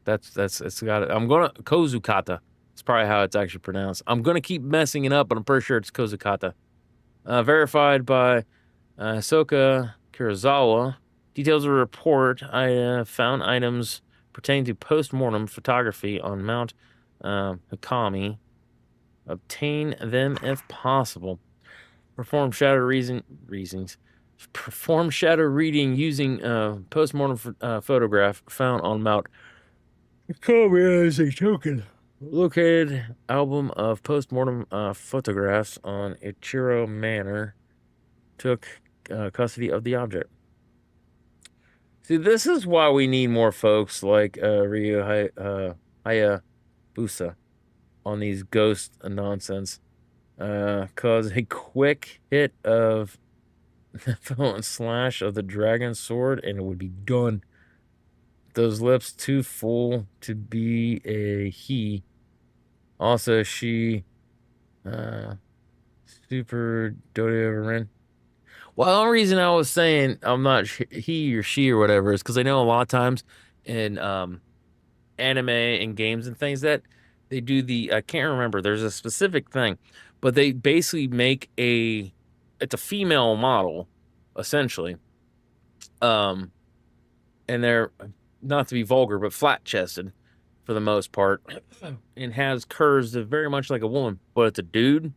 That's it's got it. I'm gonna Kozukata. It's probably how it's actually pronounced. I'm gonna keep messing it up, but I'm pretty sure it's Kozukata. Verified by Hisoka Kurazawa. Details of the report. I found items pertaining to post-mortem photography on Mount Hikami. Obtain them if possible. Perform shadow readings. Perform shadow reading using post-mortem photograph found on Mount Hikami as a token. Located album of post-mortem photographs on Ichiro Manor. Took custody of the object. See, this is why we need more folks like Ryu Hayabusa on these ghost nonsense. Cause a quick hit of the slash of the dragon sword and it would be done. Those lips too full to be a he. Also, she super Dodo. Well, the only reason I was saying I'm not he or she or whatever is because I know a lot of times in anime and games and things that they do the, I can't remember, there's a specific thing, but they basically make it's a female model, essentially. And they're, not to be vulgar, but flat-chested for the most part, and has curves that are very much like a woman, but it's a dude.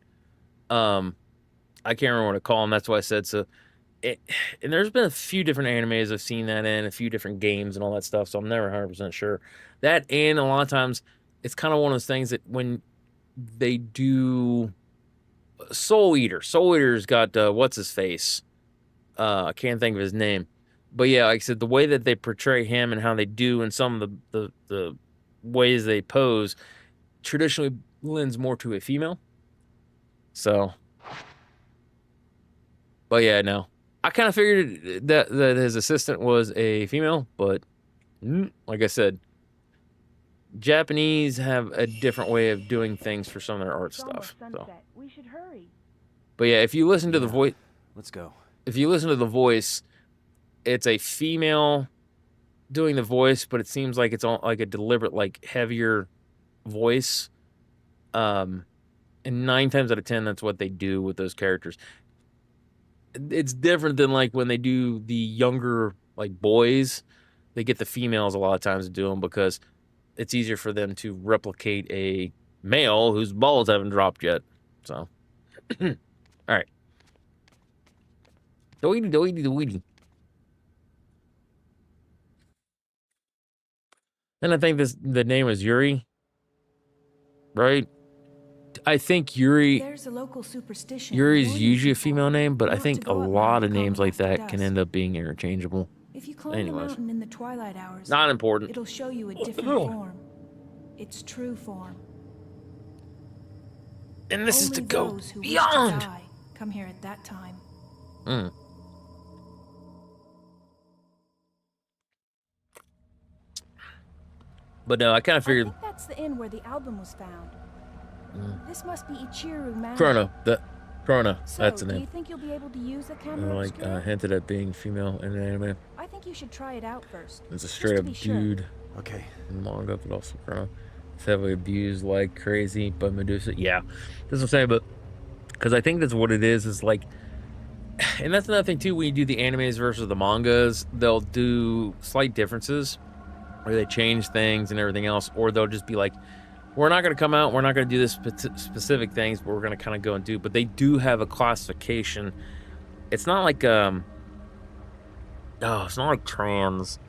I can't remember what to call him. That's why I said so. And there's been a few different animes I've seen that in, a few different games and all that stuff, so I'm never 100% sure. That, and a lot of times, it's kind of one of those things that when they do Soul Eater's got, what's-his-face? I can't think of his name. But yeah, like I said, the way that they portray him and how they do and some of the ways they pose traditionally lends more to a female. So... But yeah, no. I kind of figured that his assistant was a female, but like I said, Japanese have a different way of doing things for some of their art stuff. So.
We should hurry.
But yeah, if you listen to the voice,
Let's go.
if you listen to the voice, it's a female doing the voice, but it seems like it's all like a deliberate, like heavier voice. And 9 times out of 10, that's what they do with those characters. It's different than like when they do the younger like boys. They get the females a lot of times to do them because it's easier for them to replicate a male whose balls haven't dropped yet. So, all right. Doity. And I think the name is Yuri, right? I think
There's a local superstition.
Yuri's usually a female name, but I think a lot of names like that can end up being interchangeable.
If you climb the mountain in the twilight hours,
Not important.
it'll show you a different form. Its true form.
And this is
Only
to go
those who wish to
beyond.
die come here at that time.
But no, I kind of
I
figured
think that's the inn where the album was found. This must be Ichiru Manor.
Chrono.
So,
That's the
do you
name.
think you'll be able to use a camera
Like
obscura?
hinted at being female in the anime.
I think you should try it out first.
It's a
just
straight
to
up
be sure.
dude
Okay.
in manga, but also Chrono. It's heavily abused like crazy by Medusa. Yeah, that's what I'm saying. But because I think that's what it is like, and that's another thing too. When you do the animes versus the mangas, they'll do slight differences, or they change things and everything else, or they'll just be like, we're not going to come out, we're not going to do this specific things, but we're going to kind of go and do. But they do have a classification. It's not like it's not like trans.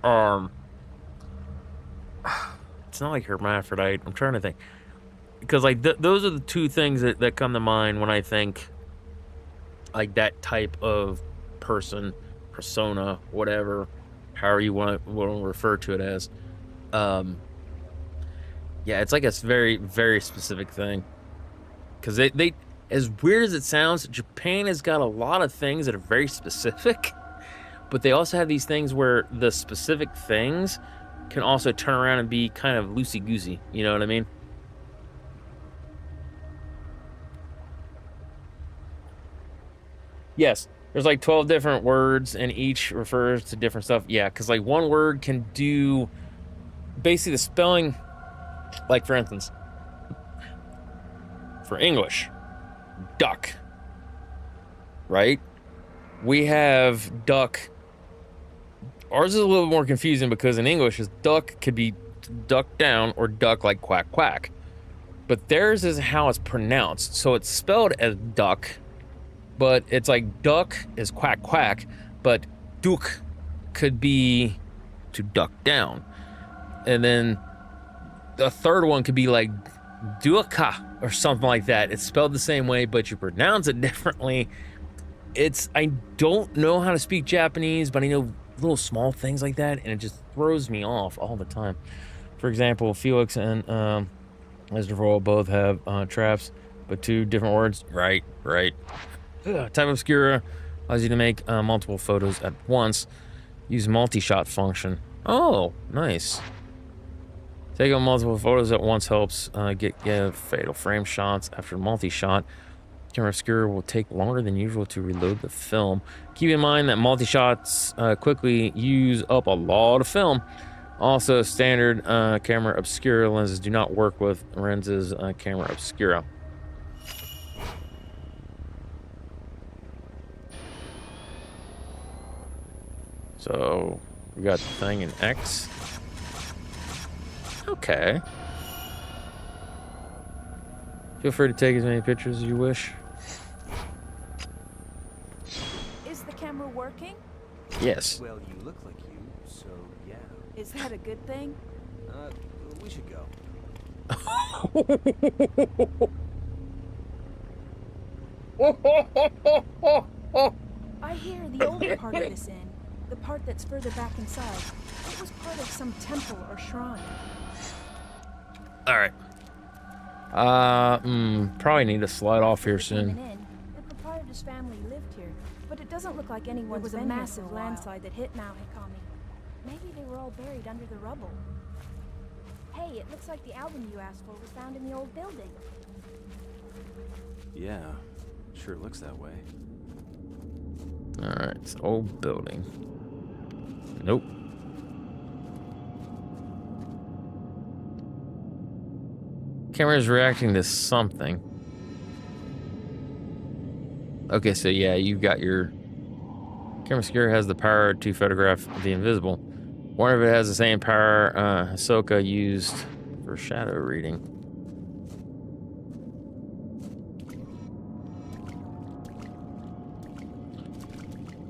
It's not like hermaphrodite. I'm trying to think, because like those are the two things that come to mind when I think like that type of person, persona, whatever, however you want to refer to it as. Yeah, it's like a very, very specific thing. Because they, as weird as it sounds, Japan has got a lot of things that are very specific. But they also have these things where the specific things can also turn around and be kind of loosey-goosey. You know what I mean? Yes, there's like 12 different words, and each refers to different stuff. Yeah, because like one word can do basically the spelling. Like, for instance, for English, duck, right? We have duck. Ours is a little bit more confusing because in English, duck could be duck down or duck like quack quack. But theirs is how it's pronounced. So it's spelled as duck, but it's like duck is quack quack, but duk could be to duck down. And then the third one could be like duaka or something like that. It's spelled the same way, but you pronounce it differently. I don't know how to speak Japanese, but I know little small things like that, and it just throws me off all the time. For example, Felix and Mr. both have traps, but two different words. Right. Type Obscura allows you to make multiple photos at once. Use multi-shot function. Oh, nice. Taking multiple photos at once helps get fatal frame shots after multi-shot. Camera Obscura will take longer than usual to reload the film. Keep in mind that multi-shots quickly use up a lot of film. Also, standard Camera Obscura lenses do not work with Renz's Camera Obscura. So, we got the thing in X. Okay. Feel free to take as many pictures as you wish.
Is the camera working?
Yes.
Well, you look like you, so yeah.
Is that a good thing?
We should go.
I hear the older part of this inn, the part that's further back inside, it was part of some temple or shrine.
All right. Probably need to slide off here soon.
The proprietor's family lived here, but it doesn't look like anyone was a massive landslide that hit Mount Hikami. Maybe they were all buried under the rubble. Hey, it looks like the album you asked for was found in the old building.
Yeah, sure looks that way.
All right, it's an old building. Nope. Camera's reacting to something. Okay, so yeah, you've got your Camera Obscura has the power to photograph the invisible. One of it has the same power Hisoka used for shadow reading.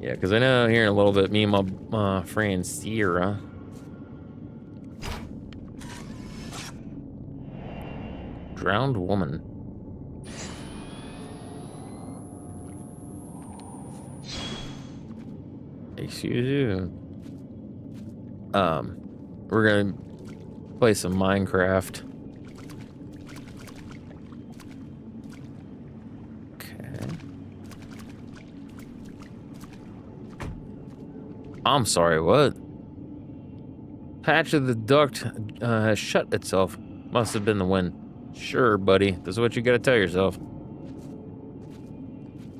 Yeah, because I know here in a little bit, me and my friend Sierra. Drowned woman. Excuse you. We're gonna play some Minecraft. Okay. I'm sorry, what? Hatch of the duct has shut itself. Must have been the wind. Sure, buddy. That's what you gotta tell yourself.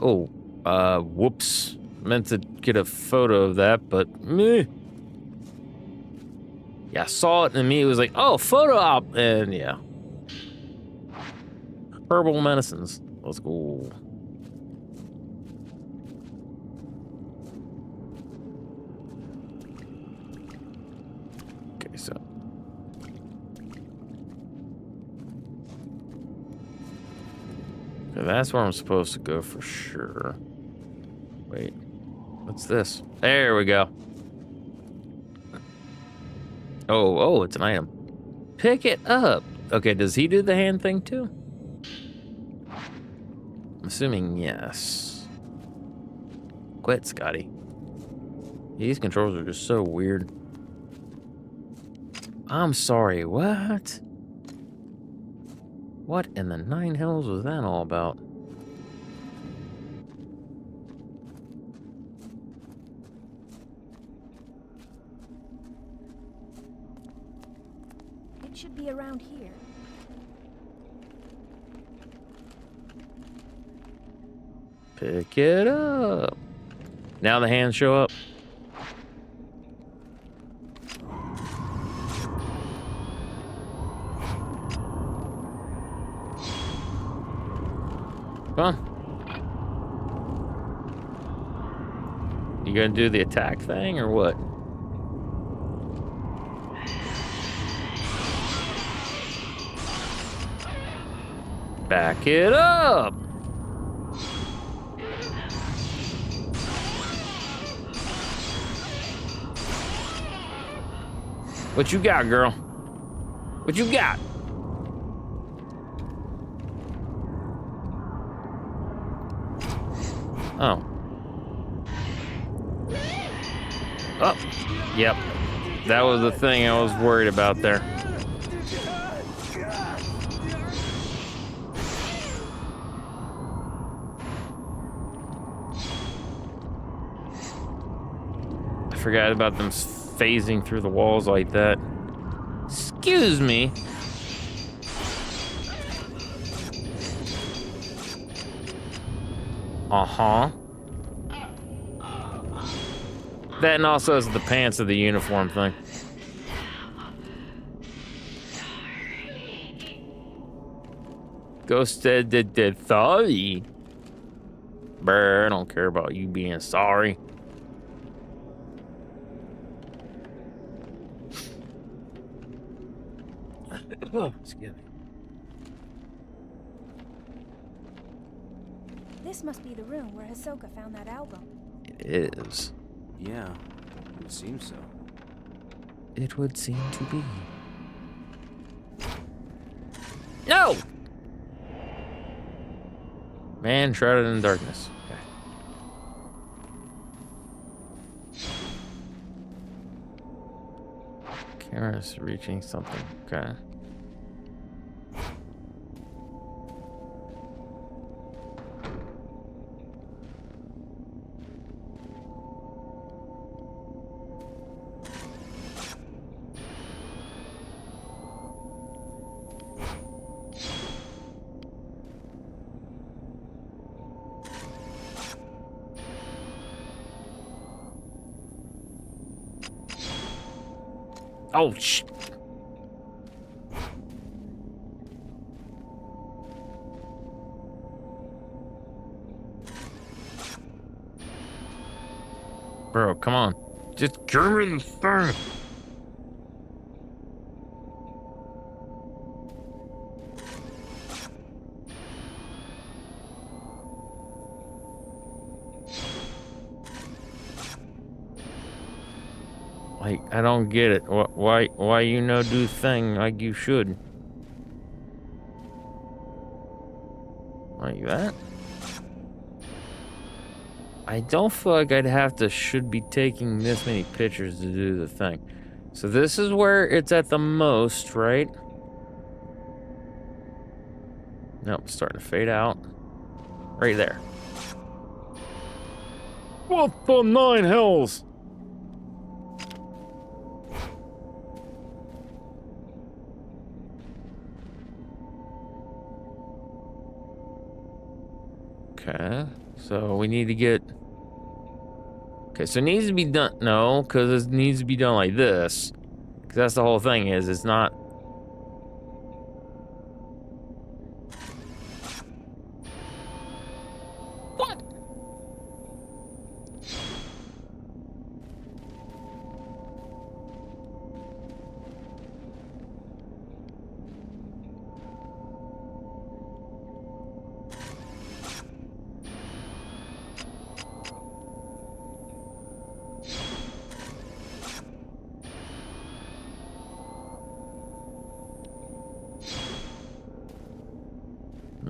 Oh, whoops. Meant to get a photo of that, but meh. Yeah, I saw it and me, it was like, oh, photo op. And yeah, Herbal medicines. Let's go. Okay, so. Okay, that's where I'm supposed to go for sure. Wait. What's this? There we go. Oh, it's an item. Pick it up. Okay, does he do the hand thing too? I'm assuming yes. Quit, Scotty. These controls are just so weird. I'm sorry, what? What in the nine hells was that all about?
It should be around here.
Pick it up. Now the hands show up. Come on. You gonna do the attack thing or what? Back it up. What you got, girl? What you got? Oh. Oh. Yep. That was the thing I was worried about there. I forgot about them phasing through the walls like that. Excuse me. Uh-huh. That and also is the pants of the uniform thing. Ghost did sorry. Brr, I don't care about you being sorry. Excuse me.
This must be the room where Hisoka found that album.
It is.
Yeah, it seems so.
It would seem to be. No! Man shrouded in darkness. Okay. Camera's reaching something. Okay. Oh, shh. Bro, come on. Just give me the thing. Like, I don't get it. Why you no do thing like you should? Like that? I don't feel like should be taking this many pictures to do the thing. So this is where it's at the most, right? Nope, it's starting to fade out. Right there. What the nine hells? Okay, so we need to get... Okay, so it needs to be done... No, because it needs to be done like this. Because that's the whole thing is, it's not...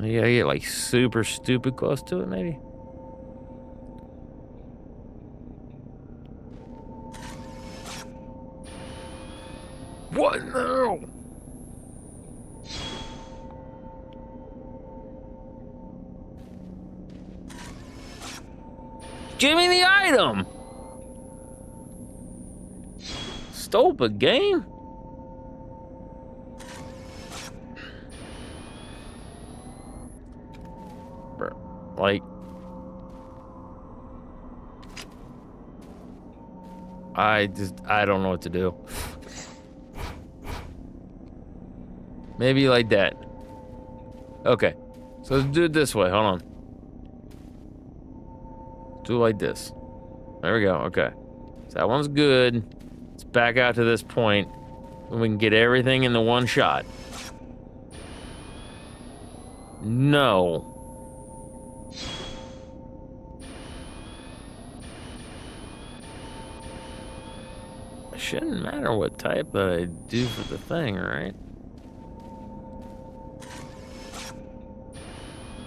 You gotta get like super stupid close to it, maybe. What? No! Give me the item! Stole a game? Like, I don't know what to do. Maybe like that. Okay, so let's do it this way. Hold on. Do it like this. There we go. Okay, so that one's good. Let's back out to this point, and we can get everything in the one shot. No. It shouldn't matter what type that I do for the thing, right?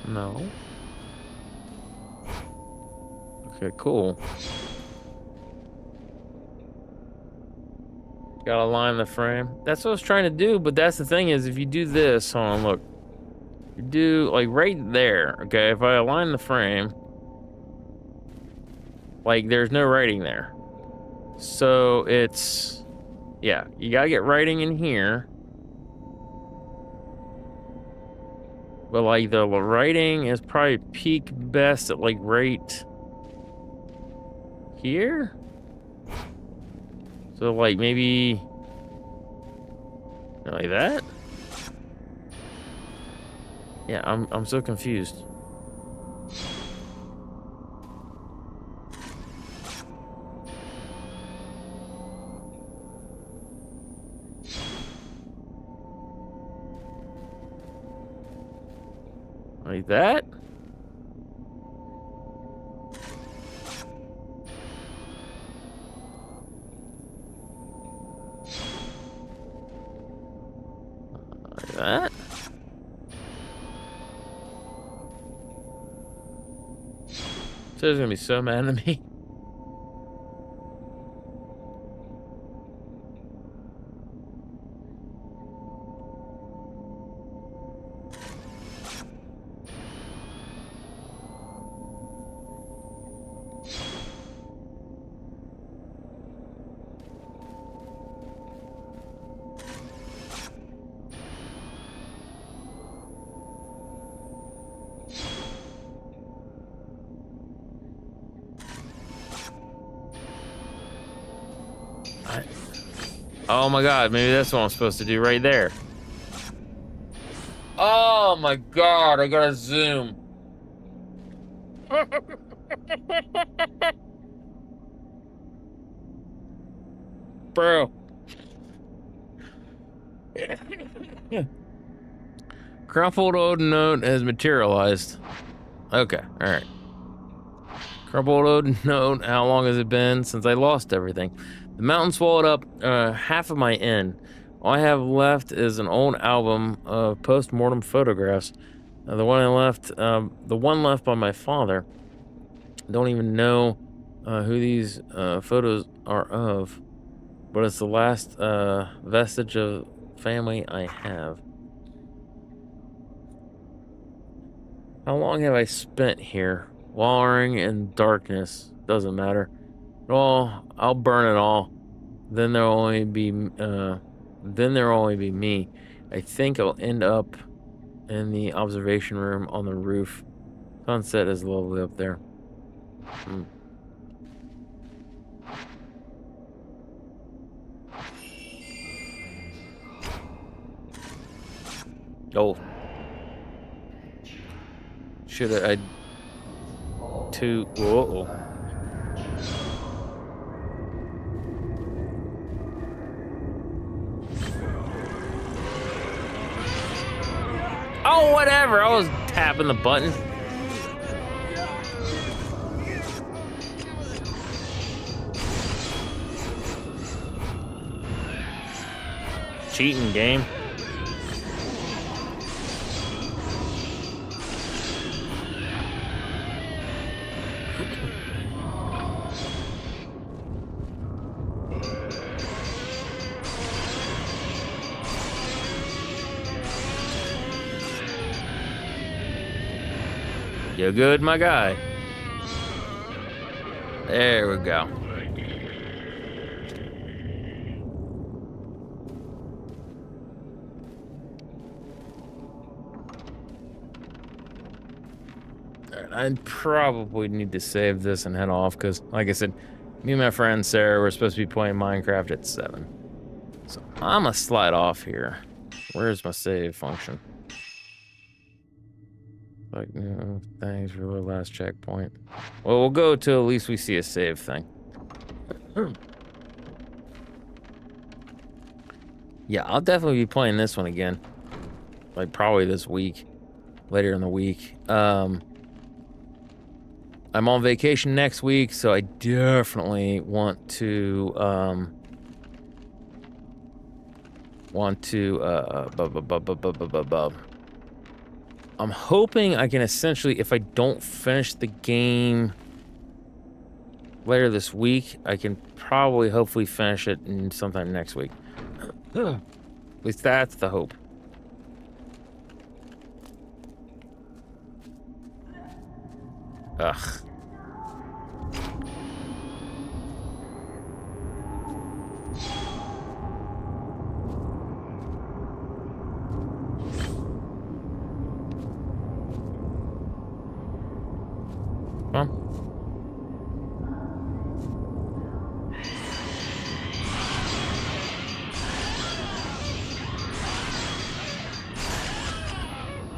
No. Okay, cool. Gotta line the frame. That's what I was trying to do, but that's the thing is if you do this, hold on, look. You do like right there, okay? If I align the frame, like there's no writing there. So it's, yeah, you gotta get writing in here. But like the writing is probably peak best at like right here. So like maybe like that. Yeah, I'm so confused. Like that? Like that? Sarah's gonna be so mad at me. Oh my god, maybe that's what I'm supposed to do right there. Oh my god, I gotta zoom. Bro. Crumpled old note has materialized. Okay, alright. Crumpled old note, how long has it been since I lost everything? The mountain swallowed up half of my inn. All I have left is an old album of post-mortem photographs. The one left by my father. Don't even know who these photos are of, but it's the last vestige of family I have. How long have I spent here, wallowing in darkness? Doesn't matter. Well, I'll burn it all. Then there'll only be me. I think I'll end up in the observation room on the roof. Sunset is lovely up there. Oh. Should I two whoa. Oh, whatever. I was tapping the button. Cheating game. You good, my guy? There we go. I probably need to save this and head off because, like I said, me and my friend Sarah were supposed to be playing Minecraft at 7. So I'm gonna slide off here. Where's my save function? Like, no, thanks for the last checkpoint. Well, we'll go till at least we see a save thing. Yeah, I'll definitely be playing this one again. Like, probably this week. Later in the week. I'm on vacation next week, so I definitely want to I'm hoping I can essentially, if I don't finish the game later this week, I can probably hopefully finish it in sometime next week. At least that's the hope. Ugh. Huh?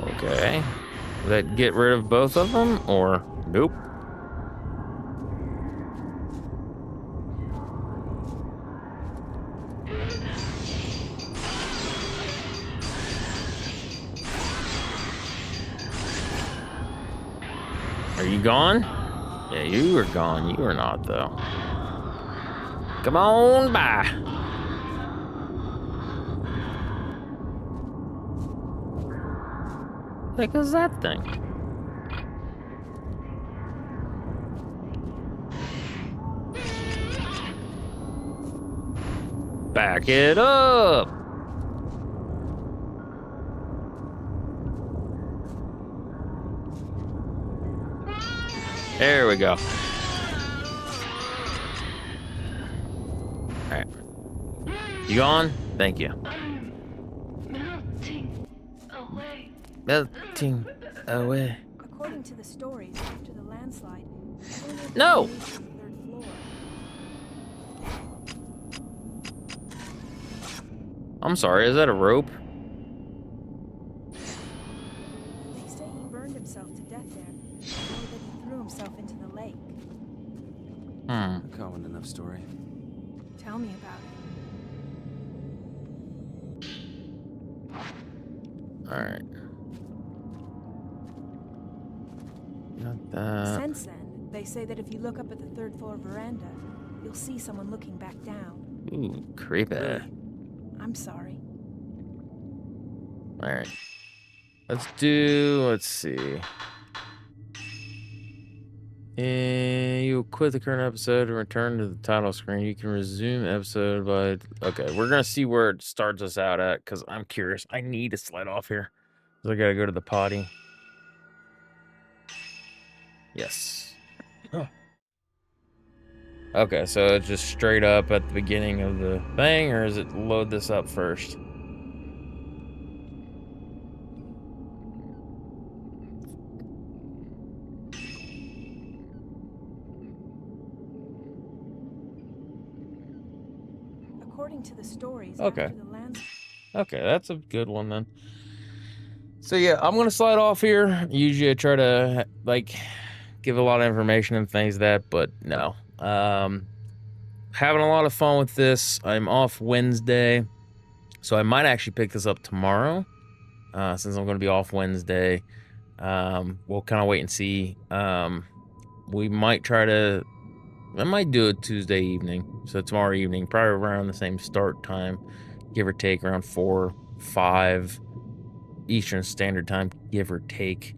Okay. Does that get rid of both of them, or nope? Are you gone? Yeah, you were gone. You were not, though. Come on by. What the heck is that thing? Back it up. There we go. All right. You gone? Thank you. Melting away.
According to the stories, after the landslide,
No! I'm sorry, is that a rope?
They say he burned himself to death there, or that he threw himself into the lake.
A common enough story.
Tell me about it.
Alright. Not that.
Since then, they say that if you look up at the third floor veranda, you'll see someone looking back down.
Ooh, creepy.
I'm sorry.
Alright. Let's see. And you quit the current episode and return to the title screen. You can resume episode by... Okay, we're going to see where it starts us out at, because I'm curious. I need to slide off here. Because I got to go to the potty. Yes. Oh. Okay, so it's just straight up at the beginning of the thing, or is it load this up first?
According to the stories,
Okay.
after the landslide...
Okay, that's a good one then. So yeah, I'm gonna slide off here. Usually I try to like give a lot of information and things that, but no. Having a lot of fun with this. I'm off Wednesday, so I might actually pick this up tomorrow. Since I'm gonna be off Wednesday, we'll kind of wait and see. We might try to. I might do it Tuesday evening, so tomorrow evening, probably around the same start time, give or take around 4, 5 Eastern Standard Time, give or take.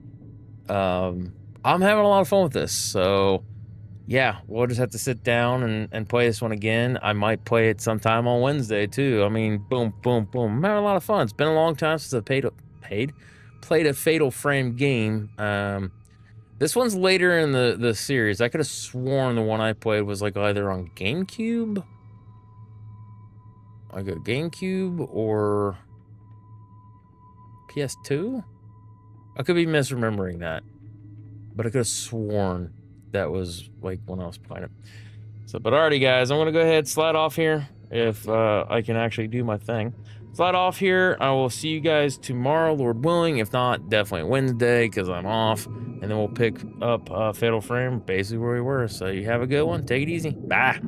I'm having a lot of fun with this, so yeah, we'll just have to sit down and play this one again. I might play it sometime on Wednesday too. I mean, boom, boom, boom. I'm having a lot of fun. It's been a long time since I played a Fatal Frame game. This one's later in the series. I could have sworn the one I played was like either on GameCube, like a GameCube, or PS2. I could be misremembering that, but I could have sworn that was like when I was playing it. So, but alrighty, guys, I'm gonna go ahead and slide off here if I can actually do my thing. Slide off here. I will see you guys tomorrow, Lord willing. If not, definitely Wednesday because I'm off, and then we'll pick up Fatal Frame basically where we were. So you have a good one. Take it easy. Bye.